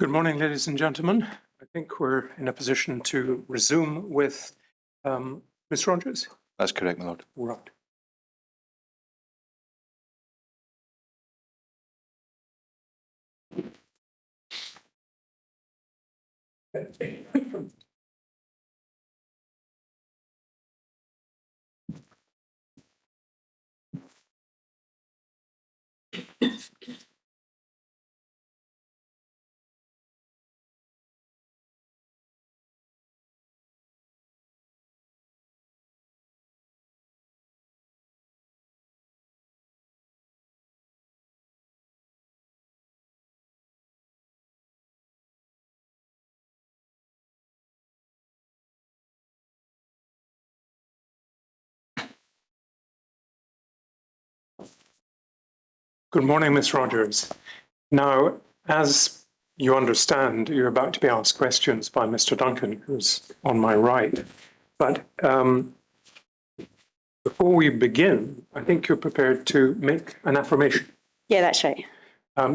Good morning, ladies and gentlemen. I think we're in a position to resume with Ms. Rodgers. That's correct, my lord. Right. Good morning, Ms. Rodgers. Now, as you understand, you're about to be asked questions by Mr. Duncan, who's on my right. But before we begin, I think you're prepared to make an affirmation. Yeah, that's right.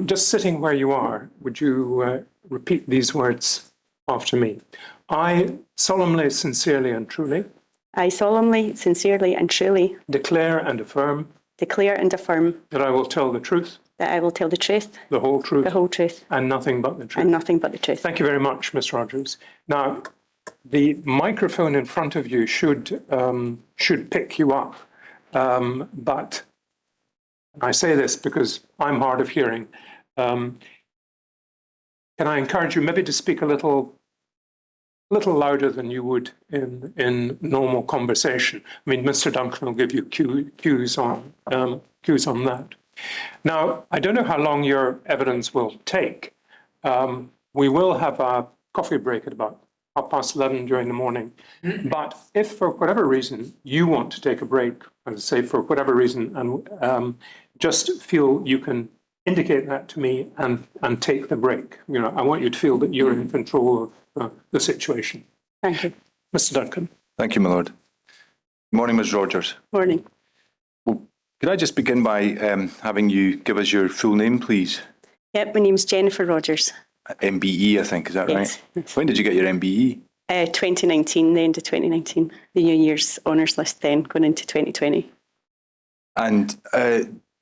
Just sitting where you are, would you repeat these words after me? I solemnly, sincerely and truly I solemnly, sincerely and truly declare and affirm that I will tell the truth, I will tell the truth, the whole truth, and nothing but the truth. and nothing but the truth. Thank you very much, Ms. Rodgers. Now, the microphone in front of you should pick you up, but I say this because I'm hard of hearing. Can I encourage you maybe to speak a little louder than you would in normal conversation? I mean, Mr. Duncan will give you cues on that. Now, I don't know how long your evidence will take. We will have a coffee break at about 11:30 during the morning. But if for whatever reason you want to take a break, as I say, for whatever reason, and just feel you can indicate that to me and take the break. You know, I want you to feel that you're in control of the situation. Thank you. Mr. Duncan. Thank you, my lord. Good morning, Ms. Rodgers. Morning. Well, could I just begin by having you give us your full name, please? Yep, my name's Jennifer Rodgers. MBE, I think, is that Yes. right? When did you get your MBE? 2019, the end of 2019. The New Year's honours list then, going into 2020. And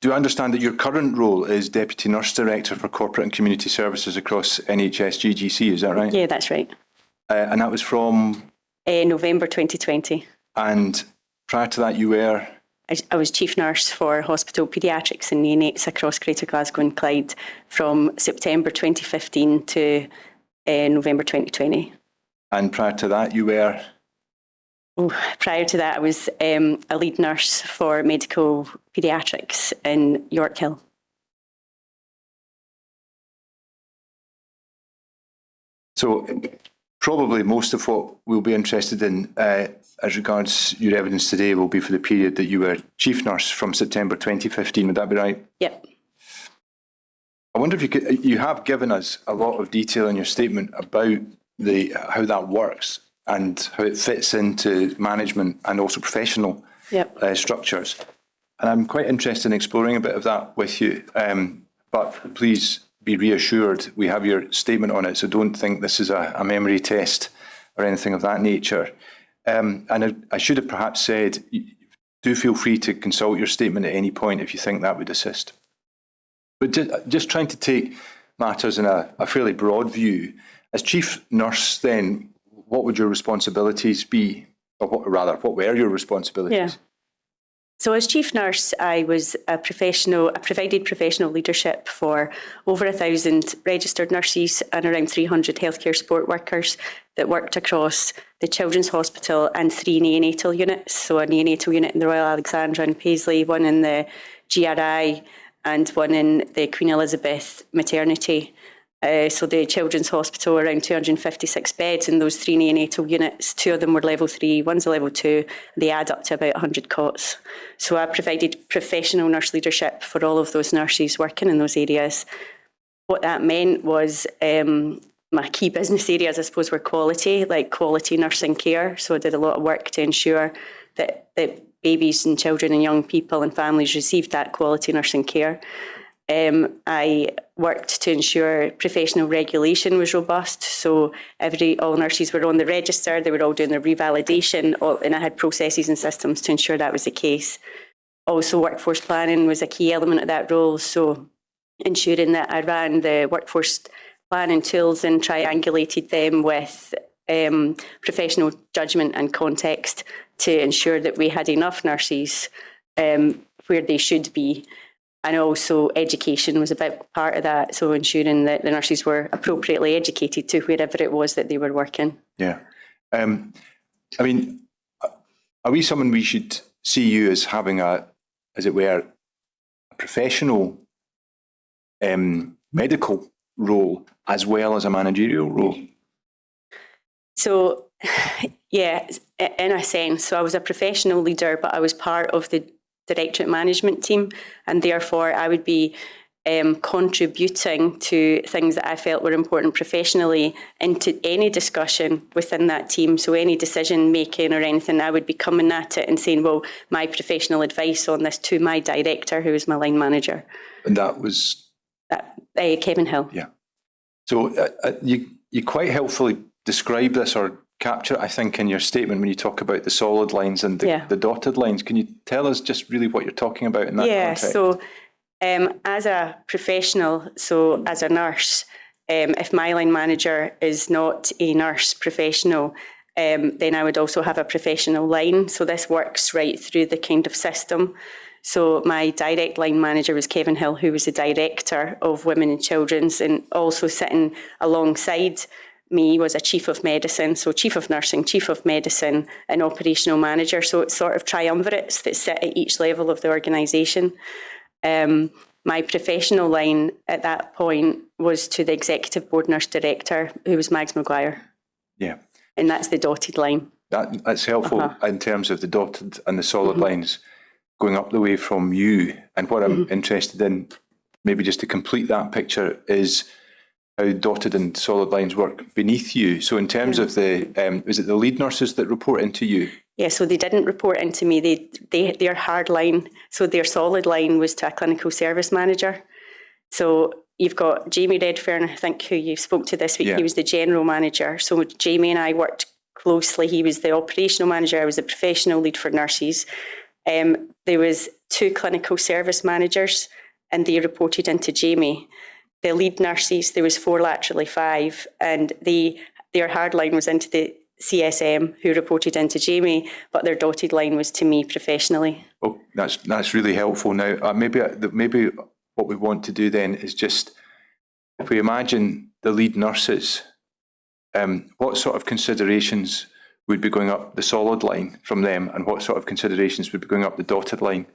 do I understand that your current role is Deputy Nurse Director for Corporate and Community Services across NHS GGC, is that right? Yeah, that's right. And that was from? November 2020. And prior to that you were? I was Chief Nurse for Hospital Paediatrics and Neonates across Greater Glasgow and Clyde from September 2015 to November 2020. And prior to that you were? Prior to that, I was a lead nurse for medical paediatrics in York Hill. So probably most of what we'll be interested in as regards your evidence today will be for the period that you were chief nurse from September 2015. Would that be right? Yep. I wonder if you have given us a lot of detail in your statement about how that works and how it fits into management and also professional structures. And I'm quite interested in exploring a bit of that with you. But please be reassured, we have your statement on it, so don't think this is a memory test or anything of that nature. And I should have perhaps said, do feel free to consult your statement at any point if you think that would assist. But just trying to take matters in a fairly broad view, as chief nurse then, what would your responsibilities be? Or what were your responsibilities? Yeah. So as chief nurse, I was I provided professional leadership for over 1,000 registered nurses and around 300 healthcare support workers that worked across the Children's Hospital and 3 neonatal units. So a neonatal unit in the Royal Alexandra in Paisley, one in the GRI and one in the Queen Elizabeth maternity. So the Children's Hospital, around 256 beds in those 3 neonatal units. 2 of them were level 3, one's a level 2. They add up to about 100 cots. So I provided professional nurse leadership for all of those nurses working in those areas. What that meant was my key business areas, I suppose, were quality, like quality nursing care. So I did a lot of work to ensure that babies and children and young people and families received that quality nursing care. I worked to ensure professional regulation was robust, so all nurses were on the register, they were all doing their revalidation, and I had processes and systems to ensure that was the case. Also, workforce planning was a key element of that role, so ensuring that I ran the workforce planning tools and triangulated them with professional judgment and context to ensure that we had enough nurses where they should be. And also education was a big part of that, so ensuring that the nurses were appropriately educated to wherever it was that they were working. Yeah. I mean, are we someone we should see you as having as it were, a professional medical role as well as a managerial role? So, yeah, in a sense. So I was a professional leader, but I was part of the directorate management team, and therefore I would be contributing to things that I felt were important professionally into any discussion within that team. So any decision making or anything, I would be coming at it and saying, well, my professional advice on this to my director, who is my line manager. And that was? Kevin Hill. Yeah. So you quite helpfully describe this or capture it, I think, in your statement when you talk about the solid lines and the dotted lines. Can you tell us just really what you're talking about in that context? Yeah, so as a professional, so as a nurse, if my line manager is not a nurse professional, then I would also have a professional line. So this works right through the kind of system. So my direct line manager was Kevin Hill, who was the director of Women and Children's, and also sitting alongside me was a chief of medicine, so chief of nursing, chief of medicine, and operational manager. So it's sort of triumvirates that sit at each level of the organisation. My professional line at that point was to the executive board nurse director, who was Mags Maguire. Yeah. And that's the dotted line. That's helpful in terms of the dotted and the solid lines going up the way from you. And what I'm interested in, maybe just to complete that picture, is how dotted and solid lines work beneath you. So in terms of is it the lead nurses that report into you? Yeah, so they didn't report into me. Their hard line, so their solid line was to a clinical service manager. So you've got Jamie Redfern, I think, who you spoke to this week. Yeah. He was the general manager. So Jamie and I worked closely. He was the operational manager. I was the professional lead for nurses. There was 2 clinical service managers, and they reported into Jamie. The lead nurses, there was 4 laterally 5, and their hard line was into the CSM, who reported into Jamie, but their dotted line was to me professionally. Oh, that's really helpful. Now, maybe what we want to do then is just, if we imagine the lead nurses, what sort of considerations would be going up the solid line from them, and what sort of considerations would be going up the dotted line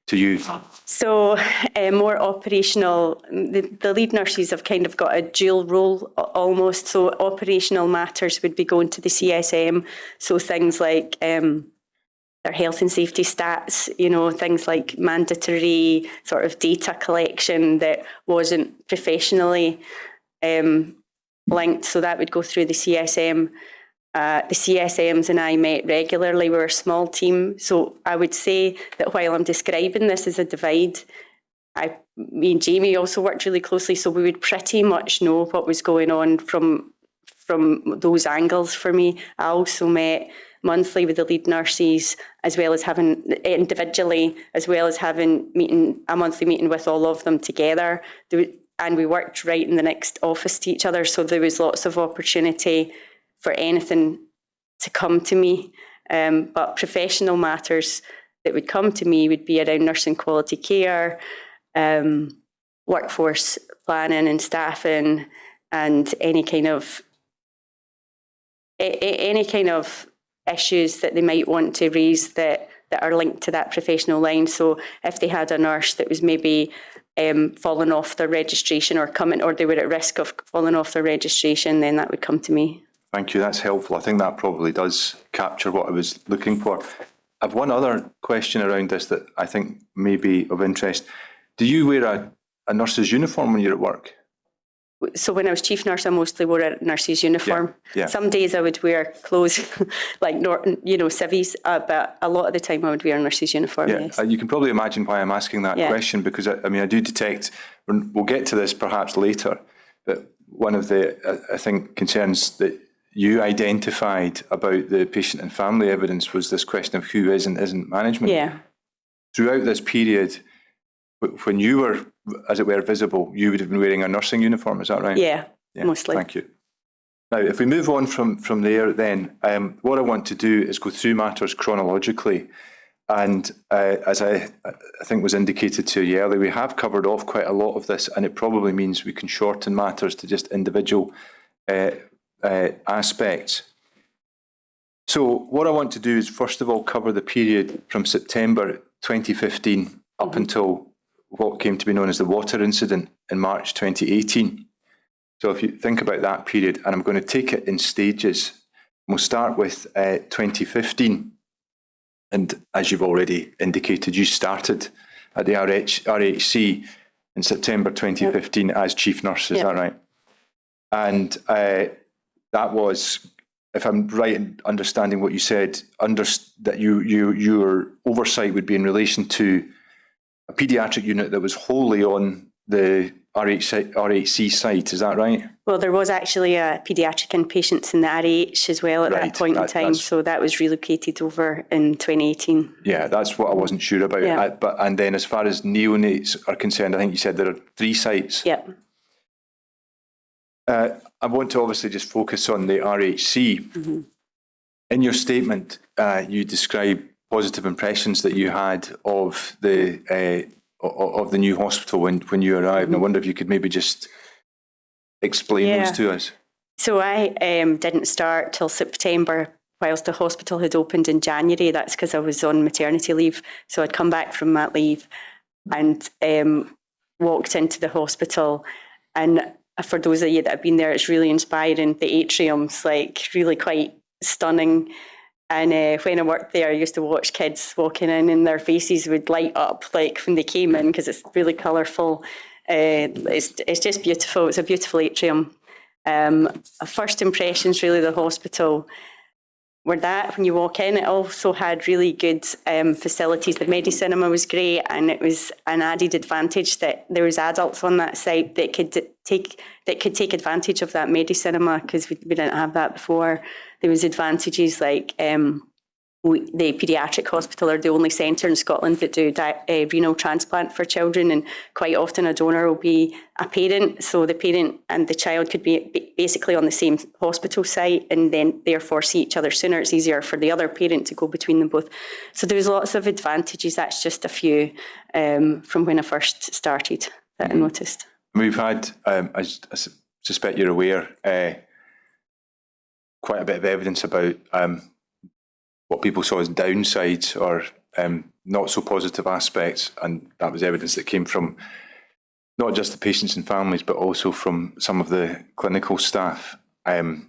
to you? So more operational, the lead nurses have kind of got a dual role almost. So operational matters would be going to the CSM. So things like their health and safety stats, things like mandatory sort of data collection that wasn't professionally linked. So that would go through the CSM. The CSMs and I met regularly. We were a small team. So I would say that while I'm describing this as a divide, me and Jamie also worked really closely. So we would pretty much know what was going on from those angles for me. I also met monthly with the lead nurses, as well as having individually, as well as having a monthly meeting with all of them together. And we worked right in the next office to each other. So there was lots of opportunity for anything to come to me. But professional matters that would come to me would be around nursing quality care, workforce planning and staffing, and any kind of issues that they might want to raise that are linked to that professional line. So if they had a nurse that was maybe falling off their registration or they were at risk of falling off their registration, then that would come to me. Thank you, that's helpful. I think that probably does capture what I was looking for. I have one other question around this that I think may be of interest. Do you wear a nurse's uniform when you're at work? so when I was chief nurse, I mostly wore a nurse's uniform. Yeah. Some days I would wear clothes like civvies, but a lot of the time I would wear a nurse's uniform. Yeah, Yes. you can probably imagine why I'm asking that question, because I do detect, we'll get to this perhaps later, but one of the, I think, concerns that you identified about the patient and family evidence was this question of who is and isn't management. Yeah. Throughout this period, when you were, as it were, visible, you would have been wearing a nursing uniform, is that right? Yeah, mostly. Thank you. Now, if we move on from there, then what I want to do is go through matters chronologically. And as I think was indicated to you earlier, we have covered off quite a lot of this, and it probably means we can shorten matters to just individual aspects. So what I want to do is, first of all, cover the period from September 2015 up until what came to be known as the water incident in March 2018. So if you think about that period, and I'm going to take it in stages, we'll start with 2015. And as you've already indicated, you started at the RHC in September 2015 as chief nurse, is that right? And that was, if I'm right in understanding what you said, that your oversight would be in relation to a paediatric unit that was wholly on the RHC site, is that right? Well, there was actually a paediatric inpatients in the RH as well at that point in time, so that was relocated over in 2018. Yeah, that's what I wasn't sure about. Yeah. And then as far as neonates are concerned, I think you said there are 3 sites. Yeah. I want to obviously just focus on the RHC. Mm-hmm. In your statement, you describe positive impressions that you had of the new hospital when you arrived. Mm-hmm. And I wonder if you could maybe just explain those to us. So I didn't start till September, whilst the hospital had opened in January. That's because I was on maternity leave. So I'd come back from that leave and walked into the hospital. And for those of you that have been there, it's really inspiring. The atrium's like really quite stunning. And when I worked there, I used to watch kids walking in and their faces would light up like when they came in, because it's really colourful. It's just beautiful. It's a beautiful atrium. First impressions, really, the hospital were that when you walk in, it also had really good facilities. The Medi-Cinema was great, and it was an added advantage that there was adults on that site that could take advantage of that Medi-Cinema, because we didn't have that before. There was advantages like the paediatric hospital are the only centre in Scotland that do renal transplant for children, and quite often a donor will be a parent, so the parent and the child could be basically on the same hospital site and then therefore see each other sooner. It's easier for the other parent to go between them both. So there's lots of advantages. That's just a few from when I first started that I noticed. We've had, I suspect you're aware, quite a bit of evidence about what people saw as downsides or not so positive aspects, and that was evidence that came from not just the patients and families, but also from some of the clinical staff. And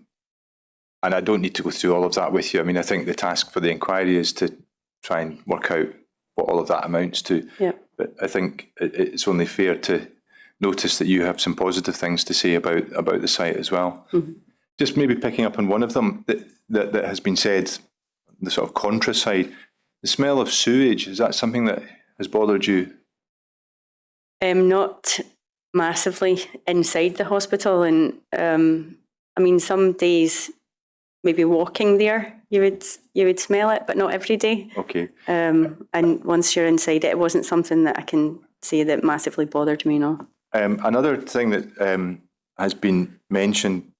I don't need to go through all of that with you. I mean, I think the task for the inquiry is to try and work out what all of that amounts to. Yeah. But I think it's only fair to notice that you have some positive things to say about the site as well. Mm-hmm. Just maybe picking up on one of them that has been said, the sort of contra side, the smell of sewage, is that something that has bothered you? Not massively inside the hospital. And I mean, some days, maybe walking there, you would smell it, but not every day. Okay. And once you're inside it, it wasn't something that I can say that massively bothered me, no. Another thing that has been mentioned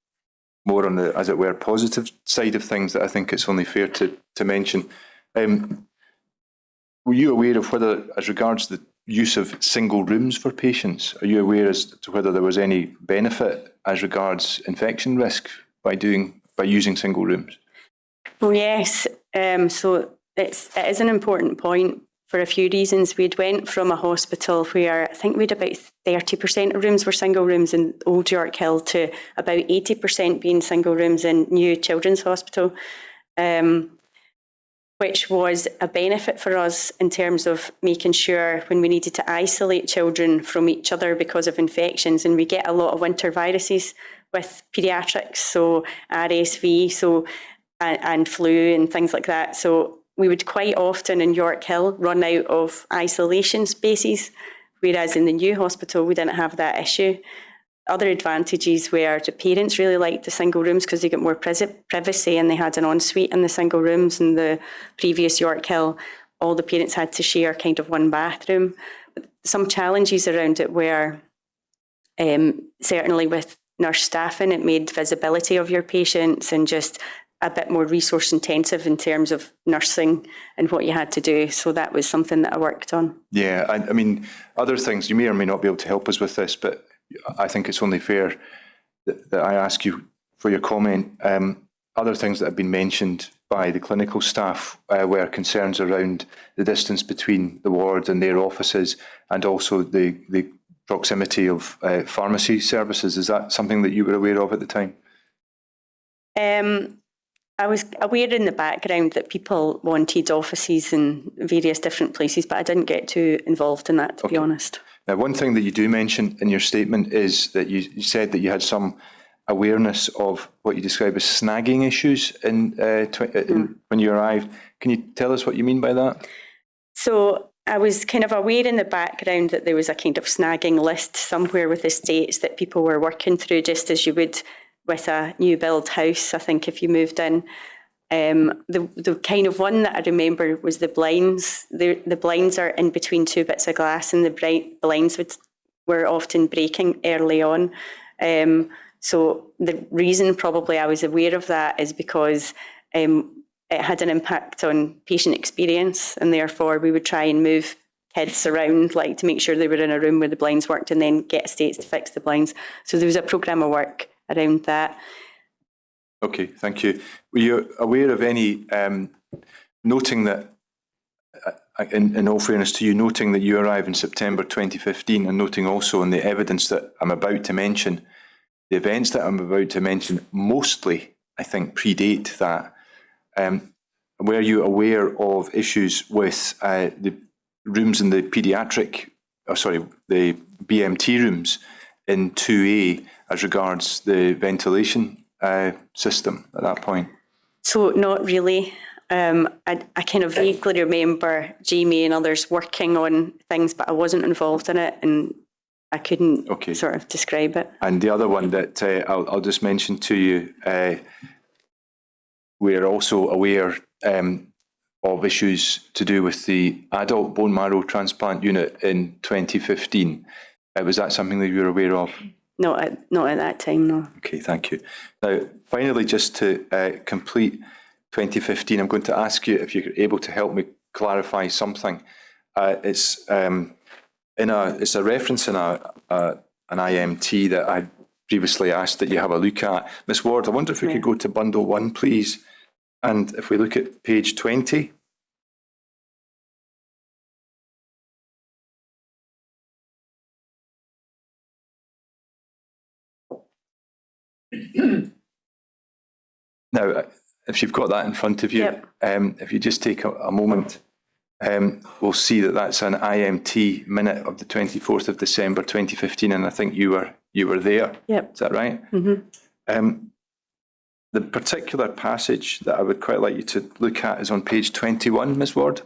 more on the, as it were, positive side of things that I think it's only fair to mention. Were you aware of whether, as regards the use of single rooms for patients, are you aware as to whether there was any benefit as regards infection risk by using single rooms? Well, yes. So it is an important point for a few reasons. We'd went from a hospital where I think we'd about 30% of rooms were single rooms in Old York Hill to about 80% being single rooms in New Children's Hospital. which was a benefit for us in terms of making sure when we needed to isolate children from each other because of infections, and we get a lot of winter viruses with paediatrics, so RSV, and flu and things like that. So we would quite often in York Hill run out of isolation spaces, whereas in the new hospital we didn't have that issue. Other advantages were the parents really liked the single rooms because they got more privacy, and they had an ensuite in the single rooms. In the previous York Hill, all the parents had to share kind of one bathroom. Some challenges around it were certainly with nurse staffing, it made visibility of your patients and just a bit more resource intensive in terms of nursing and what you had to do. So that was something that I worked on. Yeah, I mean, other things, you may or may not be able to help us with this, but I think it's only fair that I ask you for your comment. Other things that have been mentioned by the clinical staff were concerns around the distance between the ward and their offices, and also the proximity of pharmacy services. Is that something that you were aware of at the time? I was aware in the background that people wanted offices in various different places, but I didn't get too involved in that, to be honest. Now, one thing that you do mention in your statement is that you said that you had some awareness of what you describe as snagging issues when you arrived. Can you tell us what you mean by that? So I was kind of aware in the background that there was a kind of snagging list somewhere with estates that people were working through, just as you would with a new build house, I think, if you moved in. The kind of one that I remember was the blinds. The blinds are in between two bits of glass, and the blinds were often breaking early on. So the reason probably I was aware of that is because it had an impact on patient experience, and therefore we would try and move kids around, like to make sure they were in a room where the blinds worked, and then get estates to fix the blinds. So there was a programme of work around that. Okay, thank you. Were you aware of any, noting that, in all fairness to you, noting that you arrived in September 2015, and noting also in the evidence that I'm about to mention, the events that I'm about to mention mostly, I think, predate that. Were you aware of issues with the rooms in the the BMT rooms in 2A as regards the ventilation system at that point? So not really. I kind of vaguely remember Jamie and others working on things, but I wasn't involved in it, and I couldn't sort of describe it. And the other one that I'll just mention to you, we're also aware of issues to do with the adult bone marrow transplant unit in 2015. Was that something that you were aware of? Not at that time, no. Okay, thank you. Now, finally, just to complete 2015, I'm going to ask you if you're able to help me clarify something. It's a reference in an IMT that I previously asked that you have a look at. Ms. Ward, I wonder if we could go to bundle 1, please. And if we look at page 20. Now, if you've got that in front of you, if you just take a moment, we'll see that that's an IMT minute of the 24th of December 2015, and I think you were there. Yep. Is that right? Mm-hmm. The particular passage that I would quite like you to look at is on page 21, Ms. Ward.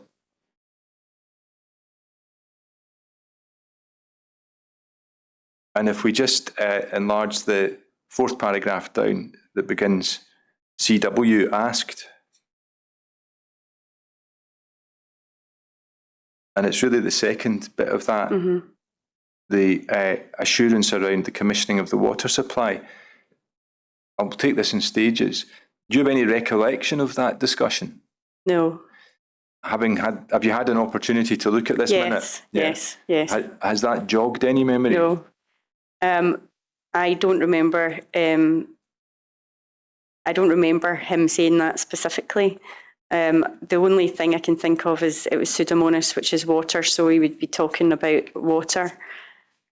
And if we just enlarge the fourth paragraph down that begins, CW asked. And it's really the second bit of that, the assurance around the commissioning of the water supply. I'll take this in stages. Do you have any recollection of that discussion? No. Have you had an opportunity to look at this minute? Yes. Has that jogged any memory? No. I don't remember. I don't remember him saying that specifically. The only thing I can think of is it was Pseudomonas, which is water, so we would be talking about water.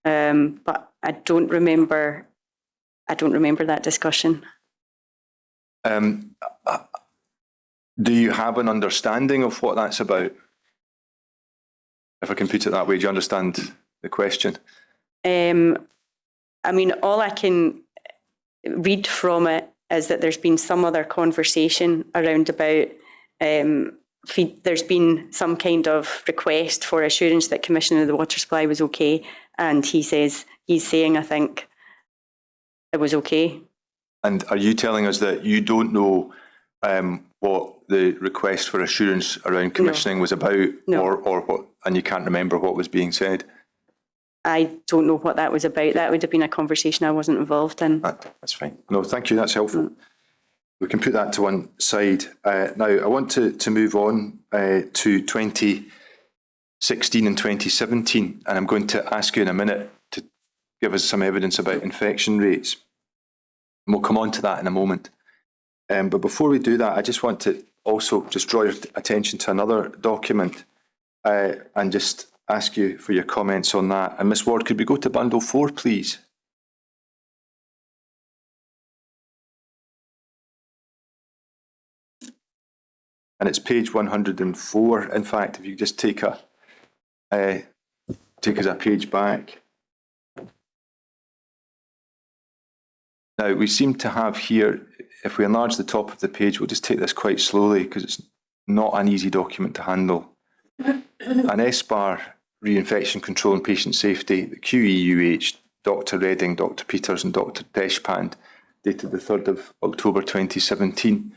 But I don't remember that discussion. Do you have an understanding of what that's about? If I can put it that way, do you understand the question? I mean, all I can read from it is that there's been some other conversation around about there's been some kind of request for assurance that commissioning of the water supply was okay, and he's saying I think it was okay. And are you telling us that you don't know what the request for assurance around commissioning was about, or what, and you can't remember what was being said? I don't know what that was about. That would have been a conversation I wasn't involved in. That's fine. No, thank you. That's helpful. We can put that to one side. Now, I want to move on to 2016 and 2017, and I'm going to ask you in a minute to give us some evidence about infection rates. And we'll come on to that in a moment. But before we do that, I just want to also just draw your attention to another document and just ask you for your comments on that. And Ms Ward, could we go to bundle 4, please? And it's page 104. In fact, if you just take us a page back. Now, we seem to have here, if we enlarge the top of the page, we'll just take this quite slowly because it's not an easy document to handle. An SBAR, reinfection control and patient safety, the QEUH, Dr. Redding, Dr. Peters and Dr. Deshpande, dated the 3rd of October 2017.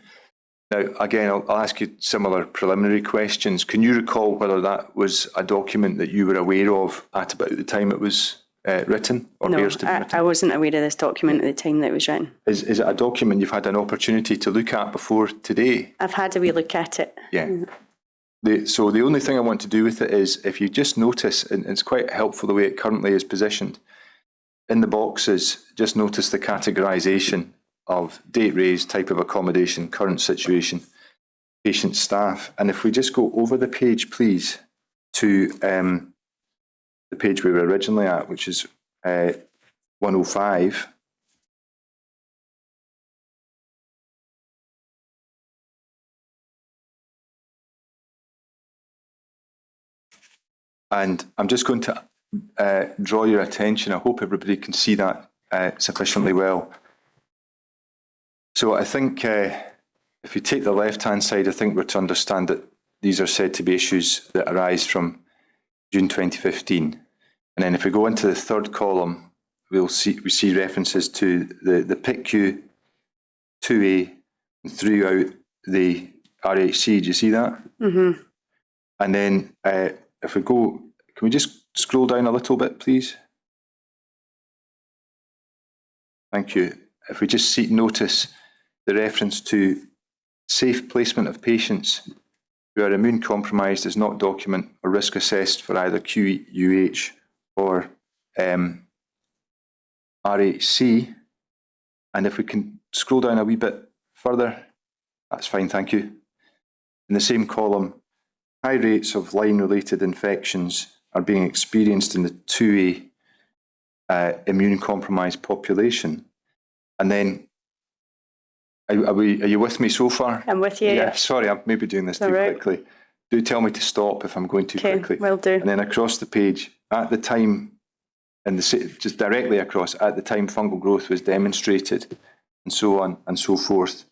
Now, again, I'll ask you similar preliminary questions. Can you recall whether that was a document that you were aware of at about the time it was written, or bears to be written? I wasn't aware of this document at the time that it was written. Is it a document you've had an opportunity to look at before today? I've had a wee look at it. Yeah. So the only thing I want to do with it is, if you just notice, and it's quite helpful the way it currently is positioned, in the boxes, just notice the categorisation of date raised, type of accommodation, current situation, patient, staff. And if we just go over the page, please, to the page we were originally at, which is 105. And I'm just going to draw your attention. I hope everybody can see that sufficiently well. So I think if you take the left-hand side, I think we're to understand that these are said to be issues that arise from June 2015. And then if we go into the third column, we see references to the PICU 2A throughout the RHC. Do you see that? Mm-hmm. And then if we go, can we just scroll down a little bit, please? Thank you. If we just notice the reference to safe placement of patients who are immune compromised is not document or risk assessed for either QEUH or RHC. And if we can scroll down a wee bit further, that's fine, thank you. In the same column, high rates of line-related infections are being experienced in the 2A immune-compromised population. And then, are you with me so far? I'm with you. Yeah, sorry, I'm maybe doing this too quickly. Do tell me to stop if I'm going too quickly. Will do. And then across the page, at the time, just directly across, at the time fungal growth was demonstrated, and so on and so forth.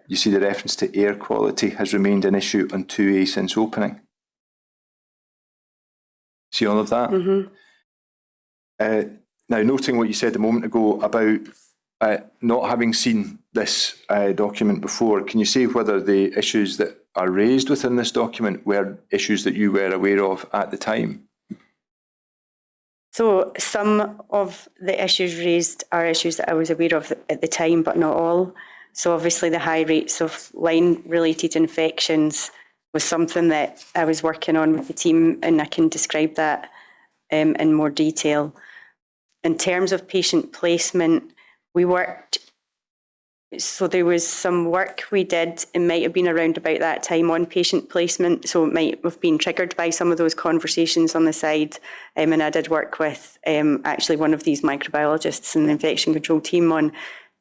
You see the reference to air quality has remained an issue on 2A since opening. See all of that? Mm-hmm. Now, noting what you said a moment ago about not having seen this document before, can you say whether the issues that are raised within this document were issues that you were aware of at the time? So some of the issues raised are issues that I was aware of at the time, but not all. So obviously the high rates of line-related infections was something that I was working on with the team, and I can describe that in more detail. In terms of patient placement, we worked, so there was some work we did, it might have been around about that time, on patient placement, so it might have been triggered by some of those conversations on the side, and I did work with actually one of these microbiologists in the infection control team on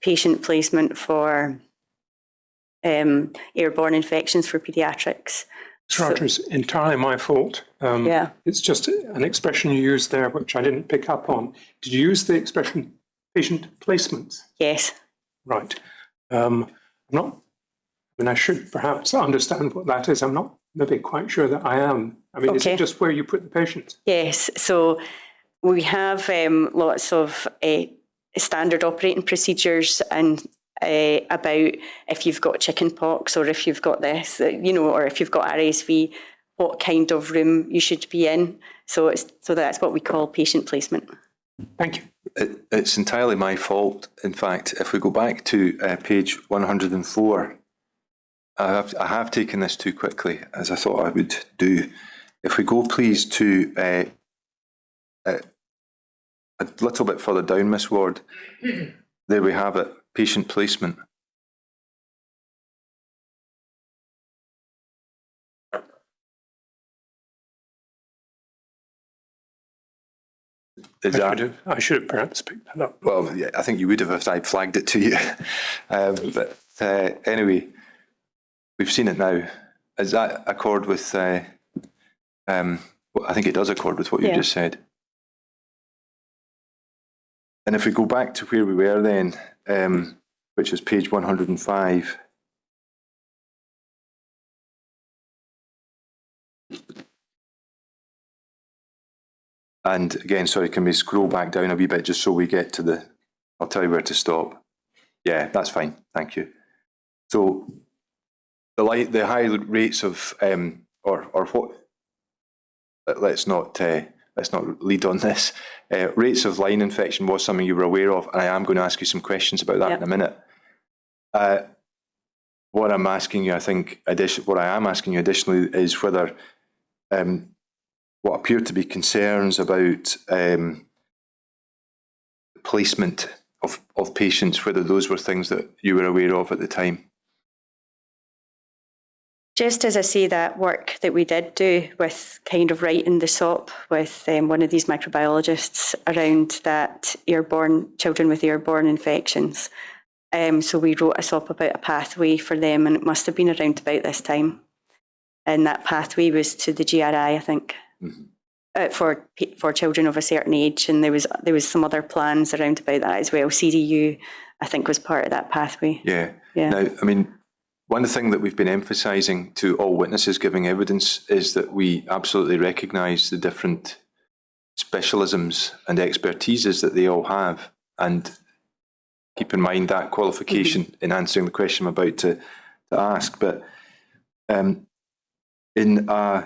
patient placement for airborne infections for paediatrics. Ms. Rodgers, entirely my fault. Yeah. It's just an expression you used there which I didn't pick up on. Did you use the expression patient placements? Yes. Right. I should perhaps understand what that is. I'm not maybe quite sure that I am. I mean, is it just where you put the patients? Yes. So we have lots of standard operating procedures and about if you've got chicken pox or if you've got this, or if you've got RSV, what kind of room you should be in. So that's what we call patient placement. Thank you. It's entirely my fault. In fact, if we go back to page 104, I have taken this too quickly, as I thought I would do. If we go, please, to a little bit further down, Miss Ward, there we have it, patient placement. I should have perhaps picked that up. Well, yeah, I think you would have if I'd flagged it to you. Anyway, we've seen it now. Does that accord with, I think it does accord with what you just said. And if we go back to where we were then, which is page 105. And again, sorry, can we scroll back down a wee bit just so we get to the, I'll tell you where to stop. Yeah, that's fine. Thank you. So the high rates of, or what, let's not lead on this. Rates of line infection was something you were aware of, and I am going to ask you some questions about that in a minute. What I'm asking you, additionally is whether what appear to be concerns about placement of patients, whether those were things that you were aware of at the time. Just as I say, that work that we did do with kind of writing the SOP with one of these microbiologists around that children with airborne infections. So we wrote a SOP about a pathway for them, and it must have been around about this time. And that pathway was to the GRI, I think, for children of a certain age. And there was some other plans around about that as well. CDU, I think, was part of that pathway. Yeah. Now, I mean, one thing that we've been emphasising to all witnesses giving evidence is that we absolutely recognise the different specialisms and expertises that they all have, and keep in mind that qualification in answering the question I'm about to ask. But in a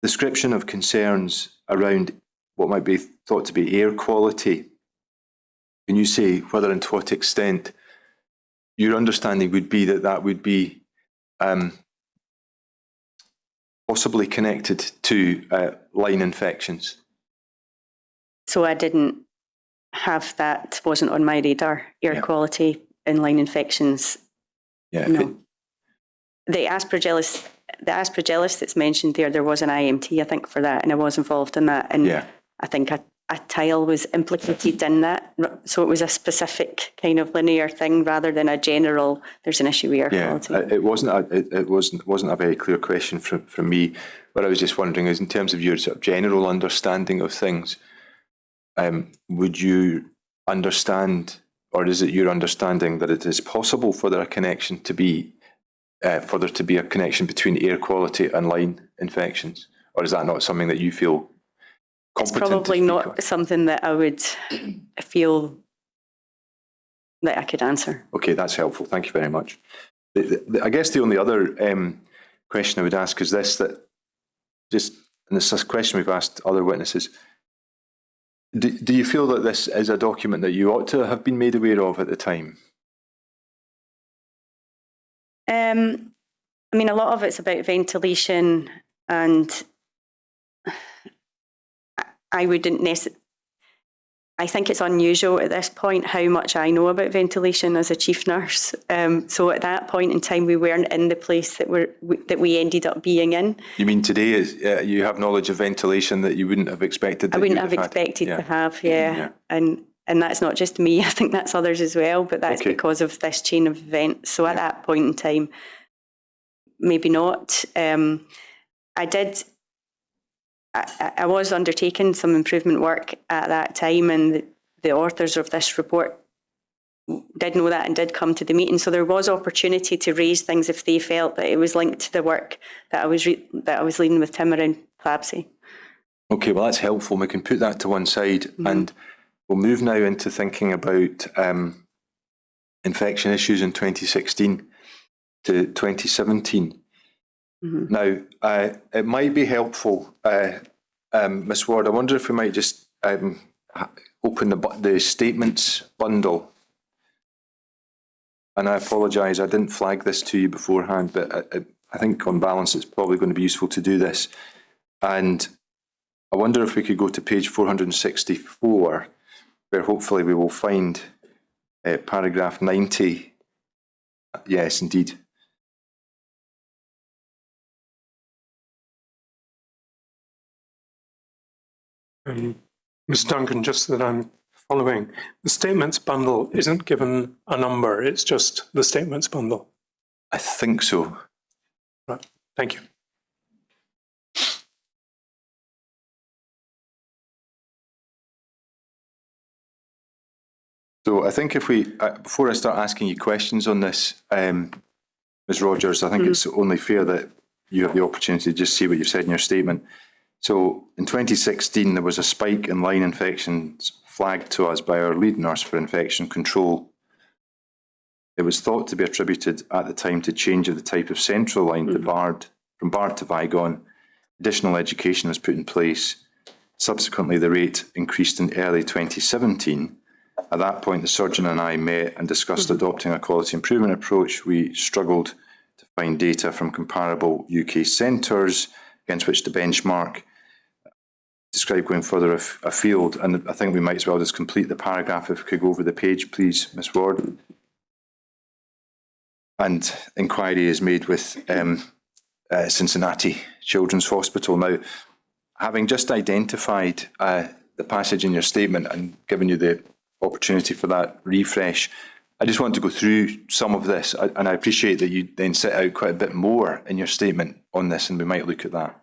description of concerns around what might be thought to be air quality, can you say whether and to what extent your understanding would be that would be possibly connected to line infections? So I didn't have that, wasn't on my radar, air quality in line infections. Yeah. No. The aspergillus that's mentioned there was an IMT, I think, for that, and I was involved in that. And I think a tile was implicated in that. So it was a specific kind of linear thing rather than a general, there's an issue with air quality. It wasn't a very clear question from me. What I was just wondering is, in terms of your sort of general understanding of things, would you understand, or is it your understanding that it is possible for there a connection to be, for there to be a connection between air quality and line infections? Or is that not something that you feel competent? It's probably not something that I would feel that I could answer. Okay, that's helpful. Thank you very much. I guess the only other question I would ask is this, and this is a question we've asked other witnesses. Do you feel that this is a document that you ought to have been made aware of at the time? I mean, a lot of it's about ventilation, and I wouldn't necessarily. I think it's unusual at this point how much I know about ventilation as a chief nurse. So at that point in time, we weren't in the place that we ended up being in. You mean today you have knowledge of ventilation that you wouldn't have expected? I wouldn't have expected to have, and And that's not just me, I think that's others as well, but that's because of this chain of events. So at that point in time, maybe not. I was undertaking some improvement work at that time, and the authors of this report did know that and did come to the meeting. So there was opportunity to raise things if they felt that it was linked to the work that I was leading with Tim around CLABSI. Okay, well, that's helpful. We can put that to one side, and we'll move now into thinking about infection issues in 2016 to 2017. Now, it might be helpful, Ms. Ward, I wonder if we might just open the statements bundle. And I apologise, I didn't flag this to you beforehand, but I think on balance it's probably going to be useful to do this. And I wonder if we could go to page 464, where hopefully we will find paragraph 90. Yes, indeed. Ms. Duncan, just that I'm following, the statements bundle isn't given a number, it's just the statements bundle. I think so. Right, thank you. So I think if we, before I start asking you questions on this, Ms. Rodgers, I think it's only fair that you have the opportunity to just see what you've said in your statement. So in 2016, there was a spike in line infections flagged to us by our lead nurse for infection control. It was thought to be attributed at the time to change of the type of central line to barred, from barred to Vigon. Additional education was put in place. Subsequently, the rate increased in early 2017. At that point, the surgeon and I met and discussed adopting a quality improvement approach. We struggled to find data from comparable UK centres against which to benchmark. Describe going further afield, and I think we might as well just complete the paragraph if we could go over the page, please, Ms. Ward. And inquiry is made with Cincinnati Children's Hospital. Now, having just identified the passage in your statement and given you the opportunity for that refresh, I just want to go through some of this, and I appreciate that you then set out quite a bit more in your statement on this, and we might look at that.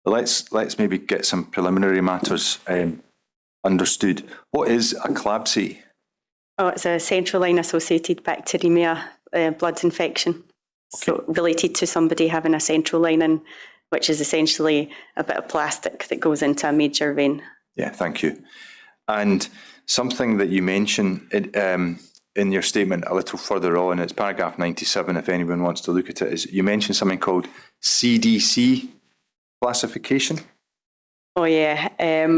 But let's maybe get some preliminary matters understood. What is a CLABSI? Oh, it's a central line associated bacteremia blood infection. Okay. So related to somebody having a central line, which is essentially a bit of plastic that goes into a major vein. Yeah, thank you. And something that you mention in your statement a little further on, it's paragraph 97, if anyone wants to look at it, is you mentioned something called CDC classification. Oh yeah,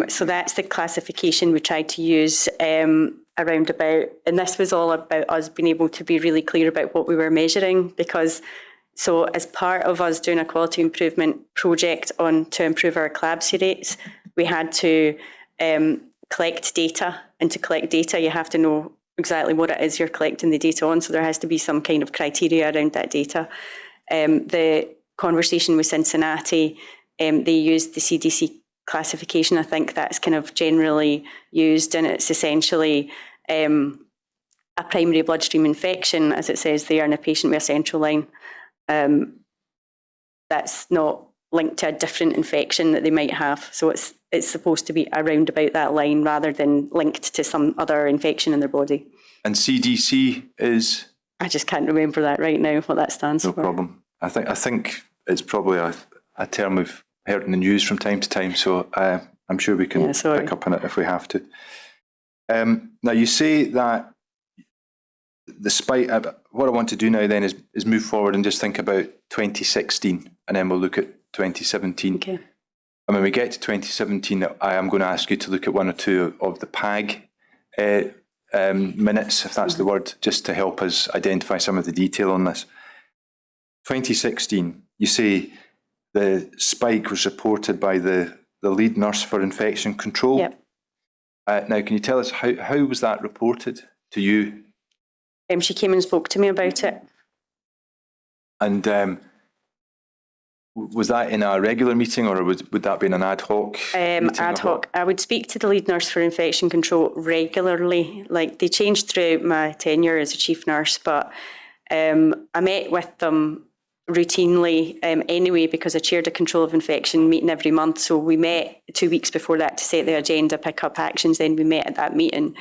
so that's the classification we tried to use around about, and this was all about us being able to be really clear about what we were measuring, because so as part of us doing a quality improvement project to improve our CLABSI rates, we had to collect data, and to collect data you have to know exactly what it is you're collecting the data on, so there has to be some kind of criteria around that data. The conversation with Cincinnati, they used the CDC classification. I think that's kind of generally used, and it's essentially a primary bloodstream infection, as it says there, in a patient with a central line. That's not linked to a different infection that they might have. So it's supposed to be around about that line rather than linked to some other infection in their body. And CDC is? I just can't remember that right now, what that stands for. No problem. I think it's probably a term we've heard in the news from time to time, so I'm sure we can pick up on it if we have to. Now, you say that what I want to do now then is move forward and just think about 2016, and then we'll look at 2017. Okay. And when we get to 2017, I am going to ask you to look at one or two of the PAG minutes, if that's the word, just to help us identify some of the detail on this. 2016, you say the spike was reported by the lead nurse for infection control. Yep. Now, can you tell us how was that reported to you? She came and spoke to me about it. And Was that in a regular meeting, or would that be in an ad hoc meeting? Ad hoc. I would speak to the lead nurse for infection control regularly. Like, they changed throughout my tenure as a chief nurse, but I met with them routinely anyway, because I chaired a control of infection meeting every month. So we met 2 weeks before that to set the agenda, pick up actions. Then we met at that meeting.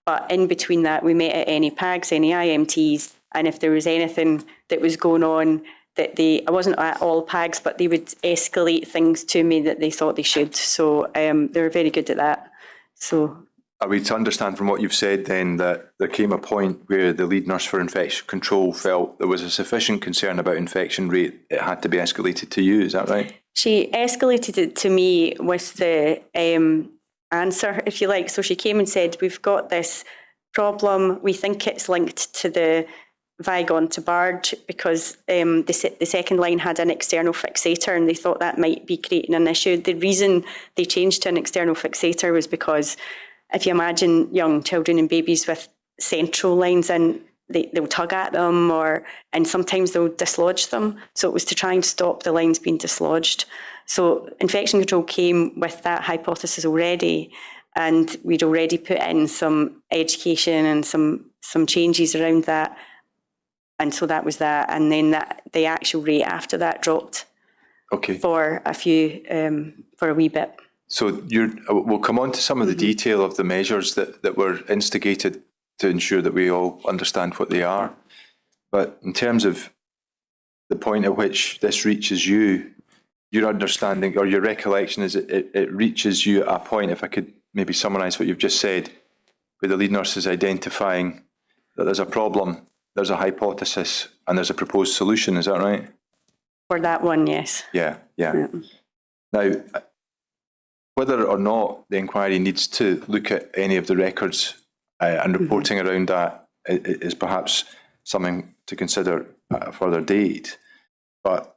But in between that, we met at any PAGs, any IMTs, and if there was anything that was going on that I wasn't at all PAGs, but they would escalate things to me that they thought they should. So they were very good at that. So are we to understand from what you've said then that there came a point where the lead nurse for infection control felt there was a sufficient concern about infection rate, it had to be escalated to you, is that right? She escalated it to me with the answer, if you like. So she came and said, we've got this problem, we think it's linked to the Vigon to Bard, because the second line had an external fixator and they thought that might be creating an issue. The reason they changed to an external fixator was because if you imagine young children and babies with central lines in, they'll tug at them and sometimes they'll dislodge them. So it was to try and stop the lines being dislodged. So infection control came with that hypothesis already, and we'd already put in some education and some changes around that. And so that was that. And then the actual rate after that dropped for a wee bit. So we'll come on to some of the detail of the measures that were instigated to ensure that we all understand what they are. But in terms of the point at which this reaches you, your understanding or your recollection is it reaches you at a point, if I could maybe summarise what you've just said, where the lead nurse is identifying that there's a problem, there's a hypothesis, and there's a proposed solution. Is that right? For that one, yes. Yeah. Now, whether or not the inquiry needs to look at any of the records and reporting around that is perhaps something to consider at a further date. But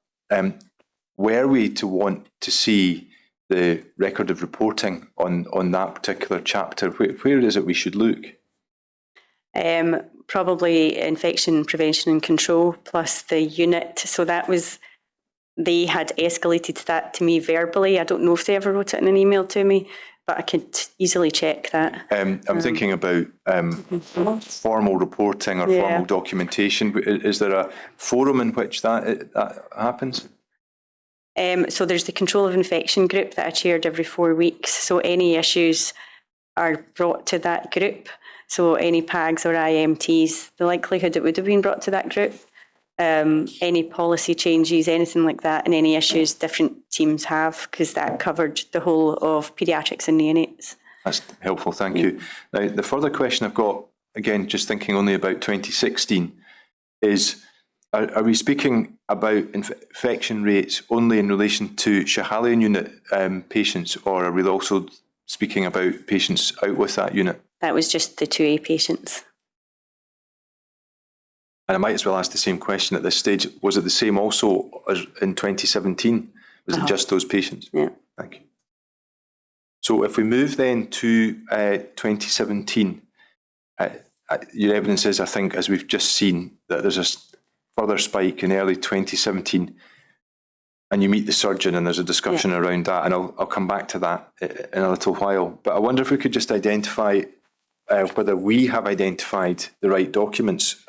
were we to want to see the record of reporting on that particular chapter, where is it we should look? Probably infection prevention and control plus the unit. So they had escalated that to me verbally. I don't know if they ever wrote it in an email to me, but I could easily check that. I'm thinking about formal reporting or formal documentation. Is there a forum in which that happens? So there's the control of infection group that I chaired every 4 weeks. So any issues are brought to that group. So any PAGs or IMTs, the likelihood it would have been brought to that group. Any policy changes, anything like that, and any issues different teams have, because that covered the whole of paediatrics and neonates. That's helpful, thank you. Now, the further question I've got, again, just thinking only about 2016, is are we speaking about infection rates only in relation to Schehallien unit patients, or are we also speaking about patients out with that unit? That was just the 2A patients. And I might as well ask the same question at this stage. Was it the same also as in 2017? Was it just those patients? Yeah. Thank you. So if we move then to 2017, your evidence is, I think, as we've just seen, that there's a further spike in early 2017, and you meet the surgeon and there's a discussion around that, and I'll come back to that in a little while. But I wonder if we could just identify whether we have identified the right documents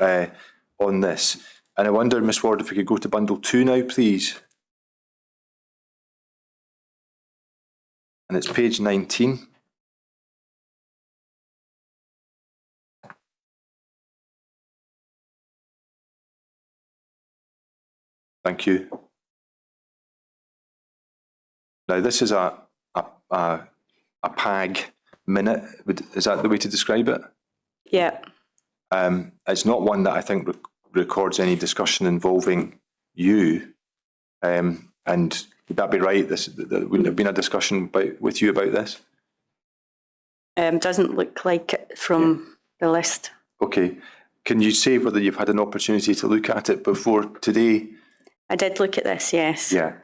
on this. And I wonder, Ms Ward, if we could go to bundle 2 now, please. And it's page 19. Thank you. Now, this is a PAG minute. Is that the way to describe it? Yeah. It's not one that I think records any discussion involving you. And would that be right? There wouldn't have been a discussion with you about this? Doesn't look like it from the list. Okay. Can you say whether you've had an opportunity to look at it before today? I did look at this, yes. Yeah.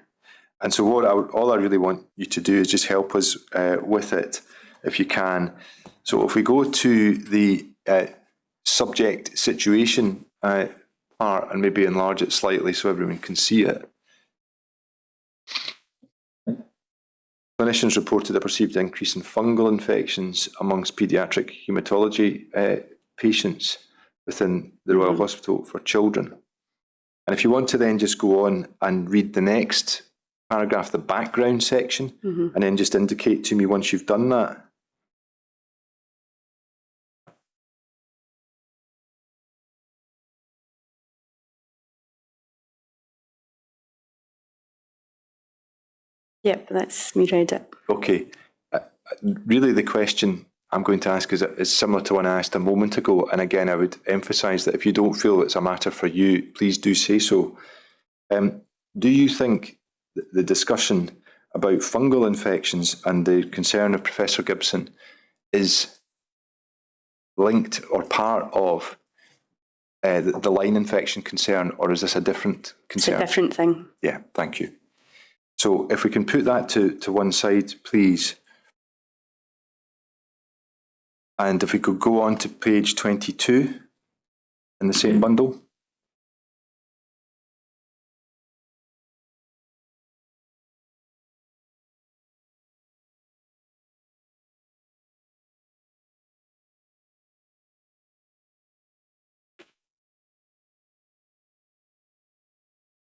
And so all I really want you to do is just help us with it, if you can. So if we go to the subject situation part and maybe enlarge it slightly so everyone can see it. Clinicians reported a perceived increase in fungal infections amongst paediatric haematology patients within the Royal Hospital for Children. And if you want to then just go on and read the next paragraph, the background section, and then just indicate to me once you've done that. Yep, that's me read it. Okay. Really, the question I'm going to ask is similar to one I asked a moment ago. And again, I would emphasise that if you don't feel it's a matter for you, please do say so. Do you think the discussion about fungal infections and the concern of Professor Gibson is linked or part of the line infection concern, or is this a different concern? It's a different thing. Yeah, thank you. So if we can put that to one side, please. And if we could go on to page 22 in the same bundle.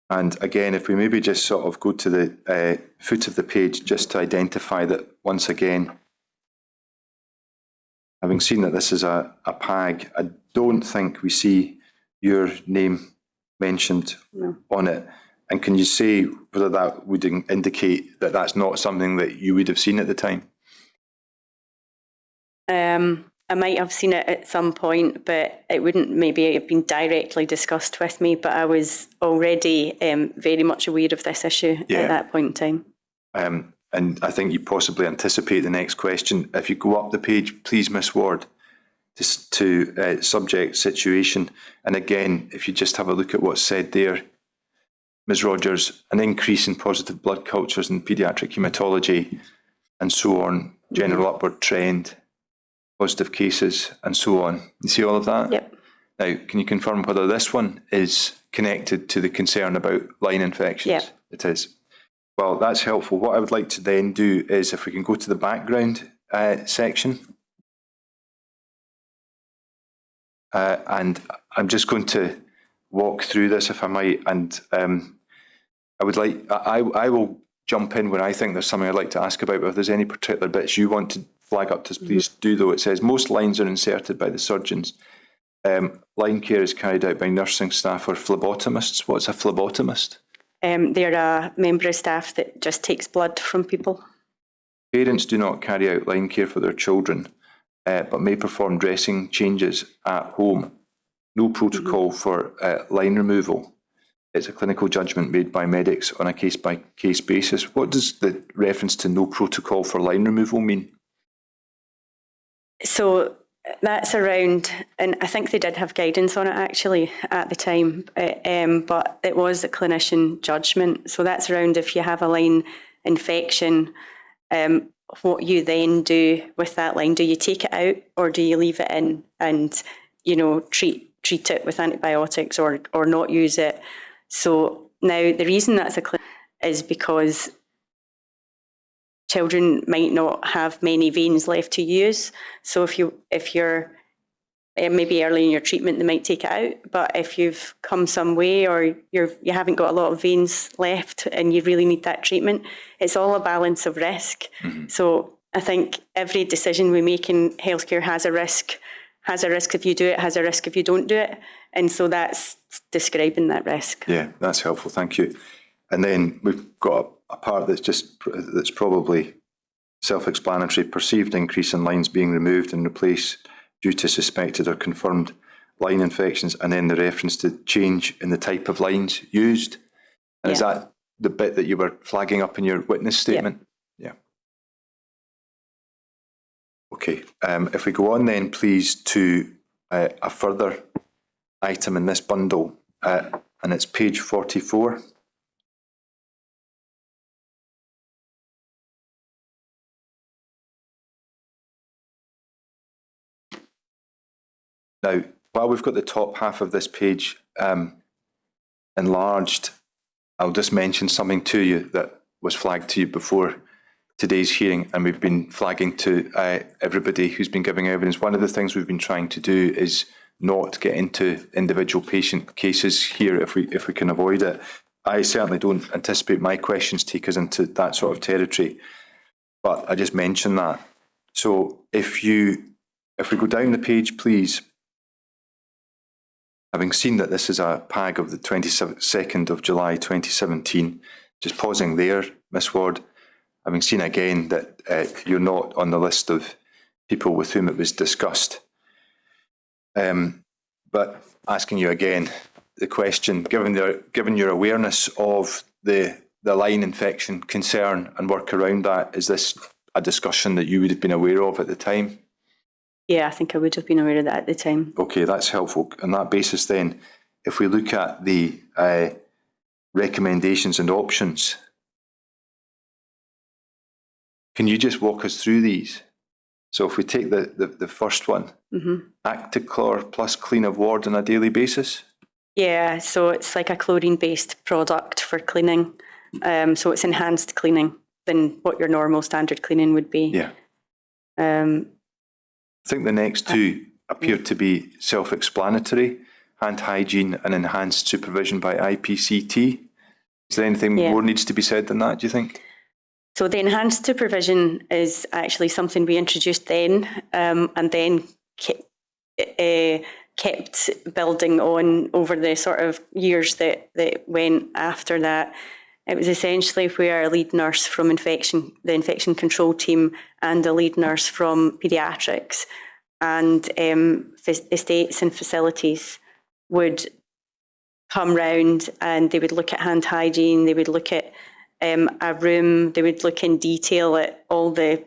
And again, if we maybe just sort of go to the foot of the page, just to identify that once again, having seen that this is a PAG, I don't think we see your name mentioned on it. And can you say whether that would indicate that that's not something that you would have seen at the time? I might have seen it at some point, but it wouldn't maybe have been directly discussed with me, but I was already very much aware of this issue at that point in time. And I think you possibly anticipate the next question. If you go up the page, please, Miss Ward, to subject situation. And again, if you just have a look at what's said there, Ms. Rodgers, an increase in positive blood cultures in paediatric haematology and so on, general upward trend, positive cases and so on. You see all of that? Yep. Now, can you confirm whether this one is connected to the concern about line infections? Yep. It is. Well, that's helpful. What I would like to then do is if we can go to the background section. And I'm just going to walk through this, if I might, and I will jump in when I think there's something I'd like to ask about, but if there's any particular bits you want to flag up to us, please do, though. It says most lines are inserted by the surgeons. Line care is carried out by nursing staff or phlebotomists. What's a phlebotomist? They're a member of staff that just takes blood from people. Parents do not carry out line care for their children, but may perform dressing changes at home. No protocol for line removal. It's a clinical judgment made by medics on a case-by-case basis. What does the reference to no protocol for line removal mean? So that's around, and I think they did have guidance on it actually at the time, but it was a clinician judgment. So that's around if you have a line infection, what you then do with that line. Do you take it out or do you leave it in and, treat it with antibiotics or not use it? So now the reason that's is because children might not have many veins left to use. So if you're maybe early in your treatment, they might take it out. But if you've come some way or you haven't got a lot of veins left and you really need that treatment, it's all a balance of risk. So I think every decision we make in healthcare has a risk. Has a risk if you do it, has a risk if you don't do it. And so that's describing that risk. Yeah, that's helpful. Thank you. And then we've got a part that's probably self-explanatory. Perceived increase in lines being removed and replaced due to suspected or confirmed line infections, and then the reference to change in the type of lines used. And is that the bit that you were flagging up in your witness statement? Yeah. Okay. If we go on then, please, to a further item in this bundle, and it's page 44. Now, while we've got the top half of this page enlarged, I'll just mention something to you that was flagged to you before today's hearing, and we've been flagging to everybody who's been giving evidence. One of the things we've been trying to do is not get into individual patient cases here if we can avoid it. I certainly don't anticipate my questions take us into that sort of territory, but I just mentioned that. So if we go down the page, please. Having seen that this is a PAG of the 22nd of July 2017, just pausing there, Miss Ward, having seen again that you're not on the list of people with whom it was discussed. But asking you again the question, given your awareness of the line infection concern and work around that, is this a discussion that you would have been aware of at the time? Yeah, I think I would have been aware of that at the time. Okay, that's helpful. On that basis then, if we look at the recommendations and options, can you just walk us through these? So if we take the first one, Actichlor plus clean of ward on a daily basis? Yeah, so it's like a chlorine-based product for cleaning. So it's enhanced cleaning than what your normal standard cleaning would be. Yeah. I think the next two appear to be self-explanatory: hand hygiene and enhanced supervision by IPCT. Is there anything more needs to be said than that, do you think? So the enhanced supervision is actually something we introduced then, and then kept building on over the sort of years that went after that. It was essentially where a lead nurse from the infection control team and a lead nurse from paediatrics and estates and facilities would come round, and they would look at hand hygiene, they would look at a room, they would look in detail at all the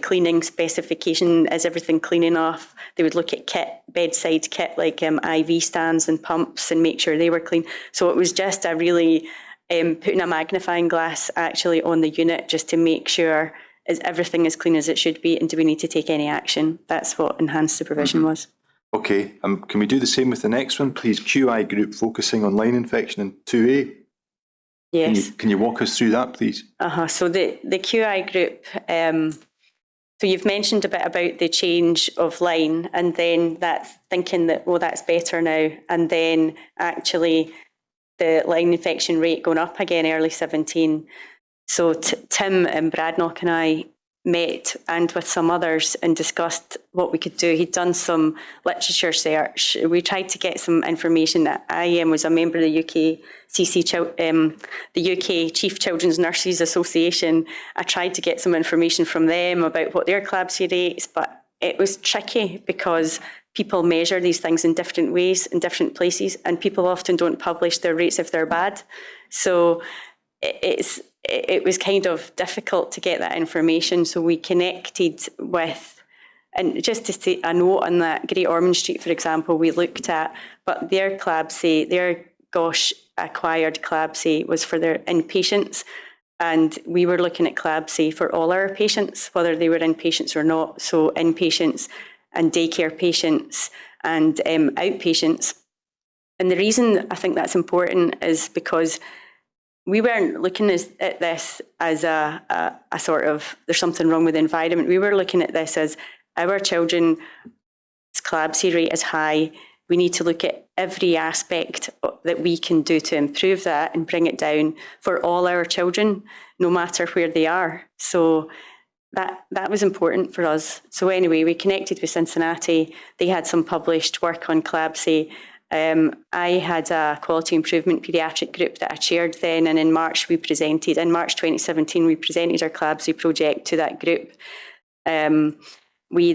cleaning specification, is everything clean enough? They would look at kit, bedside kit, like IV stands and pumps, and make sure they were clean. So it was just a really putting a magnifying glass actually on the unit just to make sure everything is clean as it should be, and do we need to take any action? That's what enhanced supervision was. Okay, can we do the same with the next one, please? QI group focusing on line infection in 2A. Yes. Can you walk us through that, please? So the QI group, so you've mentioned a bit about the change of line, and then that thinking that, well, that's better now, and then actually the line infection rate going up again early 17. So Tim and Bradnock and I met, and with some others, and discussed what we could do. He'd done some literature search. We tried to get some information. That I was a member of the the UK Chief Children's Nurses Association. I tried to get some information from them about what their CLABSI rates, but it was tricky because people measure these things in different ways in different places, and people often don't publish their rates if they're bad. So it was kind of difficult to get that information. So we connected with, and just to say a note on that, Great Ormond Street, for example, we looked at, but their CLABSI, their GOSH acquired CLABSI was for their inpatients, and we were looking at CLABSI for all our patients, whether they were inpatients or not. So inpatients and daycare patients and outpatients. And the reason I think that's important is because we weren't looking at this as a sort of, there's something wrong with the environment. We were looking at this as our children's CLABSI rate is high. We need to look at every aspect that we can do to improve that and bring it down for all our children, no matter where they are. So that was important for us. So anyway, we connected with Cincinnati. They had some published work on CLABSI. I had a quality improvement paediatric group that I chaired then, and in March 2017, we presented our CLABSI project to that group. We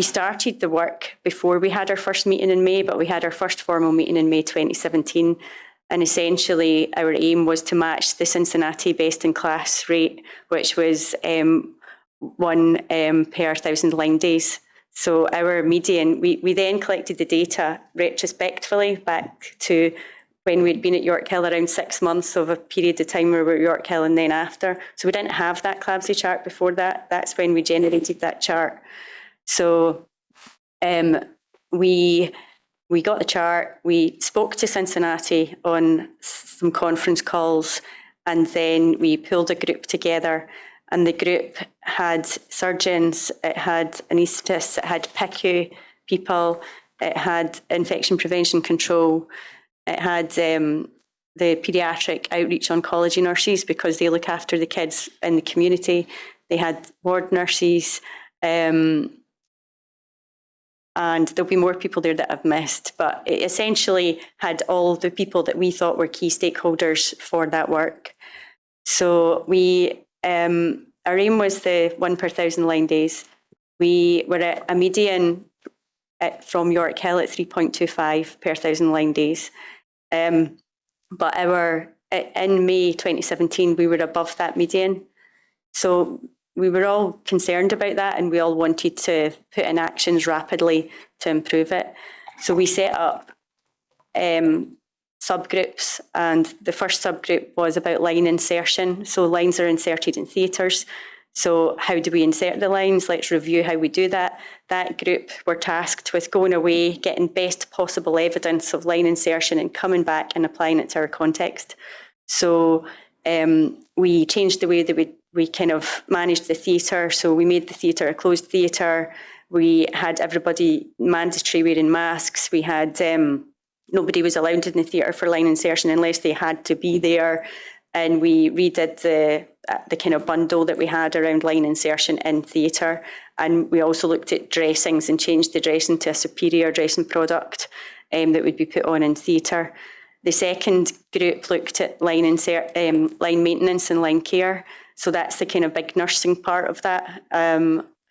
started the work before we had our first meeting in May, but we had our first formal meeting in May 2017. And essentially, our aim was to match the Cincinnati best-in-class rate, which was 1 per 1,000 line days. So our median, we then collected the data retrospectively back to when we'd been at York Hill, around 6 months of a period of time where we were at York Hill and then after. So we didn't have that CLABSI chart before that. That's when we generated that chart. So we got the chart, we spoke to Cincinnati on some conference calls, and then we pulled a group together And the group had surgeons, it had anaesthetists, it had PICU people, it had infection prevention control, it had the paediatric outreach oncology nurses because they look after the kids in the community. They had ward nurses, and there'll be more people there that I've missed, but it essentially had all the people that we thought were key stakeholders for that work. So we, our aim was the 1 per 1,000 line days. We were at a median from York Hill at 3.25 per 1,000 line days. But in May 2017, we were above that median. So we were all concerned about that, and we all wanted to put in actions rapidly to improve it. So we set up subgroups, and the first subgroup was about line insertion. So lines are inserted in theatres. So how do we insert the lines? Let's review how we do that. That group were tasked with going away, getting best possible evidence of line insertion and coming back and applying it to our context. So we changed the way that we kind of managed the theatre. So we made the theatre a closed theatre. We had everybody mandatory wearing masks. We had nobody was allowed in the theatre for line insertion unless they had to be there. And we redid the kind of bundle that we had around line insertion in theatre. And we also looked at dressings and changed the dressing to a superior dressing product that would be put on in theatre. The second group looked at line maintenance and line care. So that's the kind of big nursing part of that.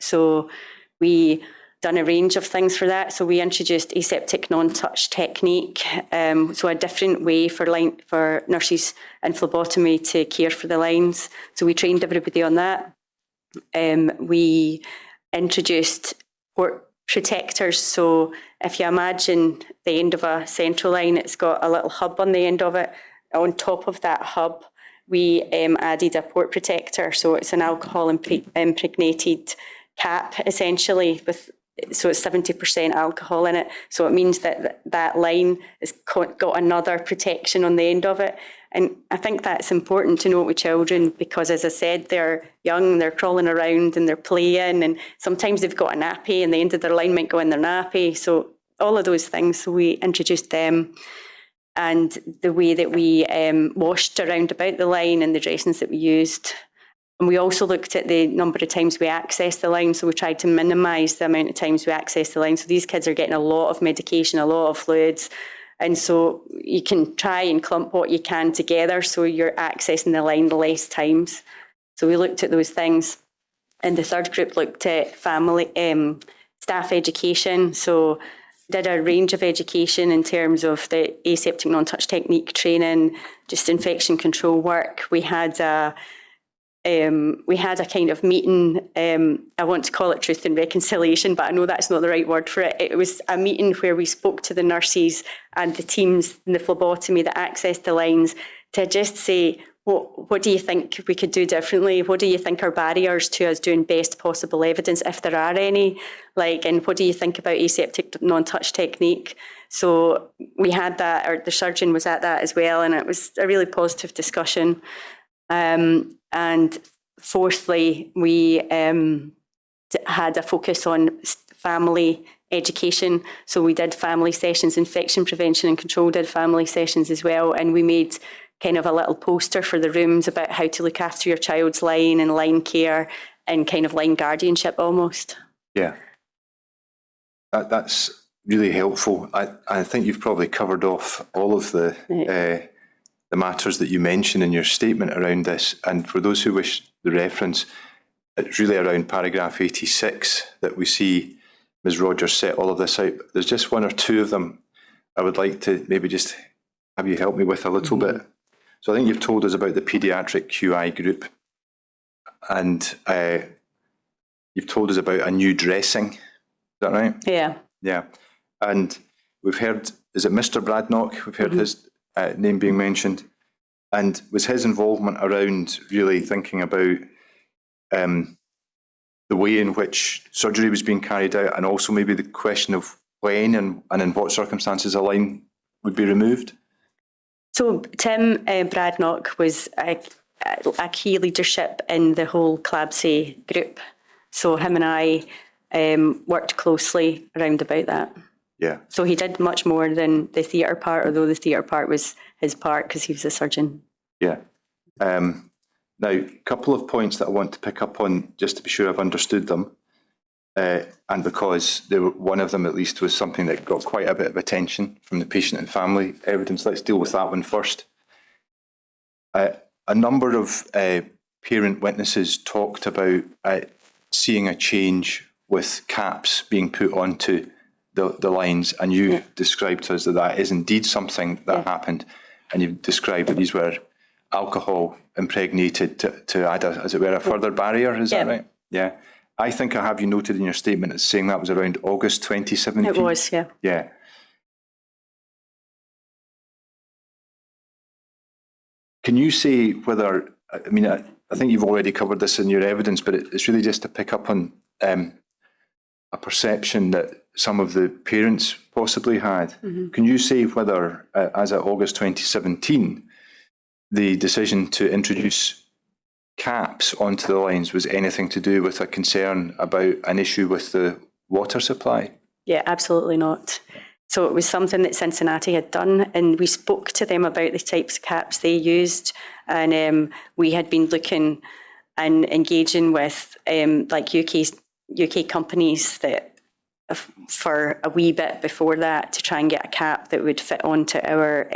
So we done a range of things for that. So we introduced aseptic non-touch technique. So a different way for nurses in phlebotomy to care for the lines. So we trained everybody on that. We introduced port protectors. So if you imagine the end of a central line, it's got a little hub on the end of it. On top of that hub, we added a port protector. So it's an alcohol impregnated cap, essentially, so it's 70% alcohol in it. So it means that that line has got another protection on the end of it. And I think that's important to note with children because, as I said, they're young, they're crawling around and they're playing, and sometimes they've got a nappy and the end of their line might go in their nappy. So all of those things, so we introduced them. And the way that we washed around about the line and the dressings that we used. And we also looked at the number of times we accessed the line. So we tried to minimise the amount of times we accessed the line. So these kids are getting a lot of medication, a lot of fluids. And so you can try and clump what you can together so you're accessing the line less times. So we looked at those things. And the third group looked at family staff education. So did a range of education in terms of the aseptic non-touch technique training, just infection control work. We had a kind of meeting, I want to call it truth and reconciliation, but I know that's not the right word for it. It was a meeting where we spoke to the nurses and the teams in the phlebotomy that accessed the lines to just say, what do you think we could do differently? What do you think are barriers to us doing best possible evidence, if there are any? And what do you think about aseptic non-touch technique? So we had that, or the surgeon was at that as well, and it was a really positive discussion. And fourthly, we had a focus on family education. So we did family sessions, infection prevention and control did family sessions as well. And we made kind of a little poster for the rooms about how to look after your child's line and line care and kind of line guardianship almost. Yeah, that's really helpful. I think you've probably covered off all of the matters that you mentioned in your statement around this. And for those who wish the reference, it's really around paragraph 86 that we see Ms. Rodgers set all of this out. There's just one or two of them I would like to maybe just have you help me with a little bit. So I think you've told us about the paediatric QI group, and you've told us about a new dressing. Is that right? Yeah. Yeah. And we've heard, is it Mr. Bradnock? We've heard his name being mentioned. And was his involvement around really thinking about the way in which surgery was being carried out, and also maybe the question of when and in what circumstances a line would be removed? So Tim Bradnock was a key leadership in the whole CLABSI group. So him and I worked closely around about that. Yeah. So he did much more than the theatre part, although the theatre part was his part because he was a surgeon. Yeah. Now, a couple of points that I want to pick up on, just to be sure I've understood them. And because one of them at least was something that got quite a bit of attention from the patient and family evidence. Let's deal with that one first. A number of parent witnesses talked about seeing a change with caps being put onto the lines, and you described to us that is indeed something that happened, and you've described that these were alcohol impregnated to add, as it were, a further barrier. Is that right? Yeah. I think I have you noted in your statement as saying that was around August 2017. It was, yeah. Yeah. Can you say whether, I mean, I think you've already covered this in your evidence, but it's really just to pick up on a perception that some of the parents possibly had. Mm-hmm. Can you say whether, as of August 2017, the decision to introduce caps onto the lines was anything to do with a concern about an issue with the water supply? Yeah, absolutely not. So it was something that Cincinnati had done, and we spoke to them about the types of caps they used, and we had been looking and engaging with like UK companies that for a wee bit before that to try and get a cap that would fit onto our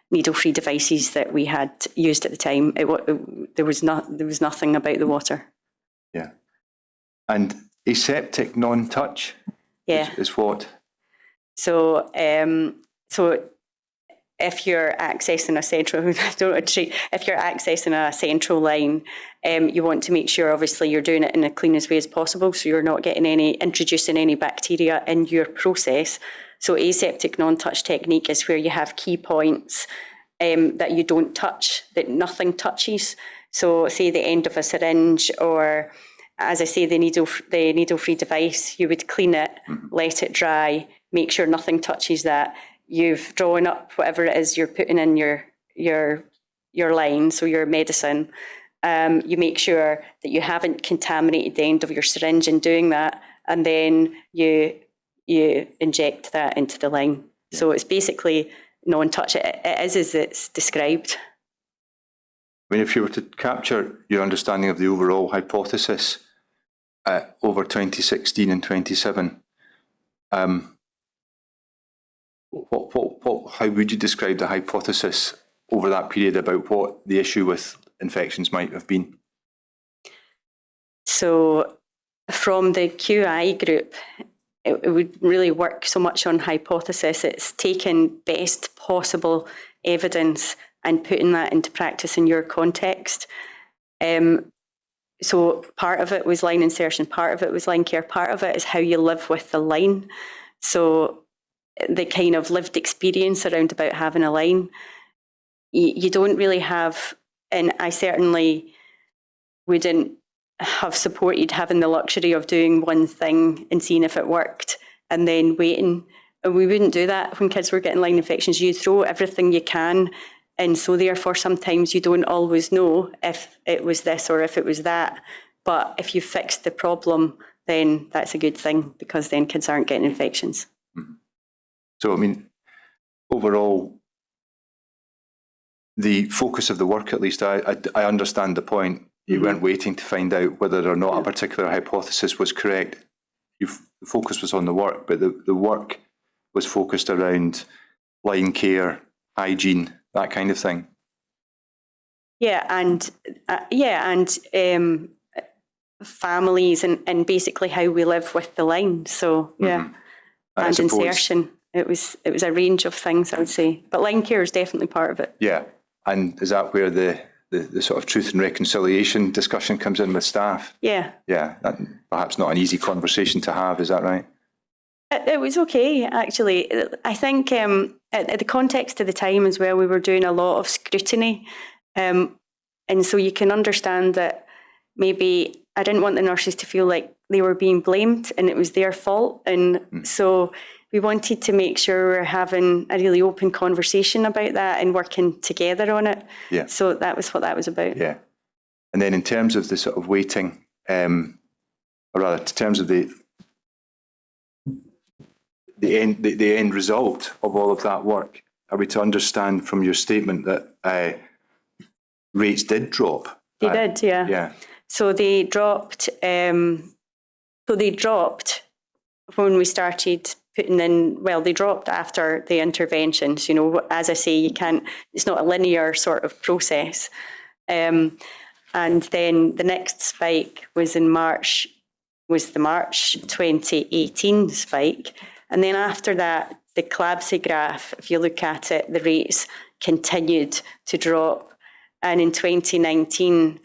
needle-free devices that we had used at the time. There was nothing about the water. Yeah. And aseptic non-touch is what? So if you're accessing a central line, you want to make sure, obviously, you're doing it in the cleanest way as possible, so you're not introducing any bacteria in your process. So aseptic non-touch technique is where you have key points that you don't touch, that nothing touches. So say the end of a syringe, or as I say, the needle-free device, you would clean it, let it dry, make sure nothing touches that. You've drawn up whatever it is you're putting in your line, so your medicine. You make sure that you haven't contaminated the end of your syringe in doing that, and then you inject that into the line. Yeah. So it's basically non-touch. It is as it's described. I mean, if you were to capture your understanding of the overall hypothesis over 2016 and 27, how would you describe the hypothesis over that period about what the issue with infections might have been? So from the QI group, it would really work so much on hypothesis. It's taking best possible evidence and putting that into practice in your context. So part of it was line insertion, part of it was line care, part of it is how you live with the line. So the kind of lived experience around about having a line, you don't really have, and I certainly wouldn't have supported having the luxury of doing one thing and seeing if it worked and then waiting. And we wouldn't do that when kids were getting line infections. You throw everything you can, and so therefore sometimes you don't always know if it was this or if it was that. But if you fix the problem, then that's a good thing, because then kids aren't getting infections. Mm-hmm. So, I mean, overall, the focus of the work, at least, I understand the point. You weren't waiting to find out whether or not a particular hypothesis was correct. The focus was on the work, but the work was focused around line care, hygiene, that kind of thing. And families and basically how we live with the line. So and insertion. It was a range of things, I would say, but line care is definitely part of it. Yeah, and is that where the sort of truth and reconciliation discussion comes in with staff? Yeah. Yeah, perhaps not an easy conversation to have, is that right? It was okay, actually. I think at the context of the time as well, we were doing a lot of scrutiny. And so you can understand that maybe I didn't want the nurses to feel like they were being blamed and it was their fault. And so we wanted to make sure we're having a really open conversation about that and working together on it. Yeah. So that was what that was about. Yeah. And then in terms of the sort of weighting, or rather, in terms of the end result of all of that work, are we to understand from your statement that rates did drop? They did, yeah. Yeah. So they dropped. They dropped when we started putting in. Well, they dropped after the interventions. You know, as I say, you can't. It's not a linear sort of process. And then the next spike was in March. Was the March 2018 spike, and then after that, the CLABSI graph. If you look at it, the rates continued to drop, and in 2019.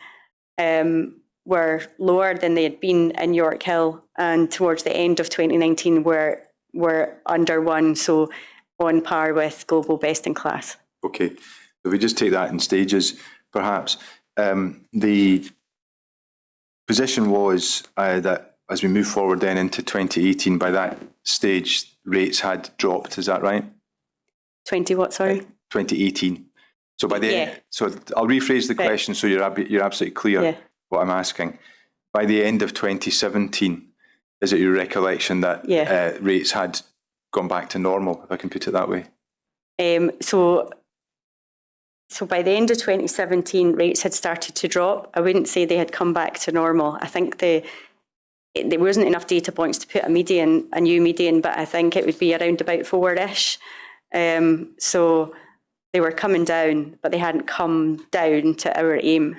Were lower than they had been in York Hill, and towards the end of 2019 were under 1, so on par with global best in class. Okay, if we just take that in stages, perhaps. The position was that as we move forward then into 2018, by that stage, rates had dropped, is that right? 20 what, sorry? 2018. So by the end, so I'll rephrase the question so you're absolutely clear what I'm asking. By the end of 2017, is it your recollection that rates had gone back to normal, if I can put it that way? So by the end of 2017, rates had started to drop. I wouldn't say they had come back to normal. I think there wasn't enough data points to put a new median, but I think it would be around about 4-ish. So they were coming down, but they hadn't come down to our aim.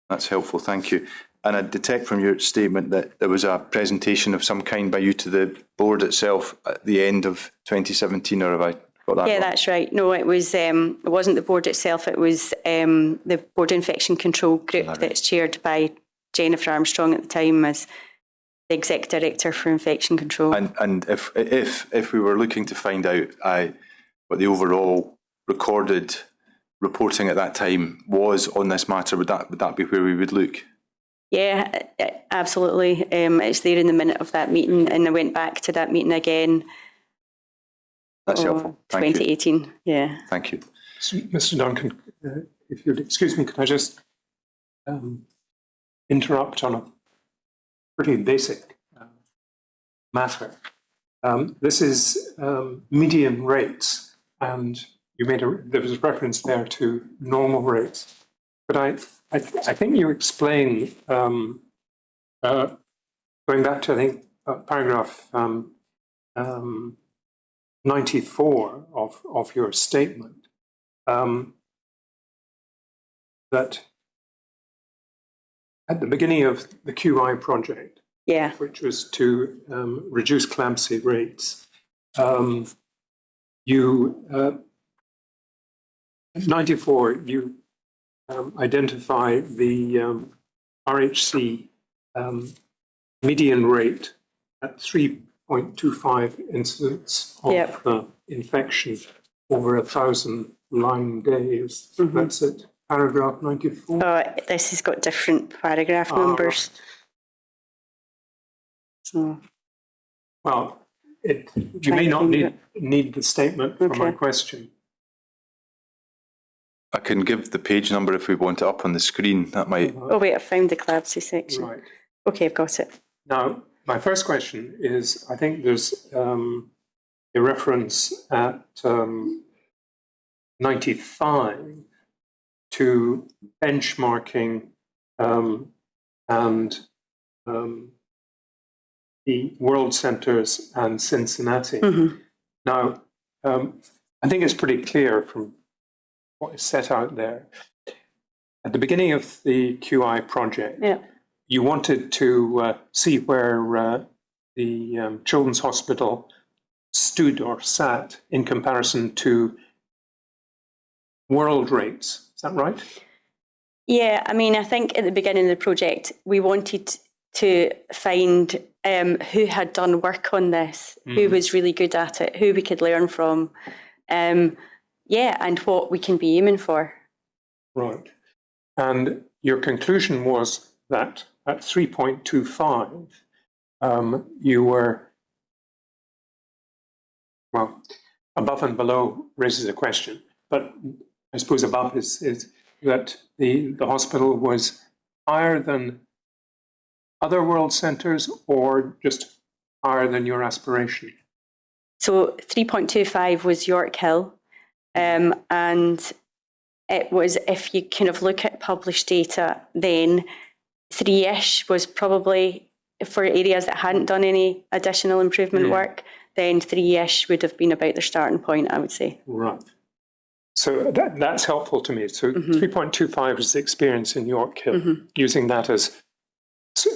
That's helpful, thank you. And I detect from your statement that there was a presentation of some kind by you to the board itself at the end of 2017, or have I got that wrong? That's right. No, it wasn't the board itself, it was the Board Infection Control Group that's chaired by Jennifer Armstrong at the time as the Exec Director for Infection Control. And if we were looking to find out what the overall recorded reporting at that time was on this matter, would that be where we would look? Yeah, absolutely. It's there in the minute of that meeting, and I went back to that meeting again. That's helpful. Thank 2018. You. Yeah. Thank you. Mr. Duncan, if you'd excuse me, can I just interrupt on a pretty basic matter? This is median rates, and there was a reference there to normal rates, but I think you explain, going back to, I think, paragraph 94 of your statement, that at the beginning of the QI project, which was to reduce CLABSI rates, at 94, you identify the RHC median rate at 3.25 incidents of infection over 1,000 Lyme days. Mm-hmm. That's it. Paragraph 94. This has got different paragraph numbers. So, well, you may not need the statement for my question. I can give the page number if we want it up on the screen. That might. Oh wait, I found the CLABSI section. Right. Okay, I've got it. Now, my first question is: I think there's a reference at 95 to benchmarking and the World Centers and Cincinnati. Mm-hmm. Now, I think it's pretty clear from what is set out there. At the beginning of the QI project, you wanted to see where the Children's Hospital stood or sat in comparison to world rates. Is that right? Yeah, I mean, I think at the beginning of the project, we wanted to find who had done work on this, who was really good at it, who we could learn from, and what we can be aiming for. Right. And your conclusion was that at 3.25, you were Well, above and below raises a question, but I suppose above is that the hospital was higher than other world centres or just higher than your aspiration? So 3.25 was York Hill, and it was, if you kind of look at published data, then 3-ish was probably, for areas that hadn't done any additional improvement work, then 3-ish would have been about their starting point, I would say. Right. So that's helpful to me. So 3.25 is the experience in York Hill, using that as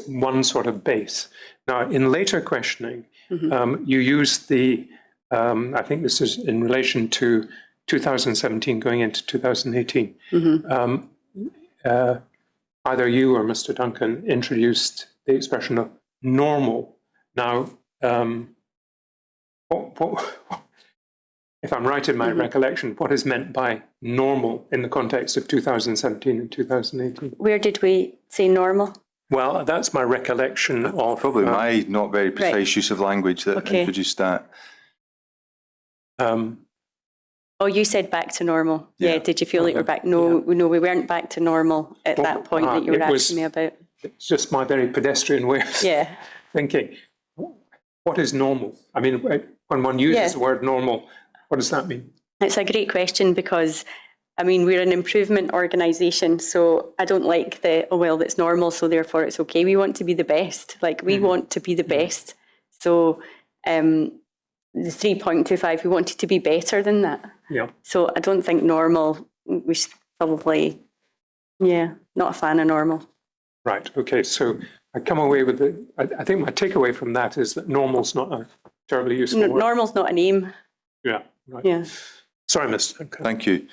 one sort of base. Now, in later questioning, you used the, I think this is in relation to 2017 going into 2018. Either you or Mr. Duncan introduced the expression of normal. Now, if I'm right in my recollection, what is meant by normal in the context of 2017 and 2018? Where did we say normal? Well, that's my recollection of... Probably my not very precise use of language that introduced that. Oh, you said back to normal. Yeah, did you feel like we're back? No, no, we weren't back to normal at that point that you were asking me about. It's just my very pedestrian way of thinking. What is normal? I mean, when one uses the word normal, what does that mean? It's a great question because, I mean, we're an improvement organisation, so I don't like the, oh, well, that's normal, so therefore it's okay. We want to be the best. Like, we want to be the best. So the 3.25, we wanted to be better than that. Yeah. So I don't think normal, we should probably, not a fan of normal. Right, okay, so I come away with the, I think my takeaway from that is that normal's not a terribly useful word. Normal's not a name. Yeah, right. Yeah. Sorry, Mr. Duncan. Thank you.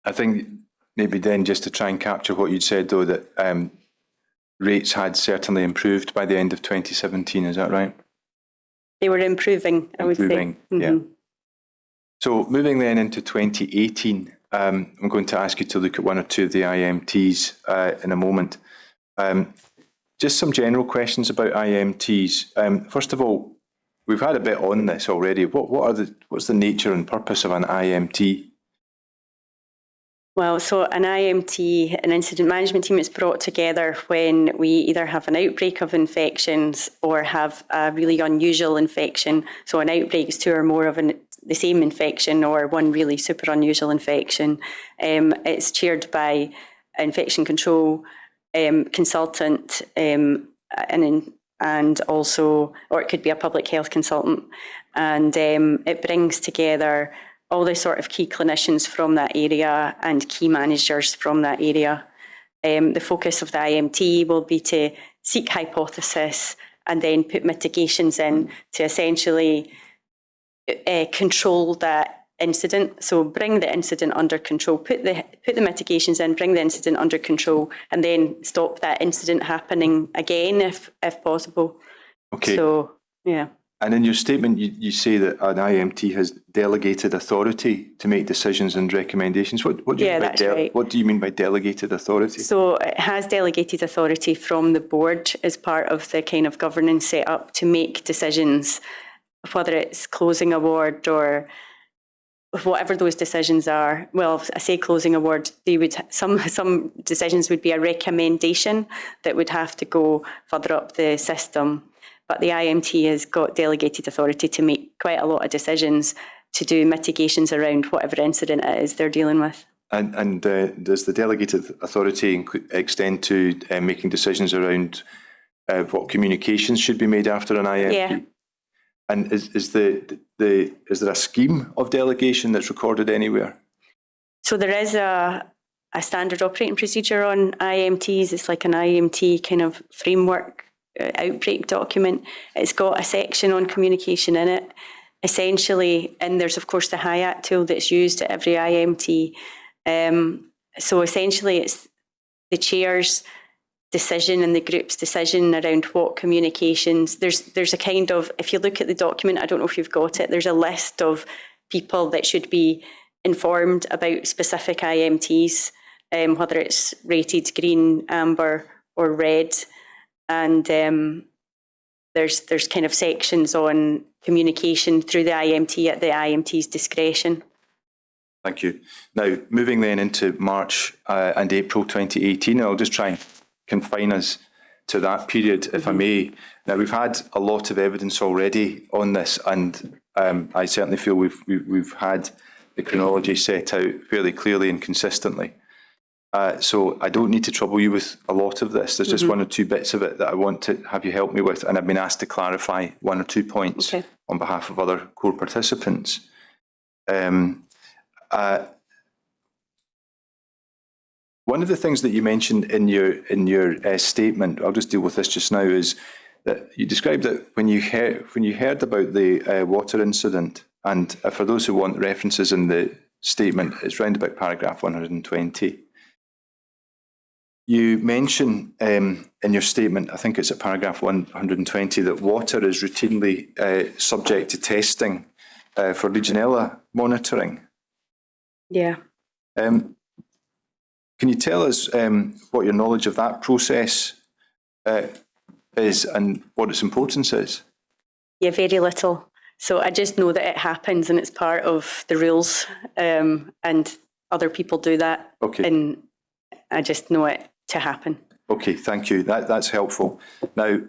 I think maybe then just to try and capture what you'd said though, that rates had certainly improved by the end of 2017, is that right? They were improving, I would say. Yeah. So moving then into 2018, I'm going to ask you to look at one or two of the IMTs in a moment. Just some general questions about IMTs. First of all, we've had a bit on this already. What's the nature and purpose of an IMT? Well, so an IMT, an incident management team, is brought together when we either have an outbreak of infections or have a really unusual infection. So an outbreak is two or more of the same infection or one really super unusual infection. It's chaired by an infection control consultant and also, or it could be a public health consultant. And it brings together all the sort of key clinicians from that area and key managers from that area. The focus of the IMT will be to seek hypothesis and then put mitigations in to essentially control that incident. So bring the incident under control, put the mitigations in, bring the incident under control, and then stop that incident happening again if possible. Okay. So, yeah. And in your statement, you say that an IMT has delegated authority to make decisions and recommendations. What do you mean by right. What do you mean by delegated authority? So it has delegated authority from the board as part of the kind of governance set up to make decisions, whether it's closing a ward or whatever those decisions are. Well, I say closing a ward, they would some decisions would be a recommendation that would have to go further up the system. But the IMT has got delegated authority to make quite a lot of decisions to do mitigations around whatever incident it is they're dealing with. And does the delegated authority extend to making decisions around what communications should be made after an IMT? Yeah. And is there a scheme of delegation that's recorded anywhere? So there is a standard operating procedure on IMTs. It's like an IMT kind of framework outbreak document. It's got a section on communication in it, essentially, and there's of course the HIAT tool that's used at every IMT. So essentially it's the chair's decision and the group's decision around what communications. There's a kind of, if you look at the document, I don't know if you've got it, there's a list of people that should be informed about specific IMTs, whether it's rated green, amber or red. And there's kind of sections on communication through the IMT at the IMT's discretion. Thank you. Now, moving then into March and April 2018, I'll just try and confine us to that period, if I may. Now, we've had a lot of evidence already on this, and I certainly feel we've had the chronology set out fairly clearly and consistently. So I don't need to trouble you with a lot of this. There's just one or two bits of it that I want to have you help me with, and I've been asked to clarify one or two points on behalf of other core participants. One of the things that you mentioned in your statement, I'll just deal with this just now, is that you described that when you heard about the water incident, and for those who want references in the statement, it's round about paragraph 120. You mention in your statement, I think it's at paragraph 120, that water is routinely subject to testing for Legionella monitoring. Yeah. Can you tell us what your knowledge of that process is and what its importance is? Yeah, very little. So I just know that it happens and it's part of the rules, and other people do that. Okay. And I just know it to happen. Okay, thank you. That's helpful. Now,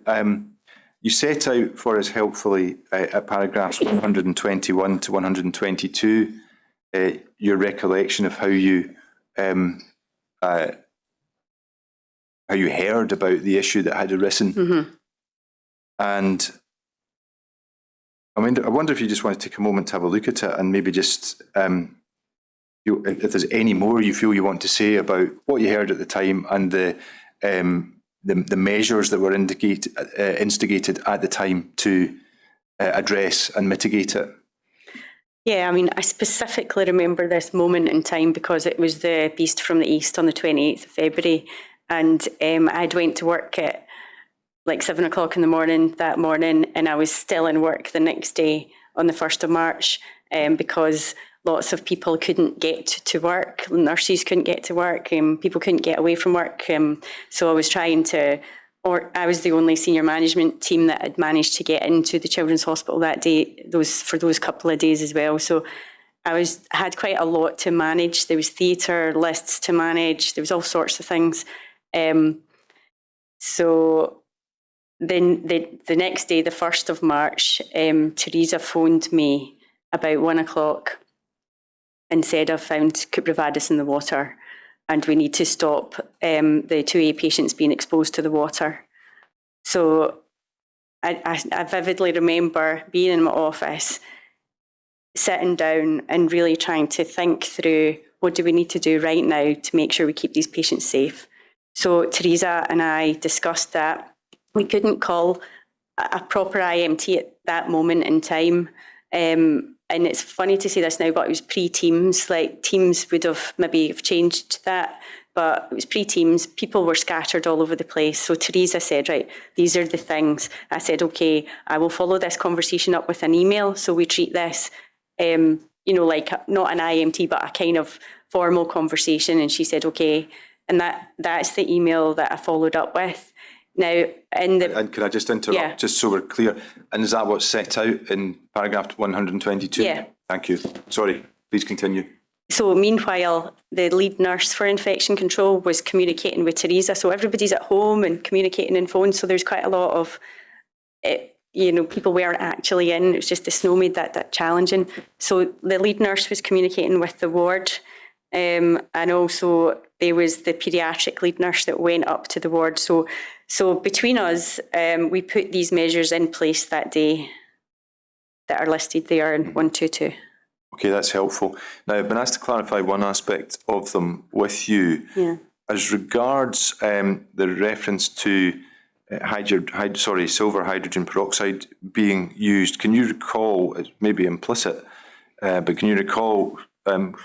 you set out for us helpfully at paragraphs 121 to 122 your recollection of how you heard about the issue that had arisen. And I wonder if you just want to take a moment to have a look at it and maybe just, if there's any more you feel you want to say about what you heard at the time and the measures that were instigated at the time to address and mitigate it. Yeah, I mean, I specifically remember this moment in time because it was the Beast from the East on the 28th of February. And I'd went to work at like 7 o'clock in the morning that morning, and I was still in work the next day on the 1st of March because lots of people couldn't get to work. Nurses couldn't get to work. People couldn't get away from work. So I was trying to, or I was the only senior management team that had managed to get into the Children's Hospital that day, for those couple of days as well. So I had quite a lot to manage. There was theatre lists to manage. There was all sorts of things. So then the next day, the 1st of March, Teresa phoned me about 1 o'clock and said, I've found Cuprivadis in the water and we need to stop the 2A patients being exposed to the water. So I vividly remember being in my office, sitting down and really trying to think through what do we need to do right now to make sure we keep these patients safe. So Teresa and I discussed that. We couldn't call a proper IMT at that moment in time. And it's funny to say this now, but it was pre-Teams. Like Teams would have maybe changed that, but it was pre-Teams. People were scattered all over the place. So Teresa said, right, these are the things. I said, okay, I will follow this conversation up with an email. So we treat this, like not an IMT, but a kind of formal conversation. And she said, okay. And that's the email that I followed up with. Now, and can I just interrupt, just so we're clear? And is that what's set out in paragraph 122? Yeah. Thank you. Sorry, please continue. So meanwhile, the lead nurse for infection control was communicating with Teresa. So everybody's at home and communicating in phones. So there's quite a lot of, people weren't actually in. It was just the snow made that challenging. So the lead nurse was communicating with the ward. And also there was the paediatric lead nurse that went up to the ward. So between us, we put these measures in place that day that are listed there in 122. Okay, that's helpful. Now, I've been asked to clarify one aspect of them with you. Yeah. As regards the reference to silver hydrogen peroxide being used, can you recall, it may be implicit, but can you recall who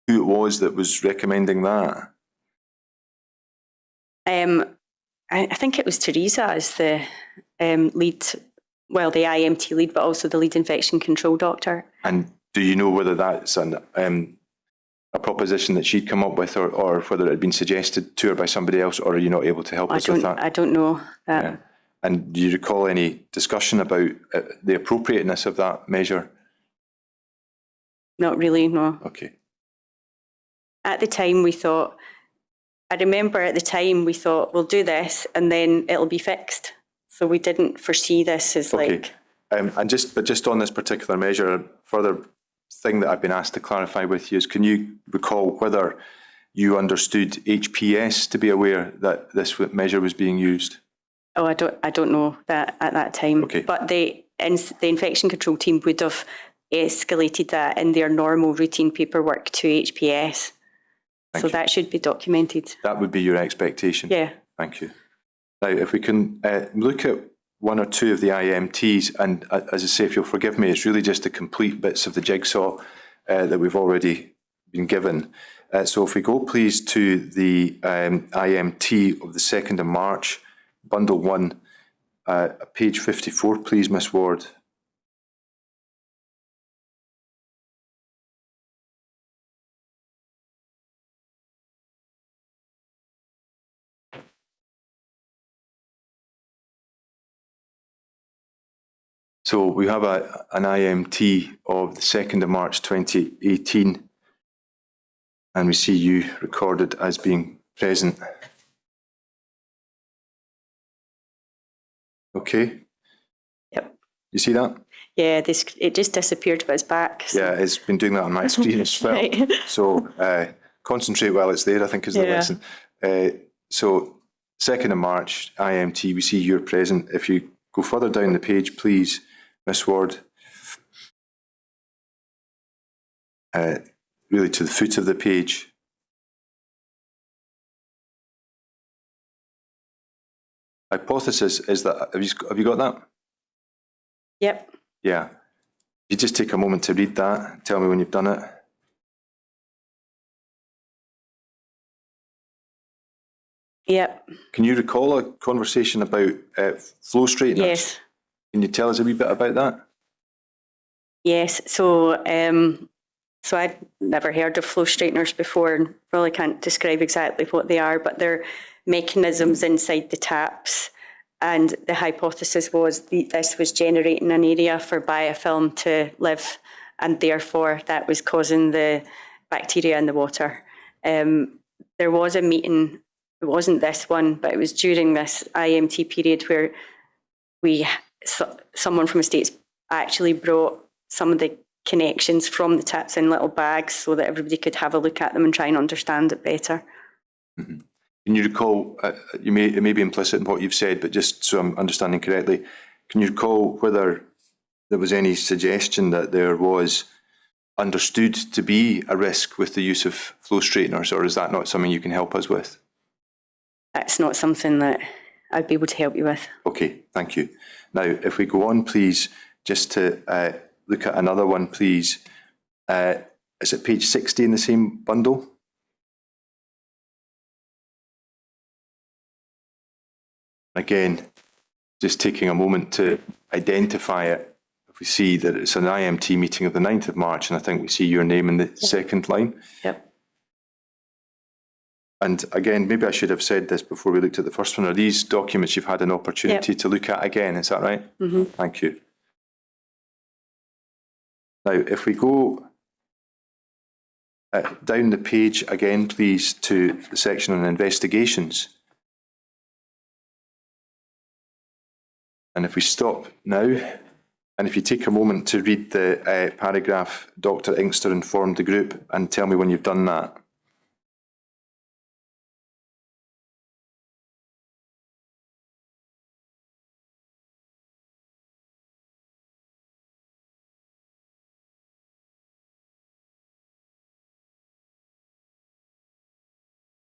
it was that was recommending that? I think it was Teresa as the lead, the IMT lead, but also the lead infection control doctor. And do you know whether that's a proposition that she'd come up with or whether it had been suggested to her by somebody else, or are you not able to help us with that? I don't know that. Yeah. And do you recall any discussion about the appropriateness of that measure? Not really, no. Okay. At the time I remember at the time we thought, we'll do this and then it'll be fixed. So we didn't foresee this as like... And just on this particular measure, a further thing that I've been asked to clarify with you is, can you recall whether you understood HPS to be aware that this measure was being used? Oh, I don't know that at that time. Okay. But the infection control team would have escalated that in their normal routine paperwork to HPS. So that should be documented. That would be your expectation? Yeah. Thank you. Now, if we can look at one or two of the IMTs, and as I say, if you'll forgive me, it's really just the complete bits of the jigsaw that we've already been given. So if we go, please, to the IMT of the 2nd of March, Bundle 1, page 54, please, Miss Ward. So we have an IMT of the 2nd of March 2018, and we see you recorded as being present. Okay. Yep. You see that? Yeah, it just disappeared, but it's back. So. Yeah, it's been doing that on my screen as well. Right. So concentrate while it's there, I think, is the lesson. So 2nd of March, IMT, we see you're present. If you go further down the page, please, Miss Ward. Really to the foot of the page. Hypothesis is that, have you got that? Yep. Yeah. You just take a moment to read that. Tell me when you've done it. Yep. Can you recall a conversation about flow straighteners? Yes. Can you tell us a wee bit about that? Yes. So I'd never heard of flow straighteners before, and probably can't describe exactly what they are, but they're mechanisms inside the taps. And the hypothesis was this was generating an area for biofilm to live, and therefore that was causing the bacteria in the water. There was a meeting, it wasn't this one, but it was during this IMT period where someone from the States actually brought some of the connections from the taps in little bags so that everybody could have a look at them and try and understand it better. Mm-hmm. Can you recall, it may be implicit in what you've said, but just so I'm understanding correctly, can you recall whether there was any suggestion that there was understood to be a risk with the use of flow straighteners, or is that not something you can help us with? That's not something that I'd be able to help you with. Okay, thank you. Now, if we go on, please, just to look at another one, please. Is it page 60 in the same bundle? Again, just taking a moment to identify it. If we see that it's an IMT meeting of the 9th of March, and I think we see your name in the second line. Yep. And again, maybe I should have said this before we looked at the first one. Are these documents you've had an opportunity to look at again? Is that right? Mm-hmm. Thank you. Now, if we go down the page again, please, to the section on investigations. And if we stop now, and if you take a moment to read the paragraph, Dr. Inkster informed the group, and tell me when you've done that.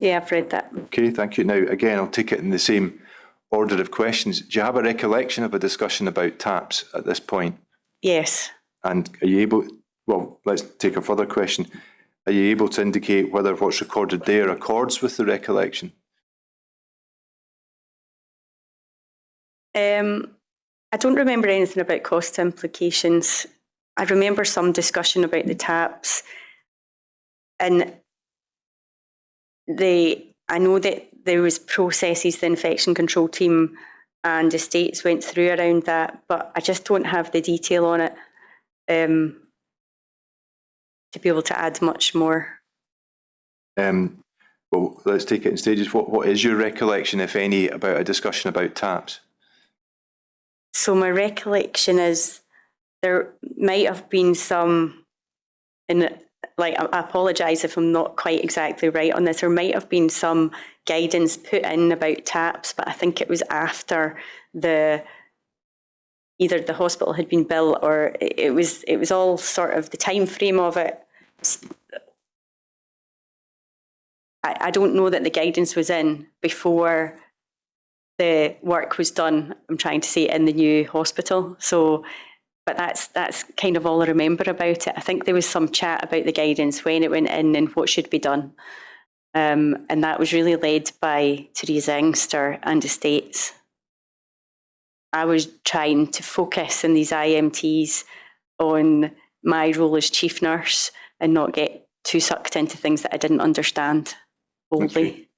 Yeah, I've read that. Okay, thank you. Now, again, I'll take it in the same order of questions. Do you have a recollection of a discussion about TAPS at this point? Yes. And are you able, well, let's take a further question. Are you able to indicate whether what's recorded there accords with the recollection? I don't remember anything about cost implications. I remember some discussion about the TAPS, and I know that there was processes the infection control team and estates went through around that, but I just don't have the detail on it to be able to add much more. Well, let's take it in stages. What is your recollection, if any, about a discussion about taps? So my recollection is there might have been some, and like I apologise if I'm not quite exactly right on this, there might have been some guidance put in about taps, but I think it was after either the hospital had been built or it was all sort of the time frame of it. I don't know that the guidance was in before the work was done, I'm trying to say, in the new hospital. So, but that's kind of all I remember about it. I think there was some chat about the guidance when it went in and what should be done. And that was really led by Theresa Ingster and Estates. I was trying to focus in these IMTs on my role as chief nurse and not get too sucked into things that I didn't understand boldly.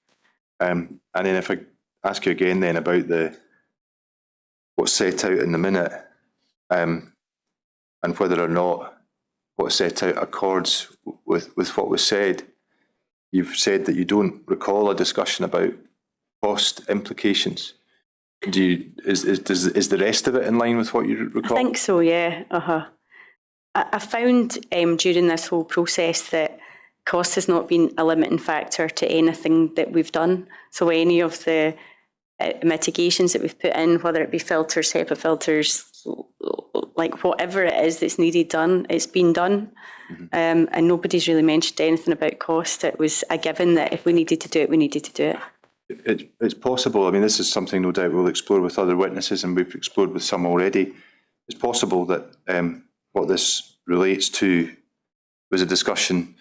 Okay. And then if I ask you again then about what's set out in the minute, and whether or not what's set out accords with what was said. You've said that you don't recall a discussion about cost implications. Is the rest of it in line with what you recall? I think so, yeah. I found during this whole process that cost has not been a limiting factor to anything that we've done. So any of the mitigations that we've put in, whether it be filters, HEPA filters, like whatever it is that's needed done, it's been done. And nobody's really mentioned anything about cost. It was a given that if we needed to do it, we needed to do it. It's possible. I mean, this is something no doubt we'll explore with other witnesses, and we've explored with some already. It's possible that what this relates to was a discussion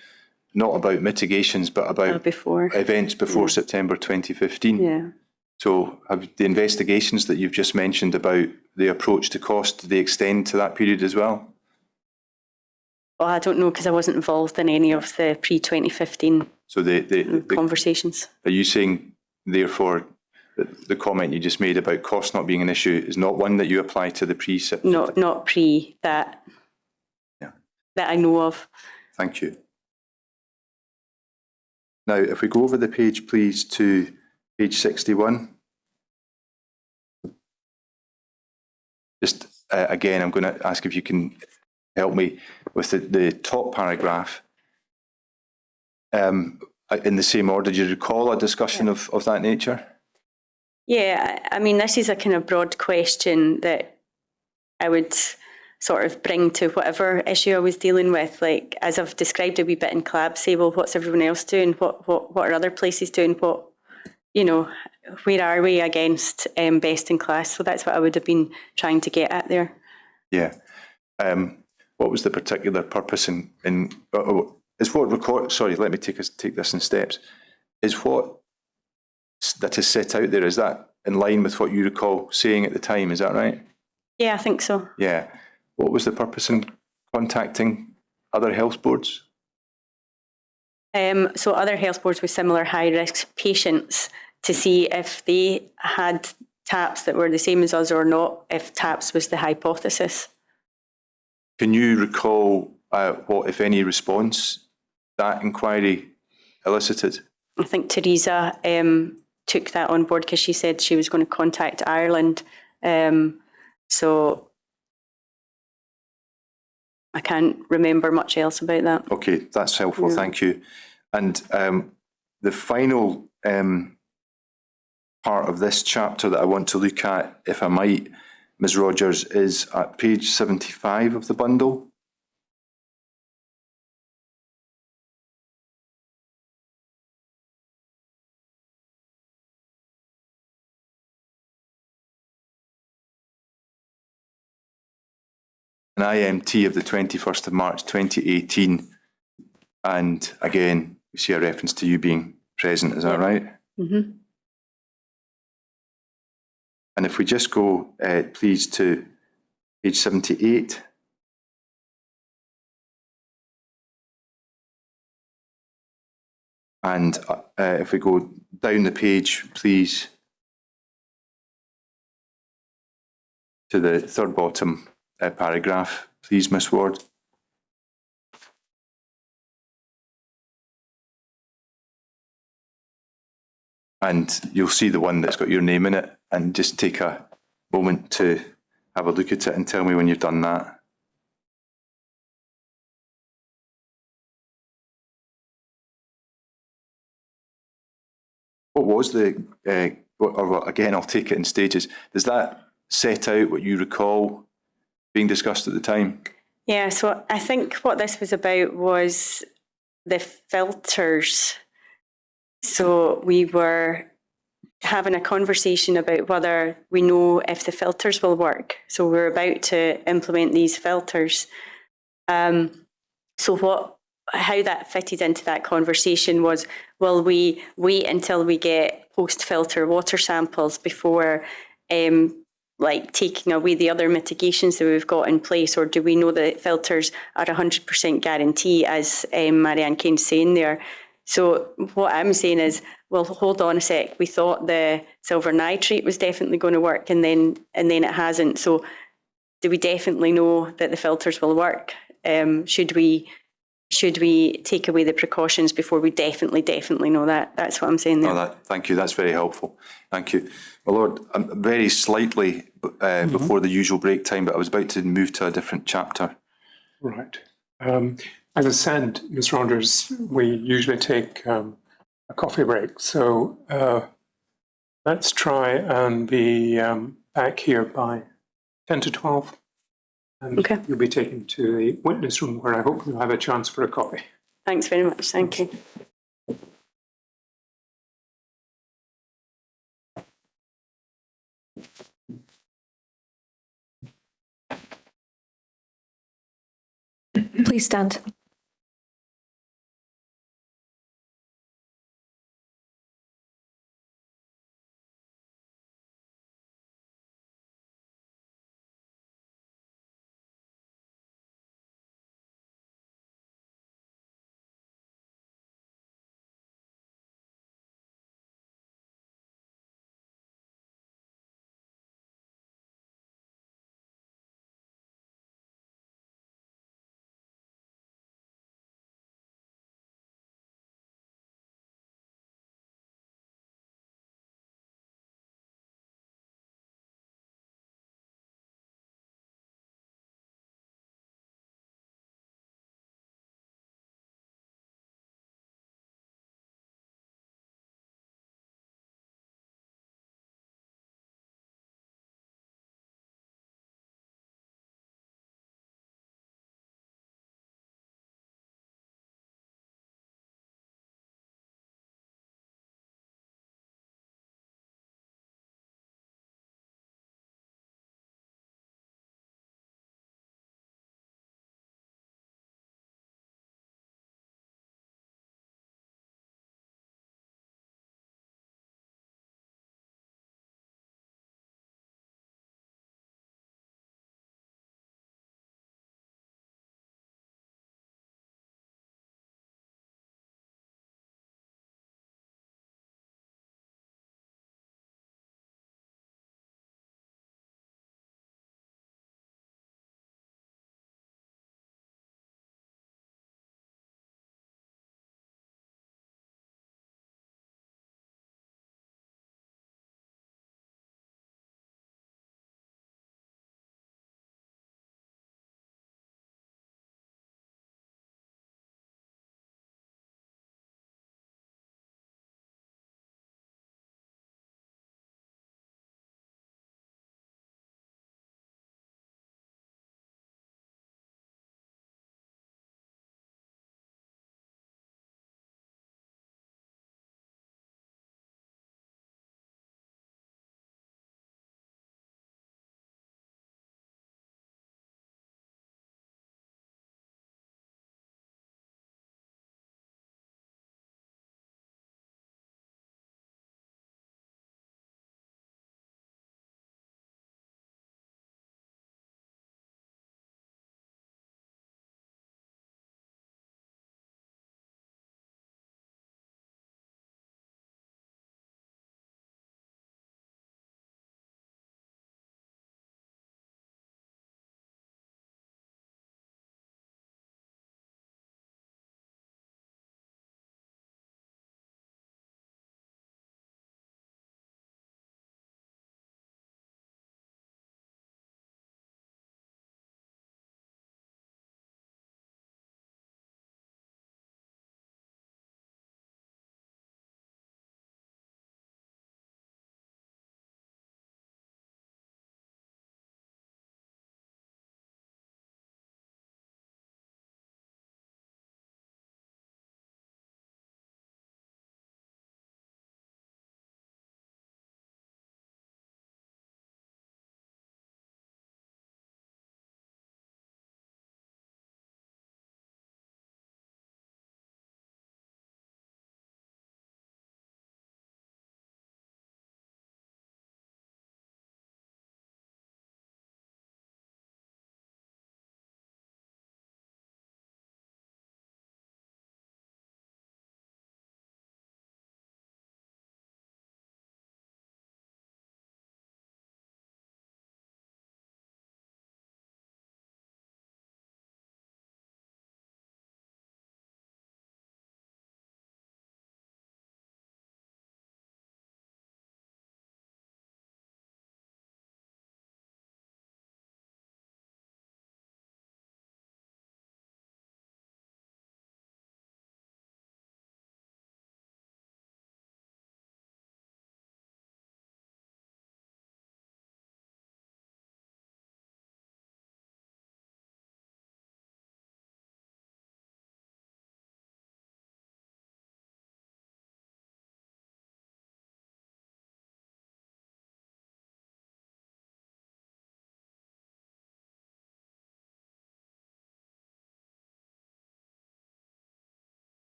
not about mitigations, but about events before September 2015. Yeah. So have the investigations that you've just mentioned about the approach to cost, do they extend to that period as well? Well, I don't know because I wasn't involved in any of the pre-2015 conversations. Are you saying, therefore, that the comment you just made about cost not being an issue is not one that you apply to the pre-SIP? Not pre that, that I know of. Thank you. Now, if we go over the page, please, to page 61. Just again, I'm going to ask if you can help me with the top paragraph. In the same order, do you recall a discussion of that nature? Yeah, I mean, this is a kind of broad question that I would sort of bring to whatever issue I was dealing with. Like, as I've described a wee bit in CLAB, say, well, what's everyone else doing? What are other places doing? What, where are we against best in class? So that's what I would have been trying to get at there. Yeah. What was the particular purpose sorry, let me take this in steps. Is what that is set out there, is that in line with what you recall saying at the time? Is that right? Yeah, I think so. Yeah. What was the purpose in contacting other health boards? So other health boards with similar high-risk patients to see if they had TAPS that were the same as us or not, if TAPS was the hypothesis. Can you recall what, if any, response that inquiry elicited? I think Theresa took that on board because she said she was going to contact Ireland. So I can't remember much else about that. Okay, that's helpful, thank you. And the final part of this chapter that I want to look at, if I might, Ms. Rodgers, is at page 75 of the bundle. An IMT of the 21st of March 2018, and again, we see a reference to you being present, is that right? Mm-hmm. And if we just go, please, to page 78. And if we go down the page, please, to the third bottom paragraph, please, Miss Ward. And you'll see the one that's got your name in it, and just take a moment to have a look at it and tell me when you've done that. What was the, again, I'll take it in stages. Does that set out what you recall being discussed at the time? Yeah, so I think what this was about was the filters. So we were having a conversation about whether we know if the filters will work. So we're about to implement these filters. How that fitted into that conversation was, will we wait until we get post-filter water samples before taking away the other mitigations that we've got in place, or do we know that filters are 100% guarantee, as Marianne Kane's saying there? So what I'm saying is, well, hold on a sec. We thought the silver nitrate was definitely going to work, and then it hasn't. So do we definitely know that the filters will work? Should we take away the precautions before we definitely know that? That's what I'm saying there. Oh, thank you. That's very helpful. Thank you. Well, Lord, I'm very slightly before the usual break time, but I was about to move to a different chapter. Right. As I said, Ms. Rodgers, we usually take a coffee break. So let's try and be back here by 10 to 12. And Okay. you'll be taken to the witness room, where I hope you'll have a chance for a coffee. Thanks very much. Thank you. Please stand.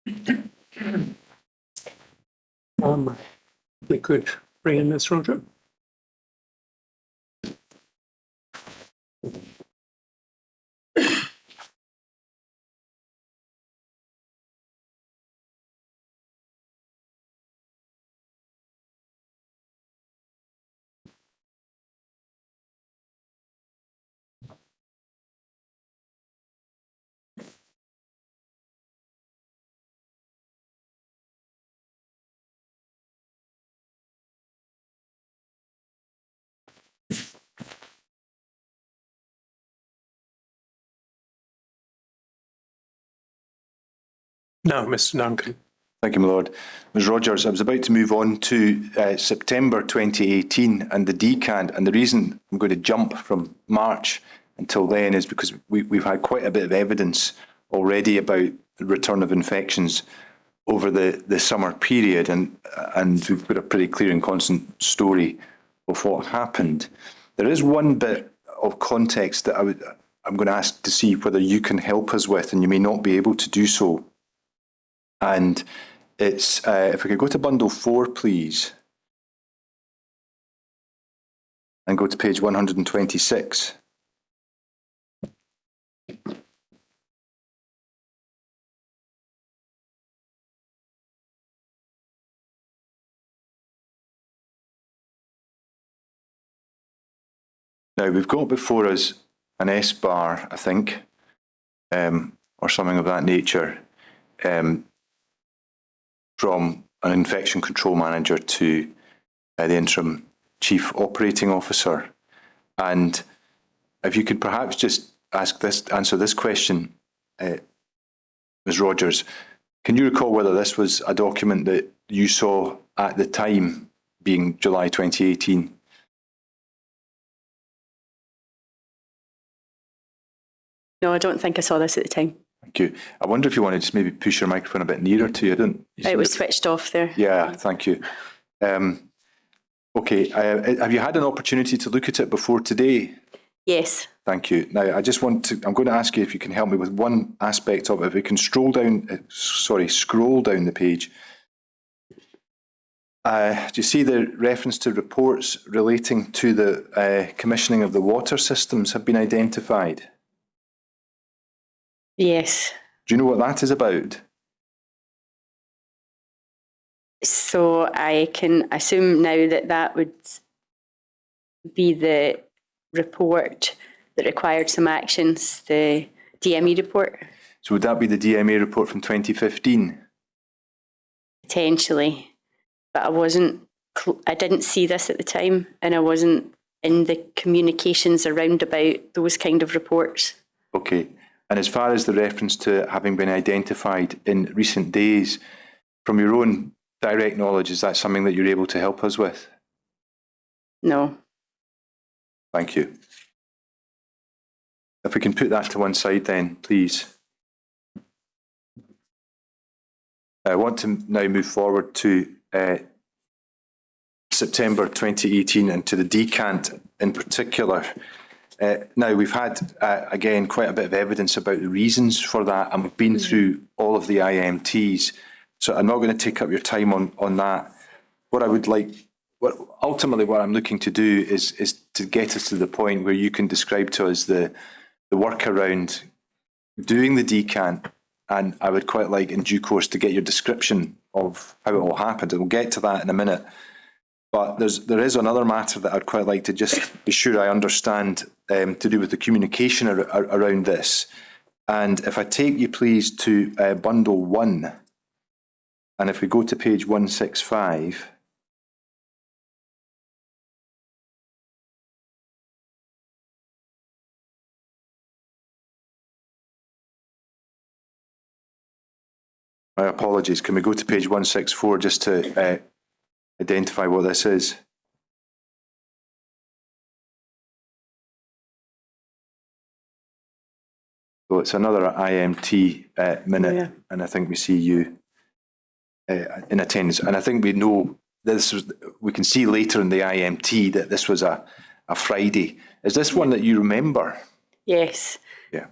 We could bring in Ms. Rodgers. No, Mr. Duncan. Thank you, my lord. Ms. Rodgers, I was about to move on to September 2018 and the decant, and the reason I'm going to jump from March until then is because we've had quite a bit of evidence already about the return of infections over the summer period, and we've got a pretty clear and constant story of what happened. There is one bit of context that I'm going to ask to see whether you can help us with, and you may not be able to do so. And it's, if we could go to bundle 4, please, and go to page 126. Now, we've got before us an S-bar, I think, or something of that nature, from an infection control manager to the interim chief operating officer. And if you could perhaps just answer this question, Ms. Rodgers, can you recall whether this was a document that you saw at the time, being July 2018? No, I don't think I saw this at the time. Thank you. I wonder if you want to just maybe push your microphone a bit nearer to you. It was switched off there. Yeah, thank you. Okay, have you had an opportunity to look at it before today? Yes. Thank you. Now, I'm going to ask you if you can help me with one aspect of it. If we can scroll down the page. Do you see the reference to reports relating to the commissioning of the water systems have been identified? Yes. Do you know what that is about? So I can assume now that that would be the report that required some actions, the DME report? So would that be the DMA report from 2015? Potentially. But I didn't see this at the time, and I wasn't in the communications around about those kind of reports. Okay. And as far as the reference to having been identified in recent days, from your own direct knowledge, is that something that you're able to help us with? No. Thank you. If we can put that to one side then, please. I want to now move forward to September 2018 and to the decant in particular. Now, we've had, again, quite a bit of evidence about the reasons for that, and we've been through all of the IMTs, so I'm not going to take up your time on that. What I would like, ultimately what I'm looking to do is to get us to the point where you can describe to us the work around doing the decant, and I would quite like, in due course, to get your description of how it all happened, and we'll get to that in a minute. But there is another matter that I'd quite like to just be sure I understand, to do with the communication around this. And if I take you, please, to bundle 1, and if we go to page 165, my apologies, can we go to page 164 just to identify what this is? So it's another IMT minute, and I think we see you in attendance. And I think we know this was, we can see later in the IMT that this was a Friday. Is this one that you remember? Yes. Yeah.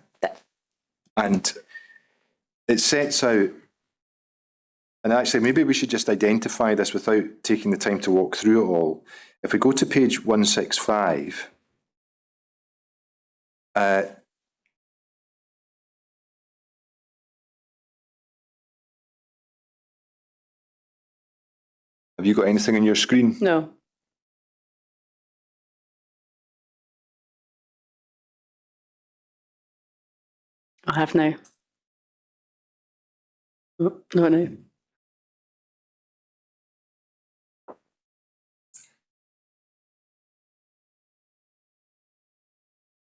And it sets out And actually, maybe we should just identify this without taking the time to walk through it all. If we go to page 165, have you got anything on your screen? No. I have now. Oh, no.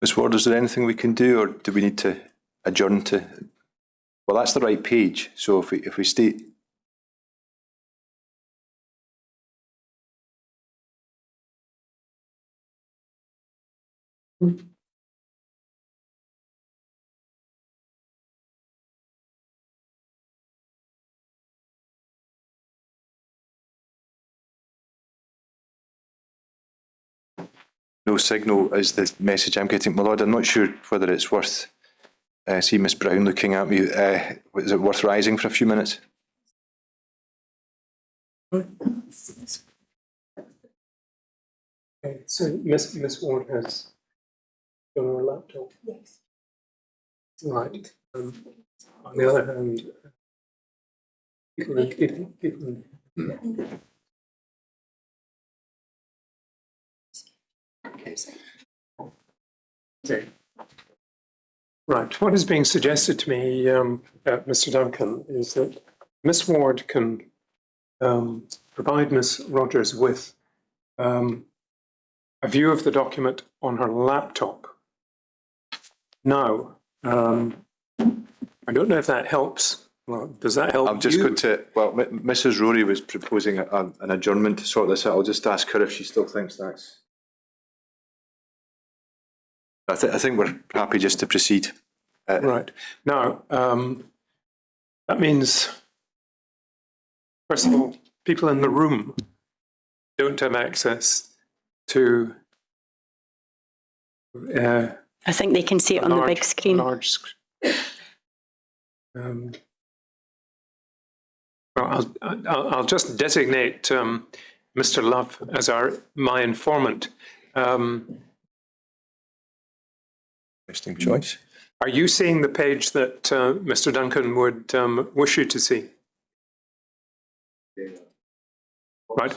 Ms. Ward, is there anything we can do, or do we need to adjourn to? Well, that's the right page. So if we stay. No signal is the message I'm getting. My lord, I'm not sure whether it's worth, see Miss Brown looking at me, is it worth rising for a few minutes? Okay, so Miss Ward has on her laptop. Yes. Right. On the other hand, people Okay. Right. What is being suggested to me, Mr. Duncan, is that Miss Ward can provide Miss Rodgers with a view of the document on her laptop. Now, I don't know if that helps. Well, does that help? I'm just going to, well, Mrs. Rory was proposing an adjournment to sort this out. I'll just ask her if she still thinks that's. I think we're happy just to proceed. Right. Now, that means, first of all, people in the room don't have access to. I think they can see it on the big screen. Large screen. Well, I'll just designate Mr. Love as my informant. Interesting choice. Are you seeing the page that Mr. Duncan would wish you to see? Right.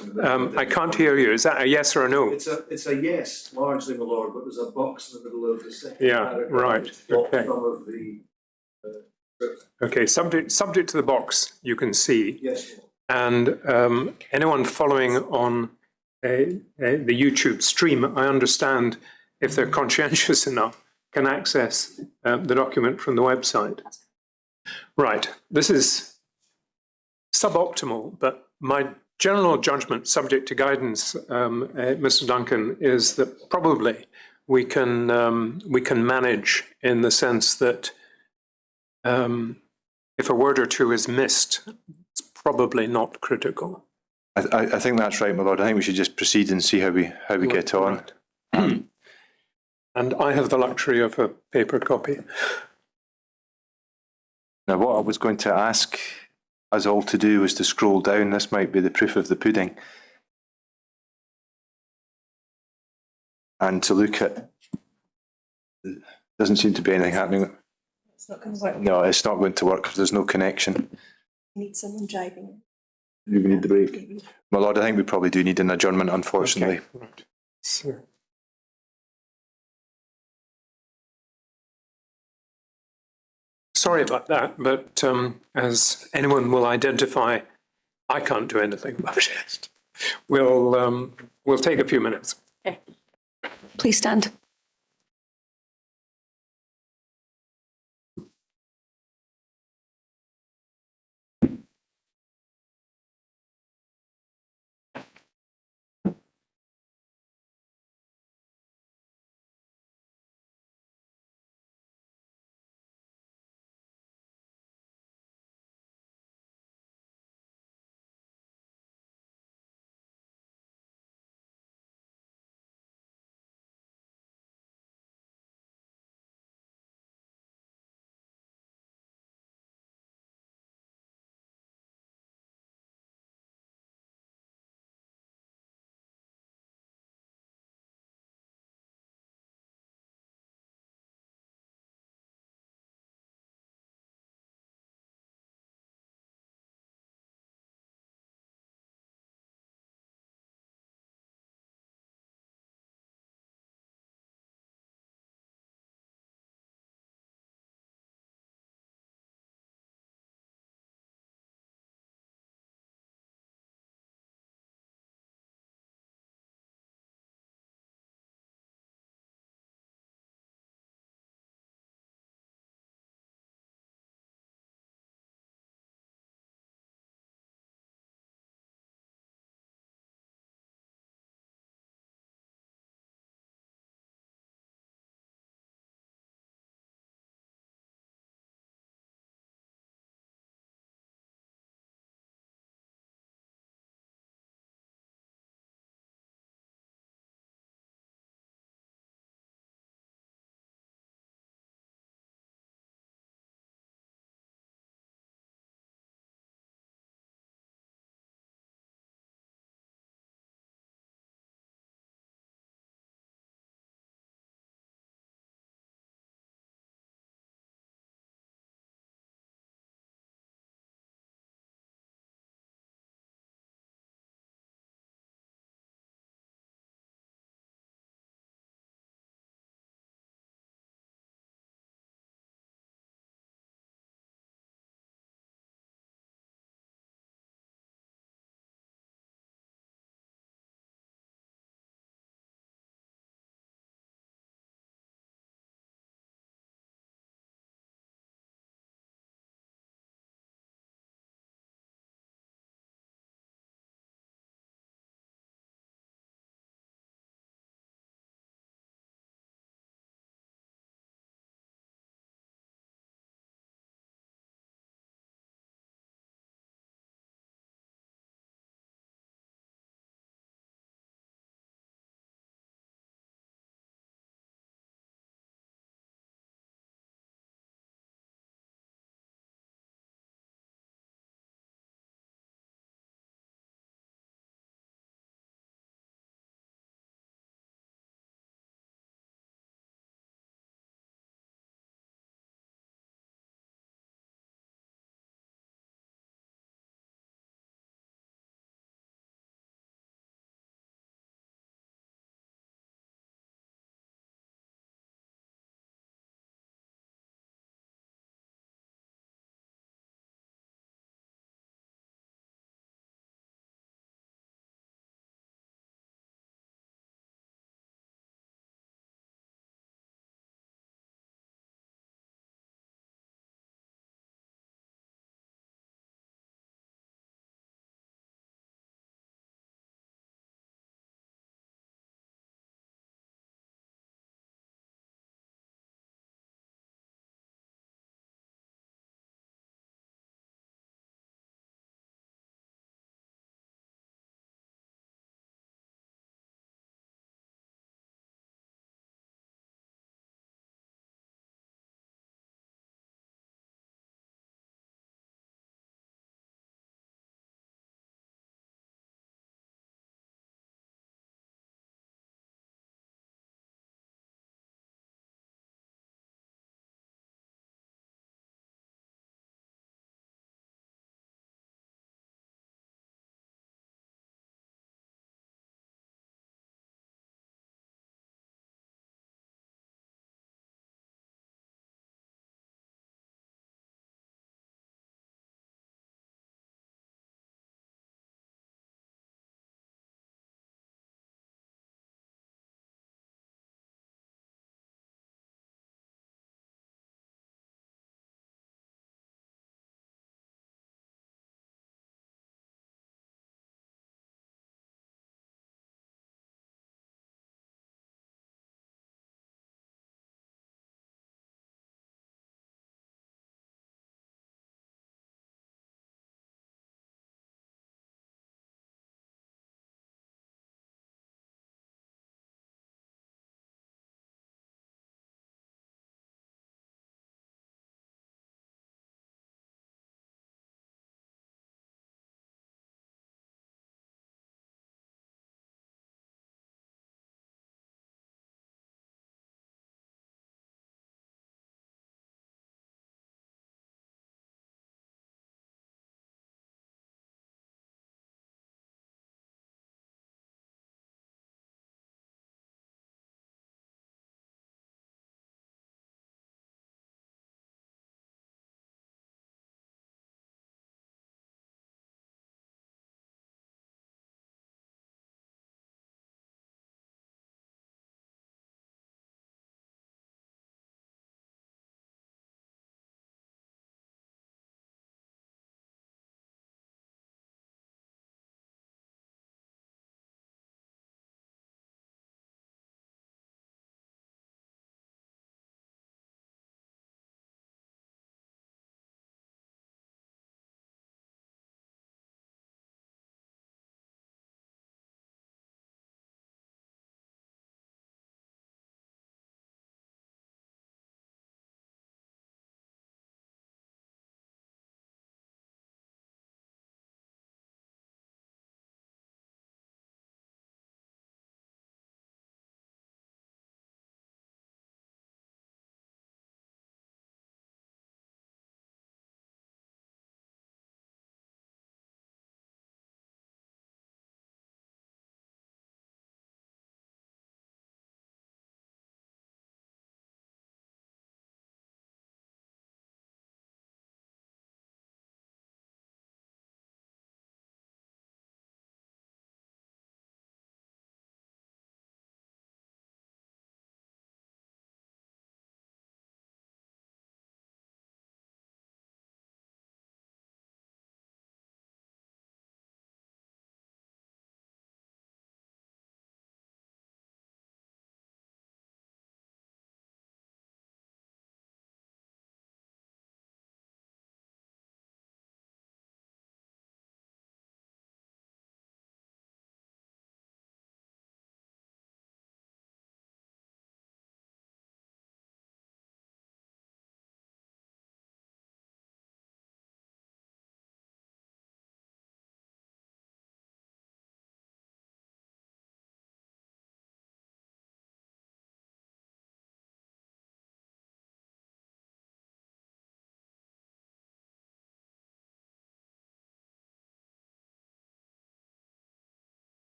I can't hear you. Is that a yes or a no? It's a yes, largely, my lord, but there's a box in the middle of the second. Yeah, right. Okay. Some of the, Okay. Subject to the box, you can see. yes. And anyone following on the YouTube stream, I understand, if they're conscientious enough, can access the document from the website. Right. This is suboptimal, but my general judgment, subject to guidance, Mr. Duncan, is that probably we can manage in the sense that if a word or two is missed, it's probably not critical. I think that's right, my lord. I think we should just proceed and see how we get on. Right. And I have the luxury of a paper copy. Now, what I was going to ask us all to do was to scroll down. This might be the proof of the pudding. And to look at, doesn't seem to be anything happening. It's not going to work. No, it's not going to work because there's no connection. You need someone driving. Do we need the break? My lord, I think we probably do need an adjournment, unfortunately. Okay. Right. So, sorry about that, but as anyone will identify, I can't do anything about it. We'll take a few minutes. Okay. Please stand.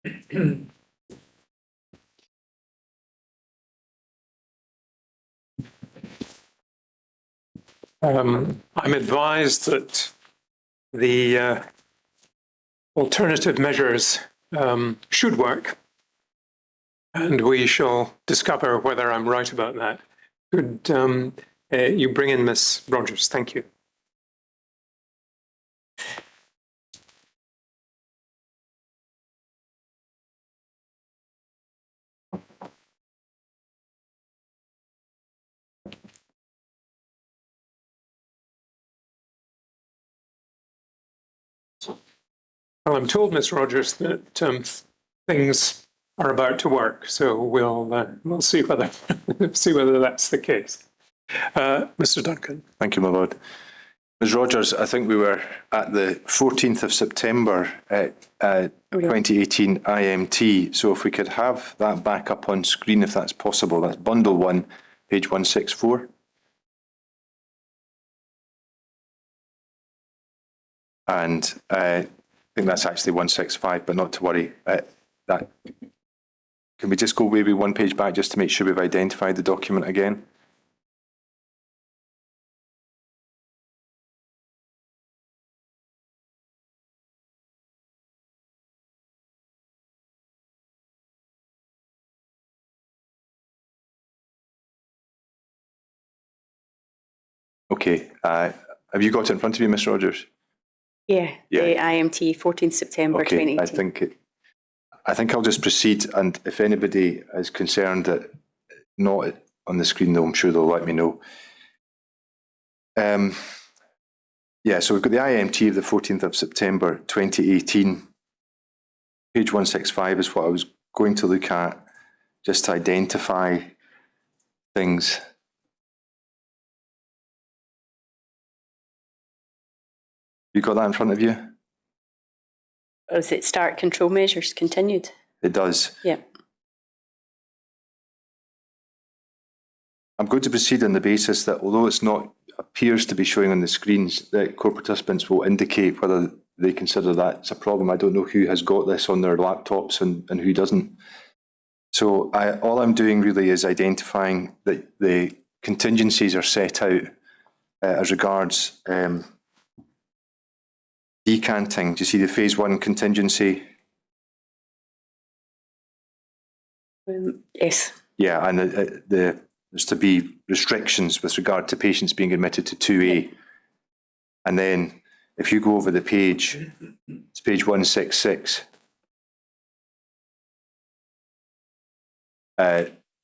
I'm advised that the alternative measures should work, and we shall discover whether I'm right about that. Could you bring in Ms. Rodgers? Thank you. Well, I'm told, Ms. Rodgers, that things are about to work, so we'll see whether see whether that's the case. Mr. Duncan. Thank you, my lord. Ms. Rodgers, I think we were at the 14th of September 2018 IMT. So if we could have that back up on screen, if that's possible. That's bundle 1, page 164. And I think that's actually 165, but not to worry. That can we just go maybe one page back just to make sure we've identified the document again? Okay. Have you got it in front of you, Ms. Rodgers? Yeah, the IMT 14th September Okay, 2018. I think I'll just proceed, and if anybody is concerned that not on the screen, though, I'm sure they'll let me know. Yeah, so we've got the IMT of the 14th of September 2018. Page 165 is what I was going to look at, just to identify things. You got that in front of you? Does it start control measures continued? It does. Yeah. I'm going to proceed on the basis that although it's not appears to be showing on the screens, that core participants will indicate whether they consider that's a problem. I don't know who has got this on their laptops and who doesn't. So all I'm doing really is identifying that the contingencies are set out as regards decanting. Do you see the phase 1 contingency? Yes. Yeah, and there's to be restrictions with regard to patients being admitted to 2A. And then if you go over the page, it's page 166.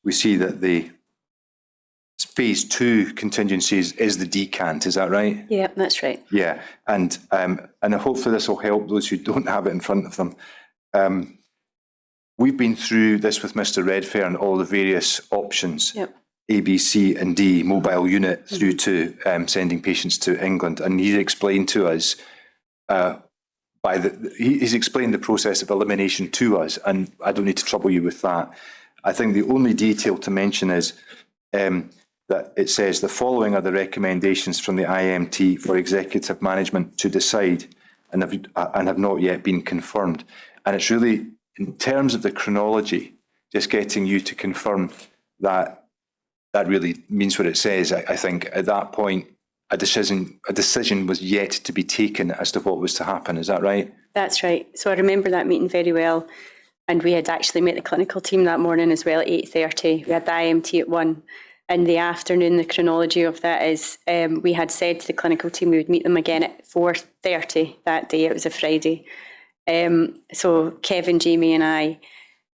We see that the phase 2 contingencies is the decant, is that right? Yeah, that's right. Yeah, and hopefully this will help those who don't have it in front of them. We've been through this with Mr. Redfern and all the various options, Yep. A, B, C and D, mobile unit through to sending patients to England. And he's explained to us, he's explained the process of elimination to us, and I don't need to trouble you with that. I think the only detail to mention is that it says the following are the recommendations from the IMT for executive management to decide and have not yet been confirmed. And it's really, in terms of the chronology, just getting you to confirm that really means what it says. I think at that point, a decision was yet to be taken as to what was to happen. Is that right? That's right. So I remember that meeting very well. And we had actually met the clinical team that morning as well at 8:30. We had the IMT at 1. In the afternoon, the chronology of that is we had said to the clinical team we would meet them again at 4:30 that day. It was a Friday. So Kevin, Jamie and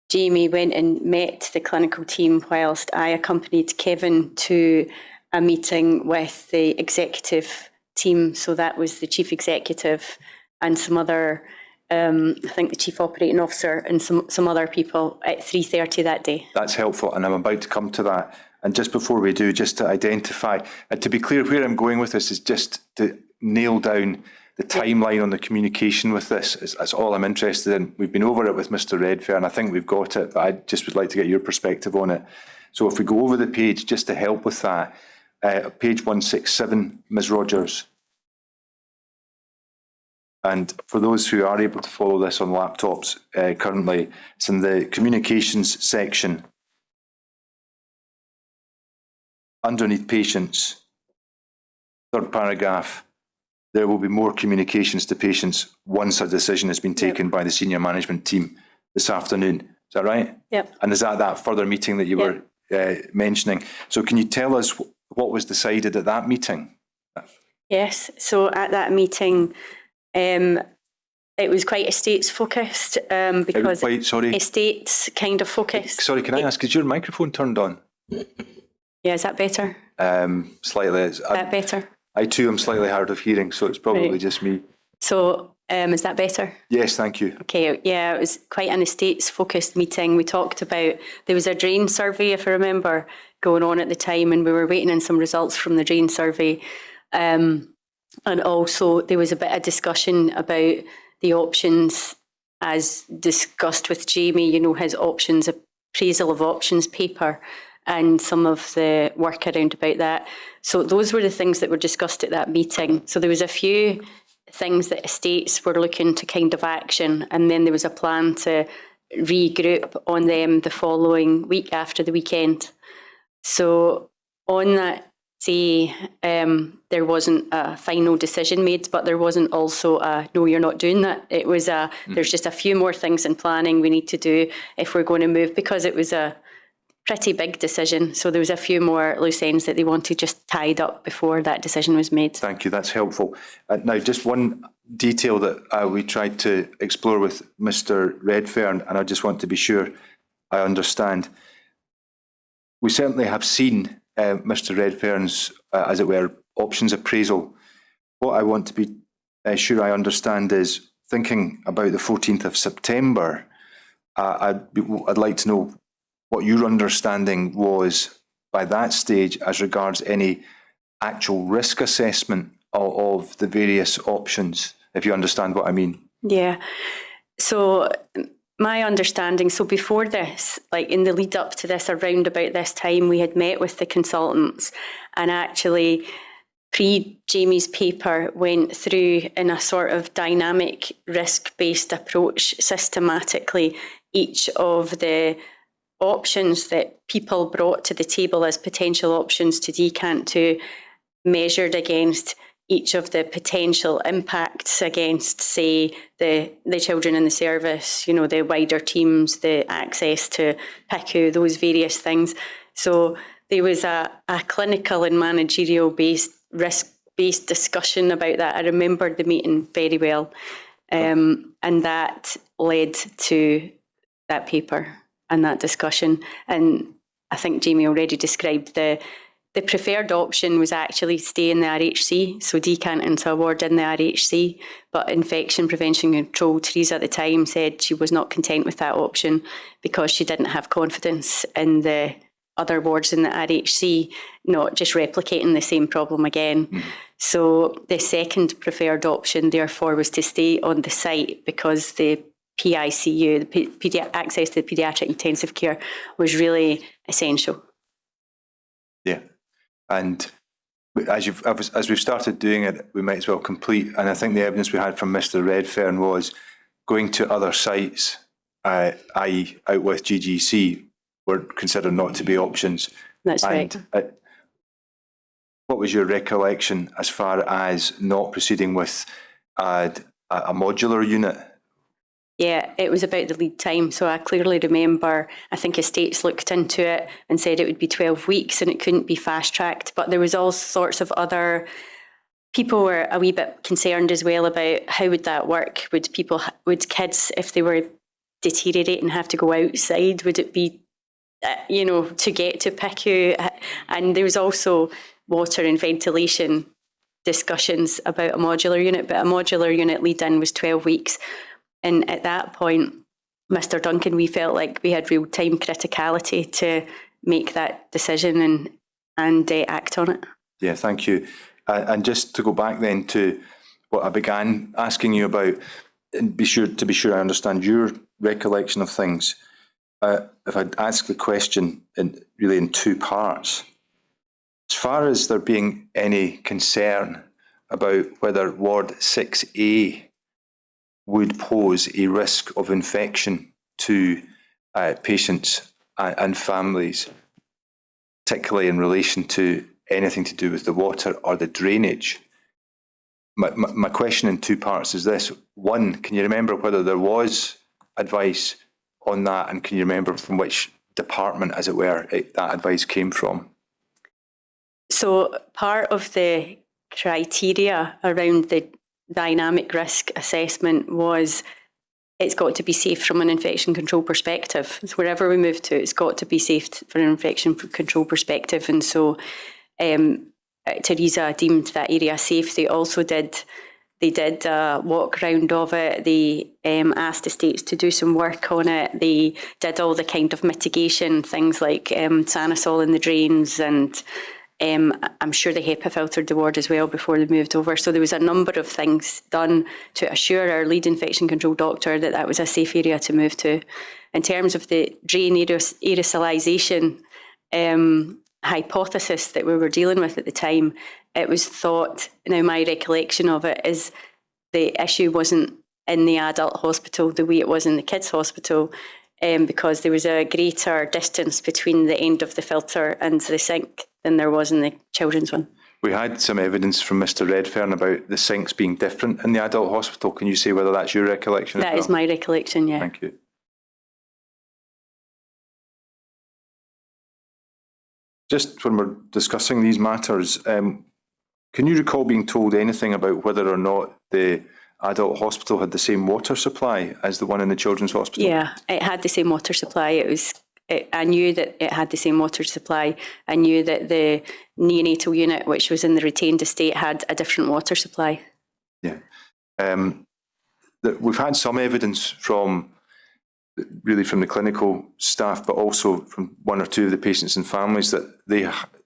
Jamie went and met the clinical team whilst I accompanied Kevin to a meeting with the executive team. So that was the chief executive and some other, I think the chief operating officer and some other people at 3:30 that day. That's helpful, and I'm about to come to that. And just before we do, just to identify, and to be clear, where I'm going with this is just to nail down the timeline on the communication with this. That's all I'm interested in. We've been over it with Mr. Redfern. I think we've got it, but I just would like to get your perspective on it. So if we go over the page, just to help with that, page 167, Ms. Rodgers. And for those who are able to follow this on laptops currently, it's in the communications section. Underneath patients, third paragraph, there will be more communications to patients once a decision has been taken by the senior management team this afternoon. Is that right? Yep. And is that further meeting that you were mentioning? So can you tell us what was decided at that meeting? Yes. So at that meeting, it was quite estates focused because Sorry, estates kind of focused. sorry, can I ask, is your microphone turned on? Yeah, is that better? Slightly. Is that better? I too am slightly hard of hearing, so it's probably Right. just me. So is that better? Yes, thank you. Okay, yeah, it was quite an estates-focused meeting. We talked about, there was a drain survey, if I remember, going on at the time, and we were waiting on some results from the drain survey. And also there was a bit of discussion about the options as discussed with Jamie, his options, appraisal of options paper, and some of the work around about that. So those were the things that were discussed at that meeting. So there was a few things that estates were looking to kind of action, and then there was a plan to regroup on them the following week after the weekend. So on that day, there wasn't a final decision made, but there wasn't also a, no, you're not doing that. It was there's just a few more things in planning we need to do if we're going to move, because it was a pretty big decision. So there was a few more loose ends that they wanted just tied up before that decision was made. Thank you, that's helpful. Now, just one detail that we tried to explore with Mr. Redfern, and I just want to be sure I understand. We certainly have seen Mr. Redfern's, as it were, options appraisal. What I want to be sure I understand is, thinking about the 14th of September, I'd like to know what your understanding was by that stage as regards any actual risk assessment of the various options, if you understand what I mean. Yeah. So my understanding, so before this, like in the lead up to this, around about this time, we had met with the consultants, and actually pre-Jamie's paper went through in a sort of dynamic risk-based approach systematically each of the options that people brought to the table as potential options to decant to, measured against each of the potential impacts against, say, the children in the service, the wider teams, the access to PICU, those various things. So there was a clinical and managerial based, risk-based discussion about that. I remembered the meeting very well. And that led to that paper and that discussion. And I think Jamie already described the preferred option was actually stay in the RHC, so decant into a ward in the RHC. But Infection Prevention Control, Theresa at the time said she was not content with that option because she didn't have confidence in the other wards in the RHC, not just replicating the same problem again. So the second preferred option, therefore, was to stay on the site because the PICU, the access to the paediatric intensive care, was really essential. Yeah, and as we've started doing it, we might as well complete. And I think the evidence we had from Mr. Redfern was going to other sites, i.e. out with GGC, were considered not to be options. That's right. What was your recollection as far as not proceeding with a modular unit? Yeah, it was about the lead time. So I clearly remember, I think Estates looked into it and said it would be 12 weeks and it couldn't be fast tracked. But there was all sorts of other, people were a wee bit concerned as well about how would that work? Would kids, if they were deteriorating, have to go outside? Would it be, to get to PICU? And there was also water and ventilation discussions about a modular unit, but a modular unit lead-in was 12 weeks. And at that point, Mr. Duncan, we felt like we had real time criticality to make that decision and act on it. Yeah, thank you. And just to go back then to what I began asking you about, and be sure I understand your recollection of things. If I'd ask the question in two parts, as far as there being any concern about whether Ward 6A would pose a risk of infection to patients and families, particularly in relation to anything to do with the water or the drainage. My question in two parts is this. One, can you remember whether there was advice on that, and can you remember from which department, as it were, that advice came from? So part of the criteria around the dynamic risk assessment was it's got to be safe from an infection control perspective. So wherever we move to, it's got to be safe from an infection control perspective. And so Theresa deemed that area safe. They also did a walk round of it. They asked the states to do some work on it. They did all the kind of mitigation things like Sanisol in the drains, and I'm sure they HEPA filtered the ward as well before they moved over. So there was a number of things done to assure our lead infection control doctor that that was a safe area to move to. In terms of the drain aerosolization hypothesis that we were dealing with at the time, it was thought, now my recollection of it is the issue wasn't in the adult hospital the way it was in the kids' hospital, because there was a greater distance between the end of the filter and the sink than there was in the children's one. We had some evidence from Mr. Redfern about the sinks being different in the adult hospital. Can you say whether that's your recollection? That is my recollection, yeah. Thank you. Just when we're discussing these matters, can you recall being told anything about whether or not the adult hospital had the same water supply as the one in the children's hospital? Yeah, it had the same water supply. I knew that it had the same water supply. I knew that the neonatal unit, which was in the retained estate, had a different water supply. Yeah. We've had some evidence from the clinical staff, but also from one or two of the patients and families that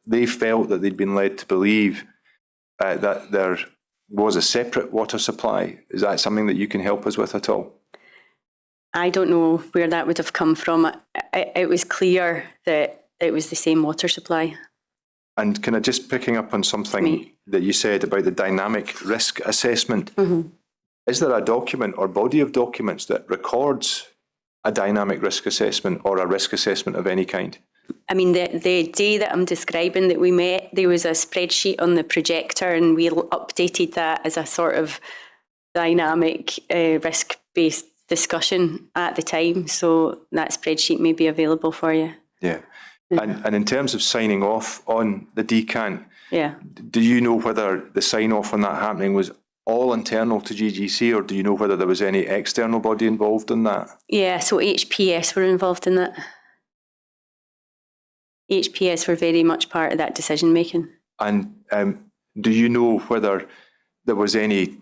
they felt that they'd been led to believe that there was a separate water supply. Is that something that you can help us with at all? I don't know where that would have come from. It was clear that it was the same water supply. And can I just picking up on something that you said about the dynamic risk assessment? Mm-hmm. Is there a document or body of documents that records a dynamic risk assessment or a risk assessment of any kind? I mean, the day that I'm describing that we met, there was a spreadsheet on the projector, and we updated that as a sort of dynamic risk-based discussion at the time. So that spreadsheet may be available for you. Yeah. And in terms of signing off on the decant, yeah, do you know whether the sign off on that happening was all internal to GGC, or do you know whether there was any external body involved in that? Yeah, so HPS were involved in that. HPS were very much part of that decision making. And do you know whether there was any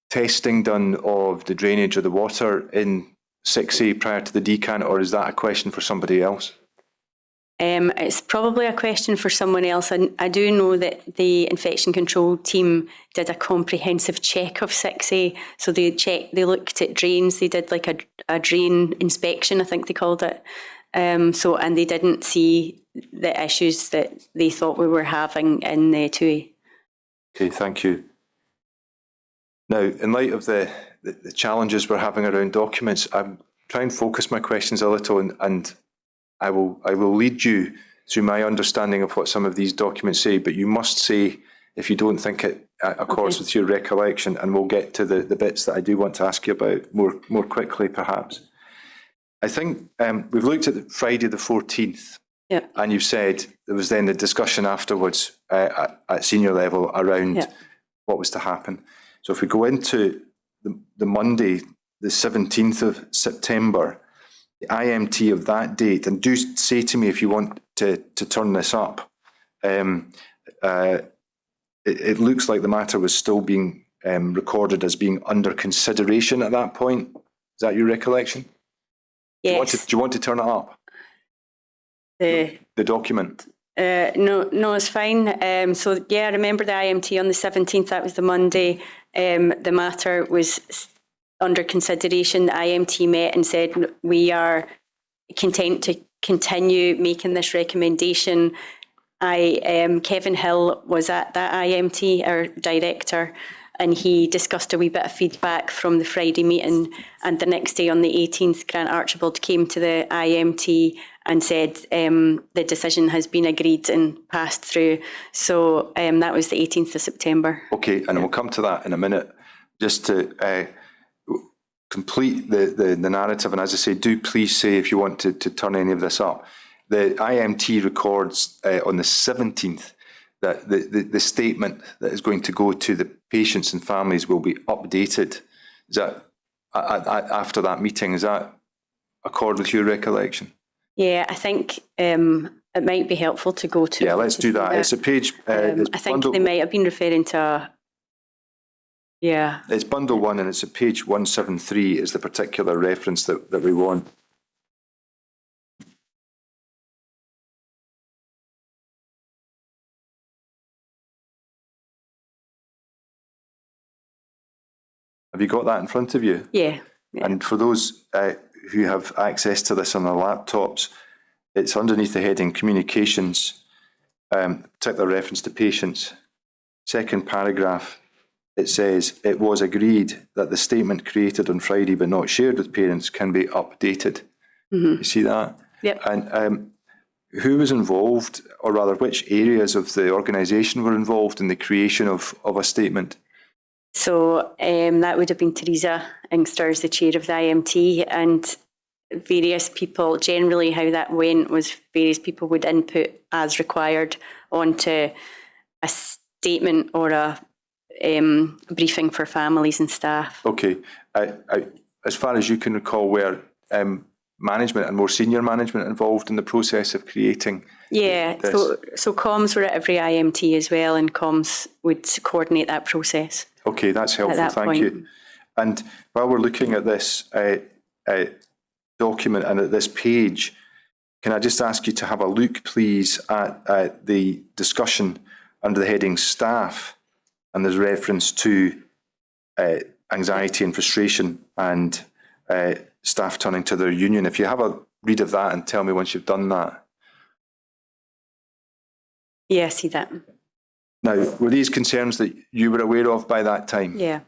testing done of the drainage of the water in 6A prior to the decant, or is that a question for somebody else? It's probably a question for someone else. And I do know that the infection control team did a comprehensive check of 6A. So they looked at drains. They did like a drain inspection, I think they called it. And they didn't see the issues that they thought we were having in the 2A. Okay, thank you. Now, in light of the challenges we're having around documents, I'm trying to focus my questions a little, and I will lead you through my understanding of what some of these documents say, but you must say if you don't think it accords with your recollection, and we'll get to the bits that I do want to ask you about more quickly, perhaps. I think we've looked at Friday the 14th, yeah, and you've said there was then the discussion afterwards at senior level around what was to happen. So if we go into the Monday, the 17th of September, the IMT of that date, and do say to me if you want to turn this up, it looks like the matter was still being recorded as being under consideration at that point. Is that your recollection? Yes. Do you want to turn it up? The document? No, it's fine. I remember the IMT on the 17th, that was the Monday. The matter was under consideration. The IMT met and said, we are content to continue making this recommendation. Kevin Hill was at that IMT, our director, and he discussed a wee bit of feedback from the Friday meeting. And the next day, on the 18th, Grant Archibald came to the IMT and said the decision has been agreed and passed through. So that was the 18th of September. Okay, and we'll come to that in a minute. Just to complete the narrative, and as I say, do please say if you want to turn any of this up. The IMT records on the 17th that the statement that is going to go to the patients and families will be updated. Is that after that meeting? Is that accord with your recollection? Yeah, I think it might be helpful to go to. Yeah, let's do that. It's a page. I think they might have been referring to. Yeah. It's bundle 1, and it's at page 173 is the particular reference that we want. Have you got that in front of you? Yeah. And for those who have access to this on their laptops, it's underneath the heading Communications, particular reference to patients. Second paragraph, it says, it was agreed that the statement created on Friday but not shared with parents can be updated. Mm-hmm. You see that? Yep. And who was involved, or rather which areas of the organisation were involved in the creation of a statement? So that would have been Teresa Inkster as the chair of the IMT, and various people. Generally how that went was various people would input as required onto a statement or a briefing for families and staff. Okay. As far as you can recall, were management and more senior management involved in the process of creating this? So comms were at every IMT as well, and comms would coordinate that process. Okay, that's helpful, thank you. And while we're looking at this document and at this page, can I just ask you to have a look, please, at the discussion under the heading Staff, and there's reference to anxiety and frustration and staff turning to their union. If you have a read of that and tell me once you've done that. Yeah, I see that. Now, were these concerns that you were aware of by that time? Yeah.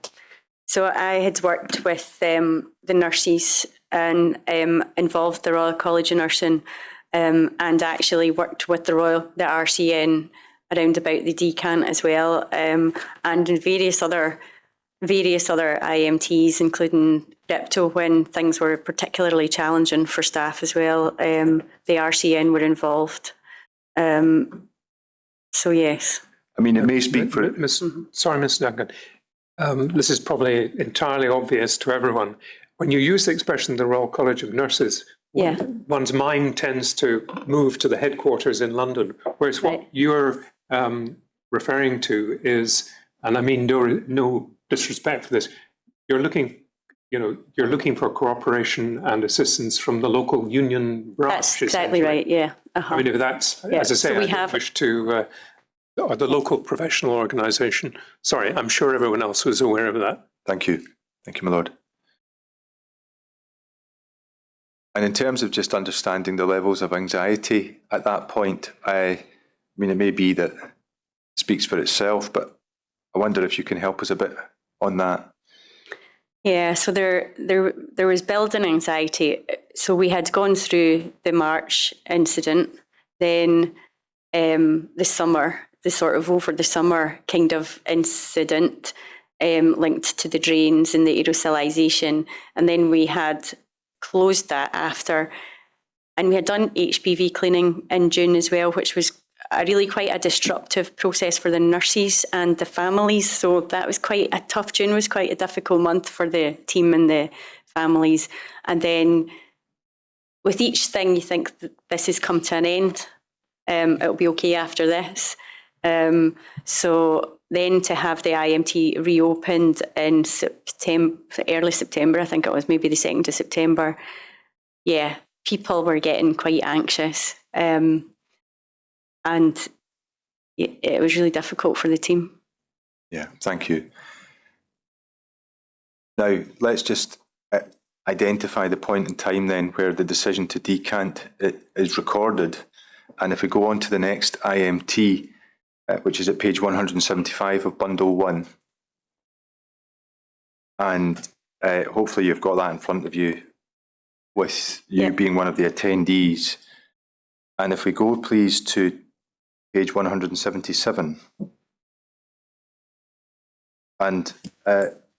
So I had worked with the nurses and involved the Royal College of Nursing, and actually worked with the RCN around about the decant as well, and in various other IMTs, including Repto, when things were particularly challenging for staff as well. The RCN were involved. So yes. I mean, it may speak for it. Sorry, Ms. Duncan. This is probably entirely obvious to everyone. When you use the expression the Royal College of Nurses, one's mind tends to move to the headquarters in London, whereas what you're referring to is, and I mean no disrespect for this, you're looking for cooperation and assistance from the local union branch. That's exactly right. Yeah. I mean, if that's, as I say, so I wish to. Or the local professional organisation. Sorry, I'm sure everyone else was aware of that. Thank you. Thank you, my lord. And in terms of just understanding the levels of anxiety at that point, I mean, it may be that it speaks for itself, but I wonder if you can help us a bit on that. Yeah, so there was building anxiety. So we had gone through the March incident, then the summer, the sort of over the summer kind of incident linked to the drains and the aerosolisation. And then we had closed that after. And we had done HPV cleaning in June as well, which was really quite a disruptive process for the nurses and the families. So that was quite a tough, June was quite a difficult month for the team and the families. And then with each thing, you think that this has come to an end. It'll be okay after this. So then to have the IMT reopened in September, early September, I think it was maybe the 2nd of September. Yeah, people were getting quite anxious. And it was really difficult for the team. Yeah, thank you. Now, let's just identify the point in time then where the decision to decant is recorded. And if we go on to the next IMT, which is at page 175 of Bundle 1, And hopefully you've got that in front of you with you Yep. being one of the attendees. And if we go, please, to page 177. And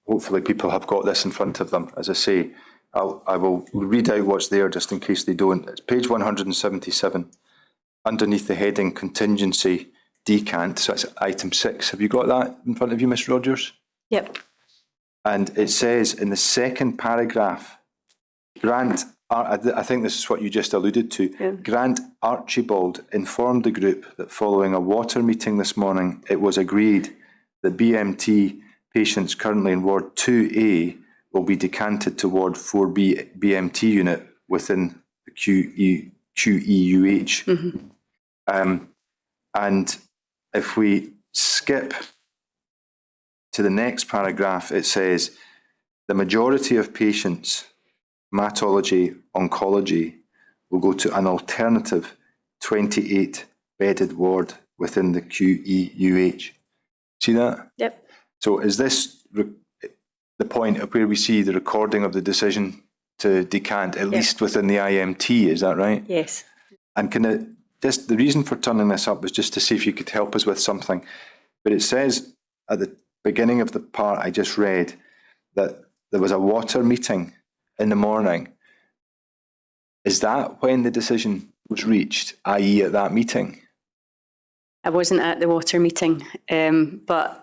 hopefully people have got this in front of them. As I say, I will read out what's there just in case they don't. It's page 177, underneath the heading Contingency Decant. So that's item 6. Have you got that in front of you, Ms. Rodgers? Yep. And it says in the second paragraph, Grant, I think this is what you just alluded to, Yeah. Grant Archibald informed the group that following a water meeting this morning, it was agreed that BMT patients currently in Ward 2A will be decanted to Ward 4B BMT unit within the QEUH. And if we skip to the next paragraph, it says, the majority of patients, hematology, oncology, will go to an alternative 28-bedded ward within the QEUH. See that? Yep. So is this the point of where we see the recording of the decision to decant, at least within the IMT, is that right? Yes. And just the reason for turning this up was just to see if you could help us with something. But it says at the beginning of the part I just read that there was a water meeting in the morning. Is that when the decision was reached, i.e. at that meeting? I wasn't at the water meeting, but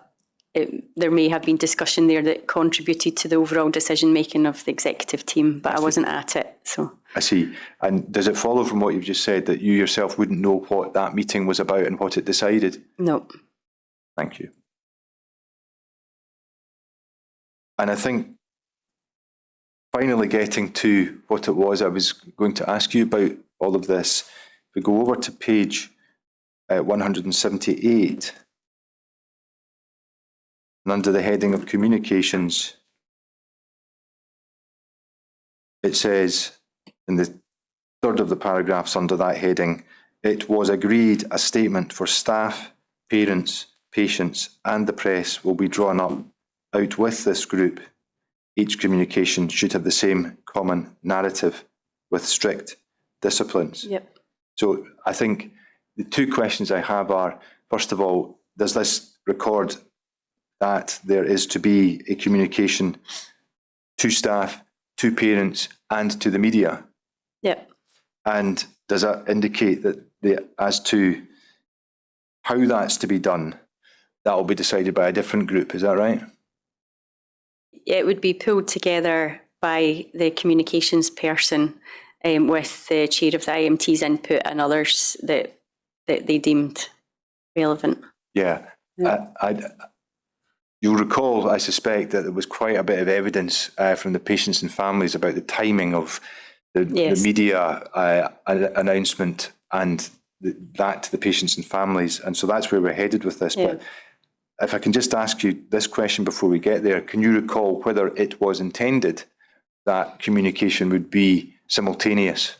there may have been discussion there that contributed to the overall decision-making of the executive team, but I wasn't at it, so. I see. And does it follow from what you've just said that you yourself wouldn't know what that meeting was about and what it decided? No. Thank you. And I think finally getting to what it was I was going to ask you about all of this, if we go over to page 178, and under the heading of communications, it says in the third of the paragraphs under that heading, it was agreed a statement for staff, parents, patients and the press will be drawn up out with this group. Each communication should have the same common narrative with strict disciplines. Yep. So I think the two questions I have are, first of all, does this record that there is to be a communication to staff, to parents and to the media? Yep. And does that indicate that as to how that's to be done, that will be decided by a different group, is that right? It would be pulled together by the communications person with the chair of the IMT's input and others that they deemed relevant. Yeah. You'll recall, I suspect, that there was quite a bit of evidence from the patients and families about the timing of the media announcement and that to the patients and families. And so that's where we're headed with this. Yeah. But if I can just ask you this question before we get there, can you recall whether it was intended that communication would be simultaneous?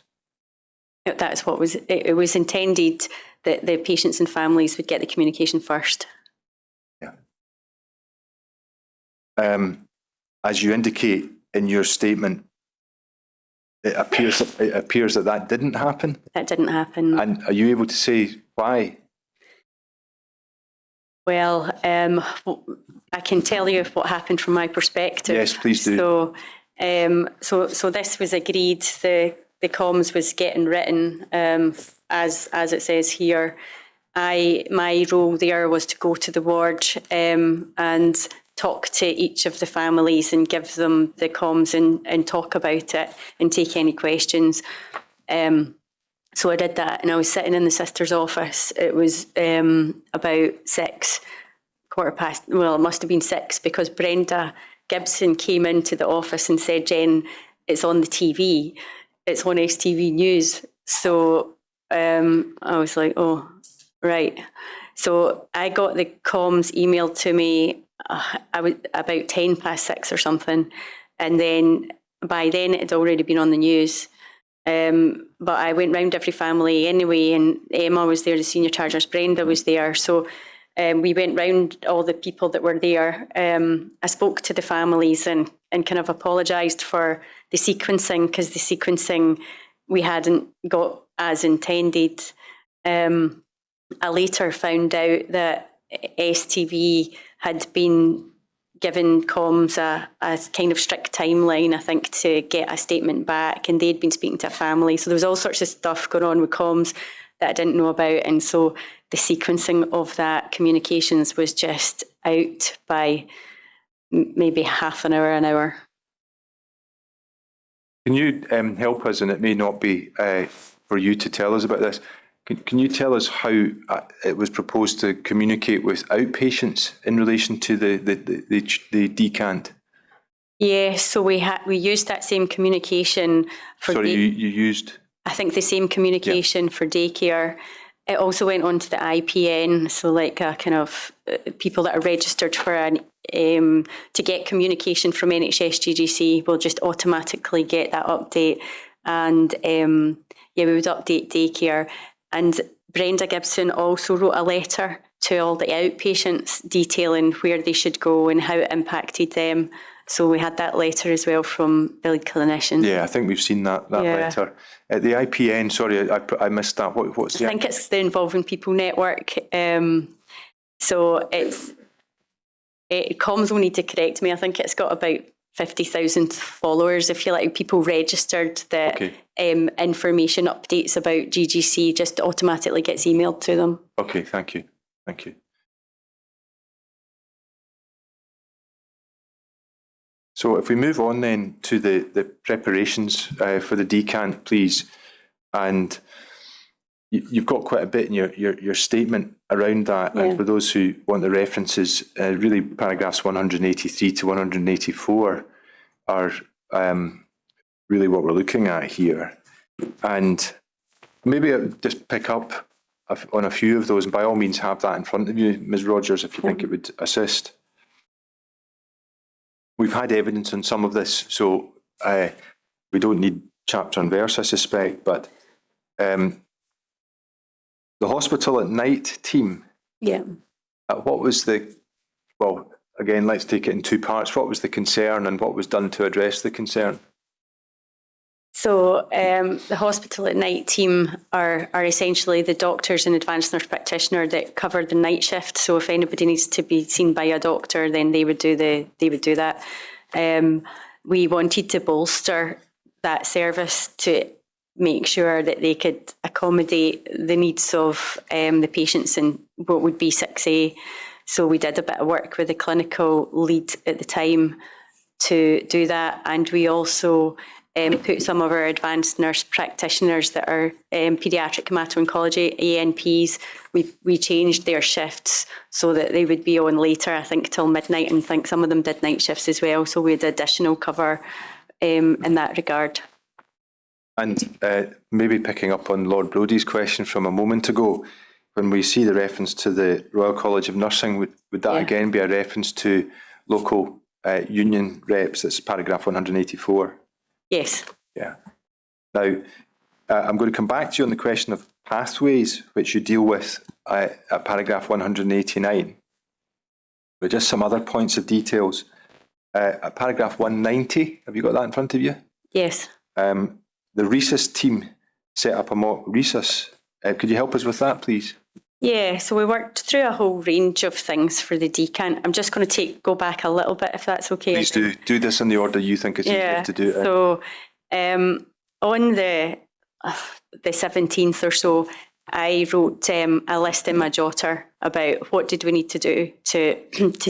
That's what it was intended, that the patients and families would get the communication first. Yeah. As you indicate in your statement, it appears that didn't happen. That didn't happen. And are you able to say why? Well, I can tell you what happened from my perspective. Yes, please do. So this was agreed. The comms was getting written as it says here. My role there was to go to the ward and talk to each of the families and give them the comms and talk about it and take any questions. So I did that, and I was sitting in the sister's office. It was about 6, well, it must have been 6, because Brenda Gibson came into the office and said, Jen, it's on the TV. It's on STV News. So I was like, oh, right. So I got the comms emailed to me I was about 6:10 or something. And then by then it had already been on the news. But I went round every family anyway, and Emma was there, the senior charge nurse, Brenda was there. So we went round all the people that were there. I spoke to the families and kind of apologised for the sequencing, because the sequencing we hadn't got as intended. I later found out that STV had been given comms a kind of strict timeline, I think, to get a statement back, and they'd been speaking to a family. So there was all sorts of stuff going on with comms that I didn't know about, and so the sequencing of that communications was just out by maybe half an hour. Can you help us, and it may not be for you to tell us about this, can you tell us how it was proposed to communicate with outpatients in relation to the decant? Yeah, so we used that same communication for... Sorry, you used? I think the same communication for daycare. It also went on to the IPN, so like a kind of people that are registered for to get communication from NHS GGC will just automatically get that update. And we would update daycare. And Brenda Gibson also wrote a letter to all the outpatients detailing where they should go and how it impacted them. So we had that letter as well from the lead clinician. Yeah, I think we've seen that letter. At the IPN, sorry, I missed that. What's the... I think it's the Involving People Network. So comms will need to correct me. I think it's got about 50,000 followers. If you like, people registered that information updates about GGC just automatically gets emailed to them. Okay, thank you. So if we move on then to the preparations for the decant, please, and you've got quite a bit in your statement around that, and for those who want the references, really paragraphs 183 to 184 are really what we're looking at here. And maybe I'll just pick up on a few of those, and by all means have that in front of you, Ms. Rodgers, if you think it would assist. We've had evidence on some of this, so we don't need chapter and verse, I suspect, but the hospital at night team, what was again, let's take it in two parts. What was the concern and what was done to address the concern? So the hospital at night team are essentially the doctors and advanced nurse practitioner that cover the night shift. So if anybody needs to be seen by a doctor, then they would do that. We wanted to bolster that service to make sure that they could accommodate the needs of the patients in what would be 6A. So we did a bit of work with the clinical lead at the time to do that, and we also put some of our advanced nurse practitioners that are paediatric hemato-oncology, ANPs, we changed their shifts so that they would be on later, I think, till midnight, and I think some of them did night shifts as well, so we had additional cover in that regard. And maybe picking up on Lord Brodie's question from a moment ago, when we see the reference to the Royal College of Nursing, would that again be a reference to local union reps? That's paragraph 184. Yes. Yeah. Now, I'm going to come back to you on the question of pathways, which you deal with at paragraph 189. But just some other points of details. At paragraph 190, have you got that in front of you? Yes. The Rhesus team set up a mock Rhesus. Could you help us with that, please? Yeah, so we worked through a whole range of things for the decant. I'm just going to go back a little bit, if that's okay. Please do this in the order you think it's easier to do it. So on the 17th or so, I wrote a list in my jotter about what did we need to do to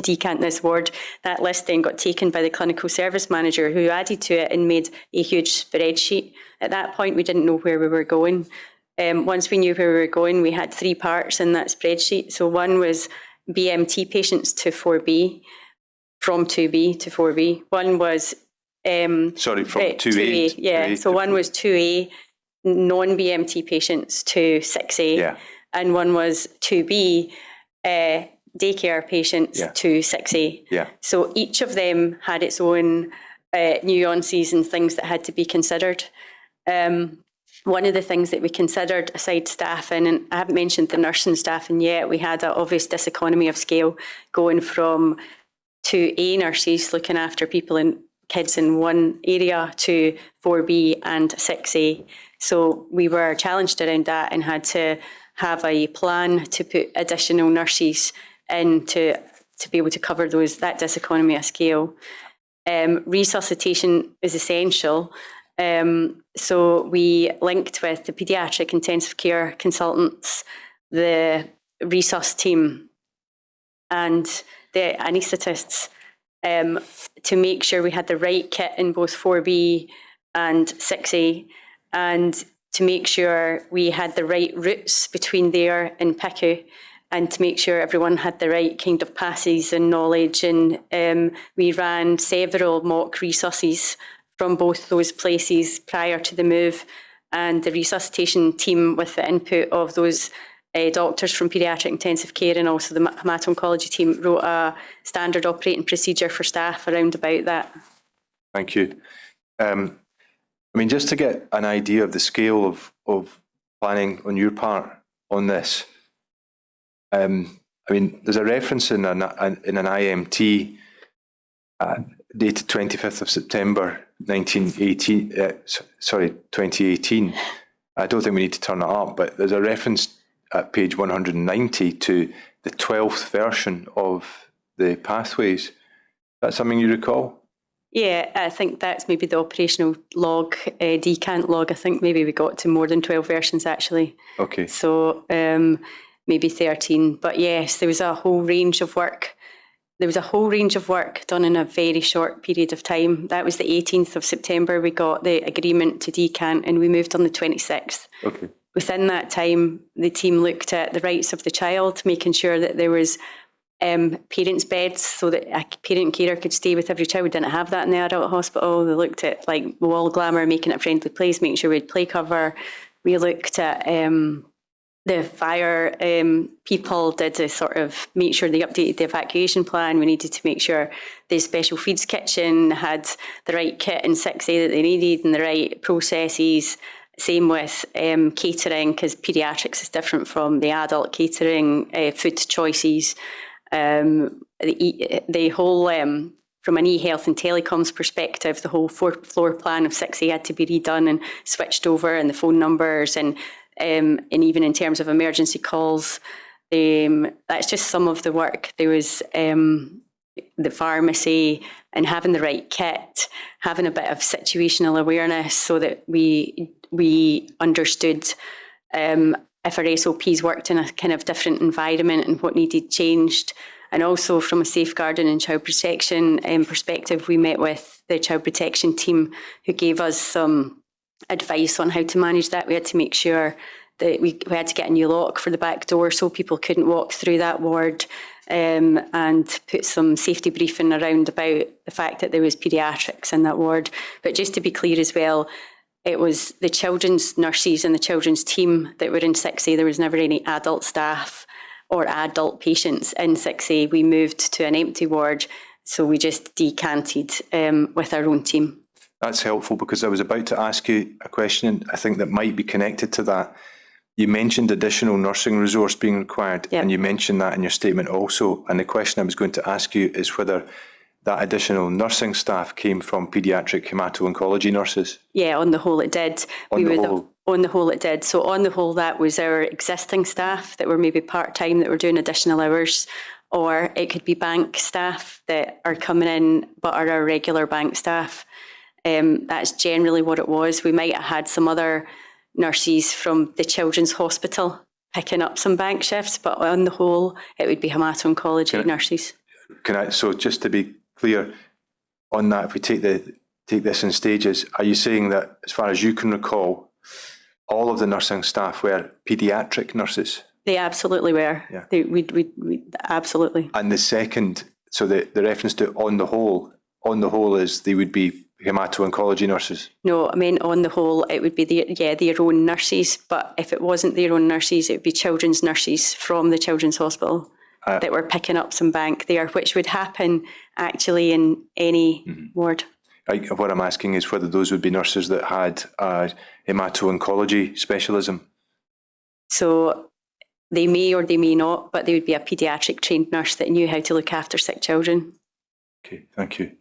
decant this ward. That list then got taken by the clinical service manager, who added to it and made a huge spreadsheet. At that point, we didn't know where we were going. Once we knew where we were going, we had three parts in that spreadsheet. So one was BMT patients to 4B, from 2B to 4B. One was... from 2A. Yeah, so one was 2A, non-BMT patients to 6A. Yeah. And one was 2B, daycare patients to 6A. Yeah. So each of them had its own nuances and things that had to be considered. one of the things that we considered aside staffing, and I haven't mentioned the nursing staffing yet, we had an obvious diseconomy of scale going from 2A nurses looking after kids in one area to 4B and 6A. So we were challenged around that and had to have a plan to put additional nurses in to be able to cover that diseconomy of scale. Resuscitation is essential. So we linked with the paediatric intensive care consultants, the resus team, and the anaesthetists to make sure we had the right kit in both 4B and 6A, and to make sure we had the right routes between there and PICU, and to make sure everyone had the right kind of passes and knowledge. And we ran several mock resusces from both those places prior to the move, and the resuscitation team, with the input of those doctors from paediatric intensive care and also the hemato-oncology team, wrote a standard operating procedure for staff around about that. Thank you. I mean, just to get an idea of the scale of planning on your part on this, I mean, there's a reference in an IMT dated 25th of September 2018. I don't think we need to turn it up, but there's a reference at page 190 to the 12th version of the pathways. That's something you recall? Yeah, I think that's maybe the operational log, decant log. I think maybe we got to more than 12 versions actually. Okay. So maybe 13. But yes, there was a whole range of work. There was a whole range of work done in a very short period of time. That was the 18th of September. We got the agreement to decant and we moved on the 26th. Okay. Within that time, the team looked at the rights of the child, making sure that there was parents' beds so that a parent carer could stay with every child. We didn't have that in the adult hospital. They looked at like wall glamour, making it a friendly place, making sure we had play cover. We looked at the fire people did to sort of make sure they updated the evacuation plan. We needed to make sure the special feeds kitchen had the right kit and 6A that they needed and the right processes. Same with catering, because paediatrics is different from the adult catering, food choices. The whole, from an e-health and telecoms perspective, the whole floor plan of 6A had to be redone and switched over, and the phone numbers, and even in terms of emergency calls. That's just some of the work. There was the pharmacy and having the right kit, having a bit of situational awareness so that we understood if our SOPs worked in a kind of different environment and what needed changed. And also from a safeguarding and child protection perspective, we met with the child protection team who gave us some advice on how to manage that. We had to make sure that we had to get a new lock for the back door so people couldn't walk through that ward, and put some safety briefing around about the fact that there was paediatrics in that ward. But just to be clear as well, it was the children's nurses and the children's team that were in 6A. There was never any adult staff or adult patients in 6A. We moved to an empty ward, so we just decanted with our own team. That's helpful, because I was about to ask you a question, I think, that might be connected to that. You mentioned additional nursing resource being required, Yep. and you mentioned that in your statement also. And the question I was going to ask you is whether that additional nursing staff came from paediatric hemato-oncology nurses. Yeah, on the whole it did. On the whole? On the whole it did. So on the whole, that was our existing staff that were maybe part-time that were doing additional hours, or it could be bank staff that are coming in but are our regular bank staff. That's generally what it was. We might have had some other nurses from the Children's Hospital picking up some bank shifts, but on the whole, it would be hemato-oncology nurses. So just to be clear on that, if we take this in stages, are you saying that, as far as you can recall, all of the nursing staff were paediatric nurses? They absolutely were. Yeah. We absolutely. And the second, so the reference to on the whole is they would be hemato-oncology nurses? No, I mean, on the whole, it would be their own nurses. But if it wasn't their own nurses, it would be children's nurses from the Children's Hospital that were picking up some bank there, which would happen actually in any ward. What I'm asking is whether those would be nurses that had a hemato-oncology specialism. So they may or they may not, but they would be a paediatric trained nurse that knew how to look after sick children. Okay, thank you.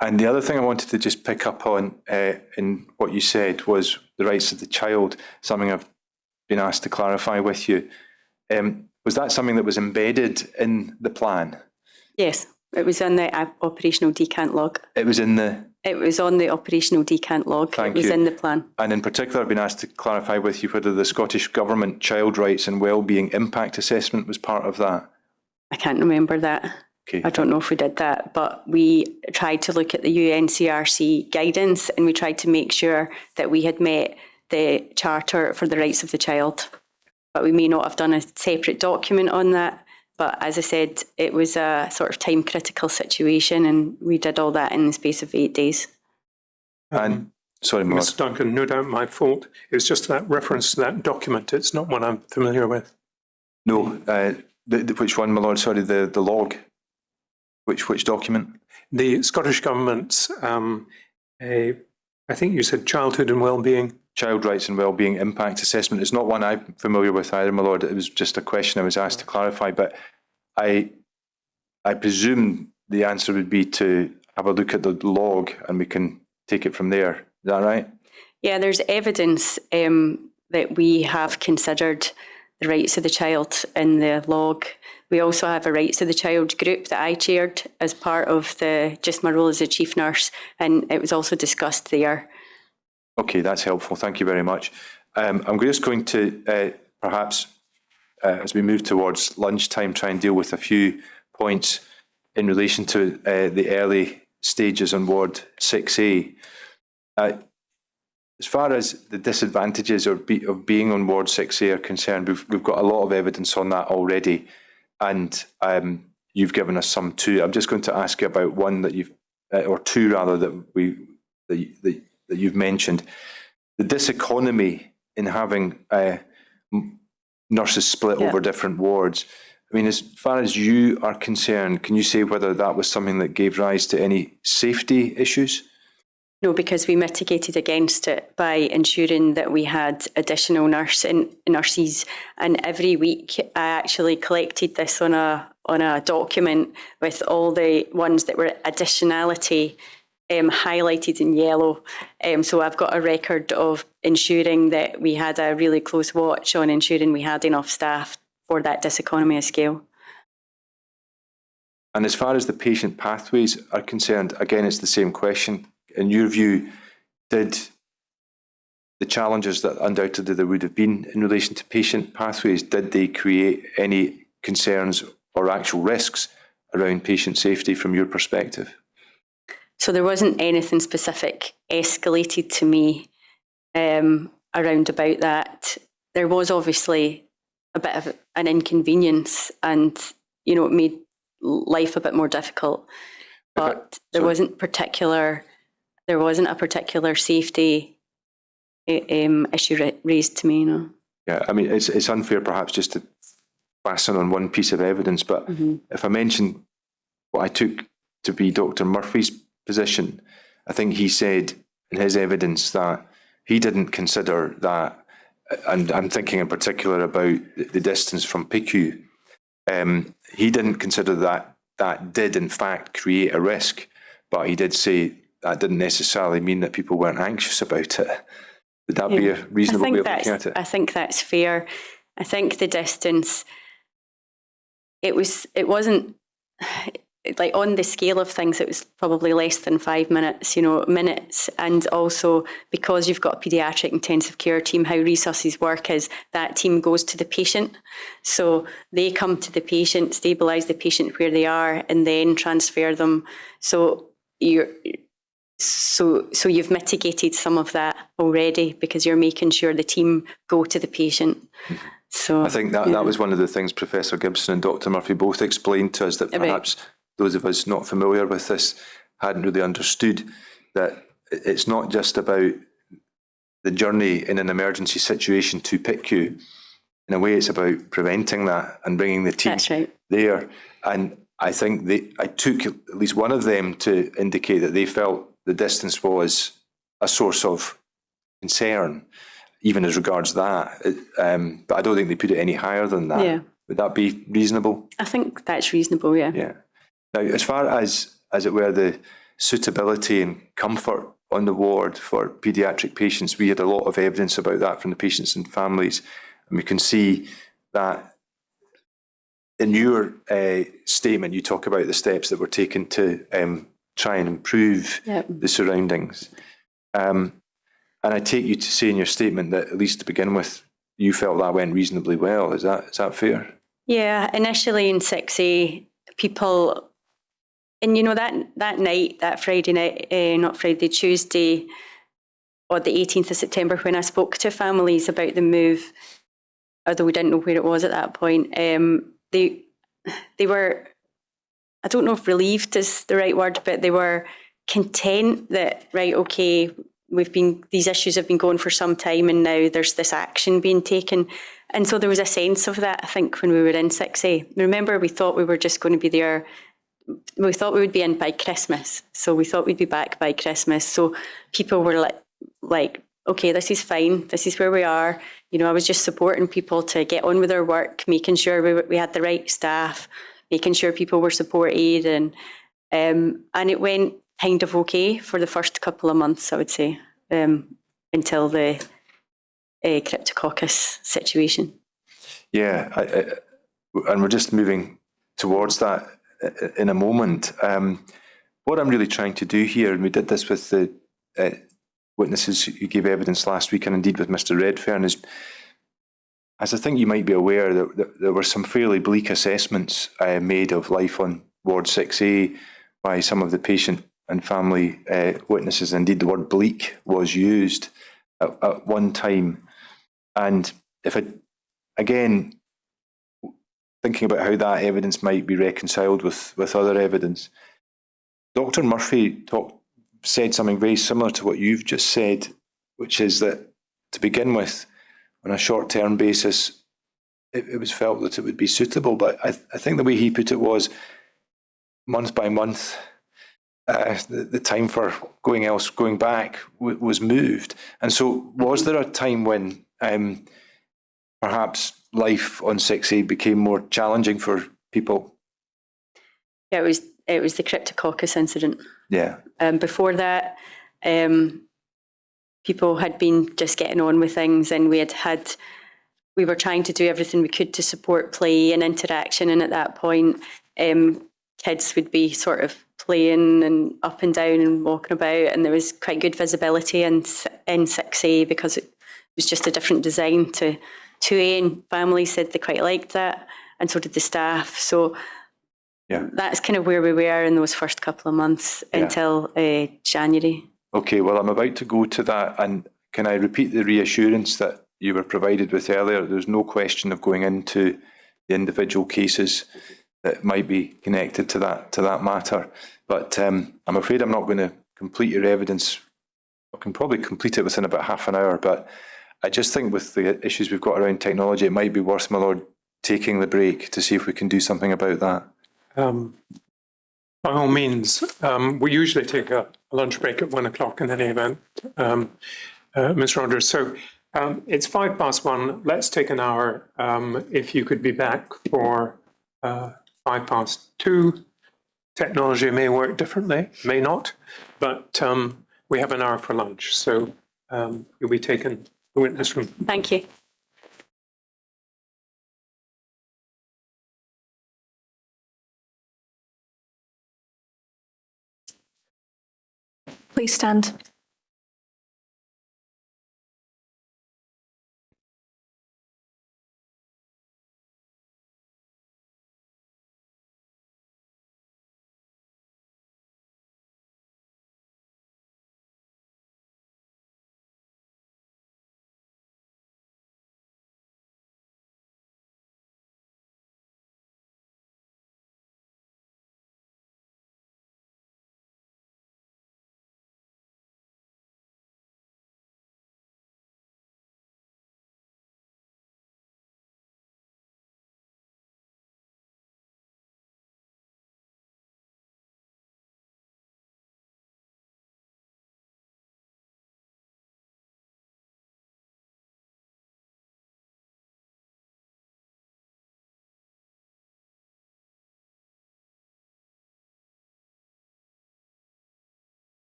And the other thing I wanted to just pick up on in what you said was the rights of the child, something I've been asked to clarify with you. Was that something that was embedded in the plan? Yes, it was on the operational decant log. It was in the... It was on the operational decant log. Thank it was you. in the plan. And in particular, I've been asked to clarify with you whether the Scottish Government Child Rights and Wellbeing Impact Assessment was part of that. I can't remember that. Okay. I don't know if we did that, but we tried to look at the UNCRC guidance and we tried to make sure that we had met the Charter for the Rights of the Child. But we may not have done a separate document on that. But as I said, it was a sort of time critical situation and we did all that in the space of 8 days. And sorry, Mark. Mr. Duncan, no doubt my fault. It was just that reference to that document. It's not one I'm familiar with. No, which one, my lord? Sorry, the log. Which document? The Scottish Government's, I think you said Childhood and Wellbeing. Child Rights and Wellbeing Impact Assessment. It's not one I'm familiar with either, my lord. It was just a question I was asked to clarify, but I presume the answer would be to have a look at the log and we can take it from there. Is that right? Yeah, there's evidence that we have considered the rights of the child in the log. We also have a rights of the child group that I chaired as part of just my role as a chief nurse, and it was also discussed there. Okay, that's helpful. Thank you very much. I'm just going to perhaps, as we move towards lunchtime, try and deal with a few points in relation to the early stages on Ward 6A. As far as the disadvantages of being on Ward 6A are concerned, we've got a lot of evidence on that already, and you've given us some too. I'm just going to ask you about one that you've, or two rather, that you've mentioned. The diseconomy in having nurses split over different wards. I mean, as far as you are concerned, can you say whether that was something that gave rise to any safety issues? No, because we mitigated against it by ensuring that we had additional nurses, and every week I actually collected this on a document with all the ones that were additionality highlighted in yellow. So I've got a record of ensuring that we had a really close watch on ensuring we had enough staff for that diseconomy of scale. And as far as the patient pathways are concerned, again, it's the same question. In your view, did the challenges that undoubtedly there would have been in relation to patient pathways, did they create any concerns or actual risks around patient safety from your perspective? So there wasn't anything specific escalated to me around about that. There was obviously a bit of an inconvenience and, you know, it made life a bit more difficult. But there wasn't a particular safety issue raised to me, you know. Yeah, I mean, it's unfair perhaps just to fasten on one piece of evidence, but if I mention what I took to be Dr. Murphy's position, I think he said in his evidence that he didn't consider that, and I'm thinking in particular about the distance from PICU, he didn't consider that did in fact create a risk, but he did say that didn't necessarily mean that people weren't anxious about it. Would that be a reasonable way of looking at it? I think that's fair. I think the distance, it wasn't, like on the scale of things, it was probably less than 5 minutes, minutes. And also because you've got a paediatric intensive care team, how resources work is that team goes to the patient. So they come to the patient, stabilise the patient where they are, and then transfer them. So you've mitigated some of that already because you're making sure the team go to the patient. So I think that was one of the things Professor Gibson and Dr. Murphy both explained to us, that perhaps those of us not familiar with this hadn't really understood, that it's not just about the journey in an emergency situation to PICU. In a way, it's about preventing that and bringing the team there. And I think I took at least one of them to indicate that they felt the distance was a source of concern, even as regards that. But I don't think they put it any higher than that. Yeah. Would that be reasonable? I think that's reasonable, yeah. Yeah. Now, as far as it were, the suitability and comfort on the ward for paediatric patients, we had a lot of evidence about that from the patients and families. And we can see that in your statement, you talk about the steps that were taken to try and improve the surroundings. And I take you to say in your statement that, at least to begin with, you felt that went reasonably well. Is that fair? Yeah, initially in 6A, people, and that night, that Friday night, not Friday, Tuesday, or the 18th of September, when I spoke to families about the move, although we didn't know where it was at that point, they were, I don't know if relieved is the right word, but they were content that, right, okay, these issues have been going for some time, and now there's this action being taken. And so there was a sense of that, I think, when we were in 6A. Remember, we thought we were just going to be there. We thought we would be in by Christmas. So we thought we'd be back by Christmas. So people were like, okay, this is fine. This is where we are. I was just supporting people to get on with their work, making sure we had the right staff, making sure people were supported. And it went kind of okay for the first couple of months, I would say, until the cryptococcus situation. Yeah, and we're just moving towards that in a moment. What I'm really trying to do here, and we did this with the witnesses who gave evidence last week, and indeed with Mr. Redfern, is, as I think you might be aware, that there were some fairly bleak assessments made of life on Ward 6A by some of the patient and family witnesses. Indeed, the word bleak was used at one time. And again, thinking about how that evidence might be reconciled with other evidence, Dr. Murphy said something very similar to what you've just said, which is that, to begin with, on a short-term basis, it was felt that it would be suitable. But I think the way he put it was, month by month, the time for going back was moved. And so was there a time when perhaps life on 6A became more challenging for people? Yeah, it was the cryptococcus incident. Yeah. Before that, people had been just getting on with things, and we were trying to do everything we could to support play and interaction. And at that point, kids would be sort of playing and up and down and walking about, and there was quite good visibility in 6A because it was just a different design to 2A, and families said they quite liked that, and so did the staff. So yeah, that's kind of where we were in those first couple of months until January. Okay, well, I'm about to go to that, and can I repeat the reassurance that you were provided with earlier? There's no question of going into the individual cases that might be connected to that matter. But I'm afraid I'm not going to complete your evidence. I can probably complete it within about half an hour, but I just think with the issues we've got around technology, it might be worth, my lord, taking the break to see if we can do something about that. By all means, we usually take a lunch break at 1 o'clock in any event, Ms. Rodgers. So it's 1:05. Let's take an hour. If you could be back for 2:05. Technology may work differently, may not, but we have an hour for lunch. So you'll be taken to the witness room. Thank you. Please stand.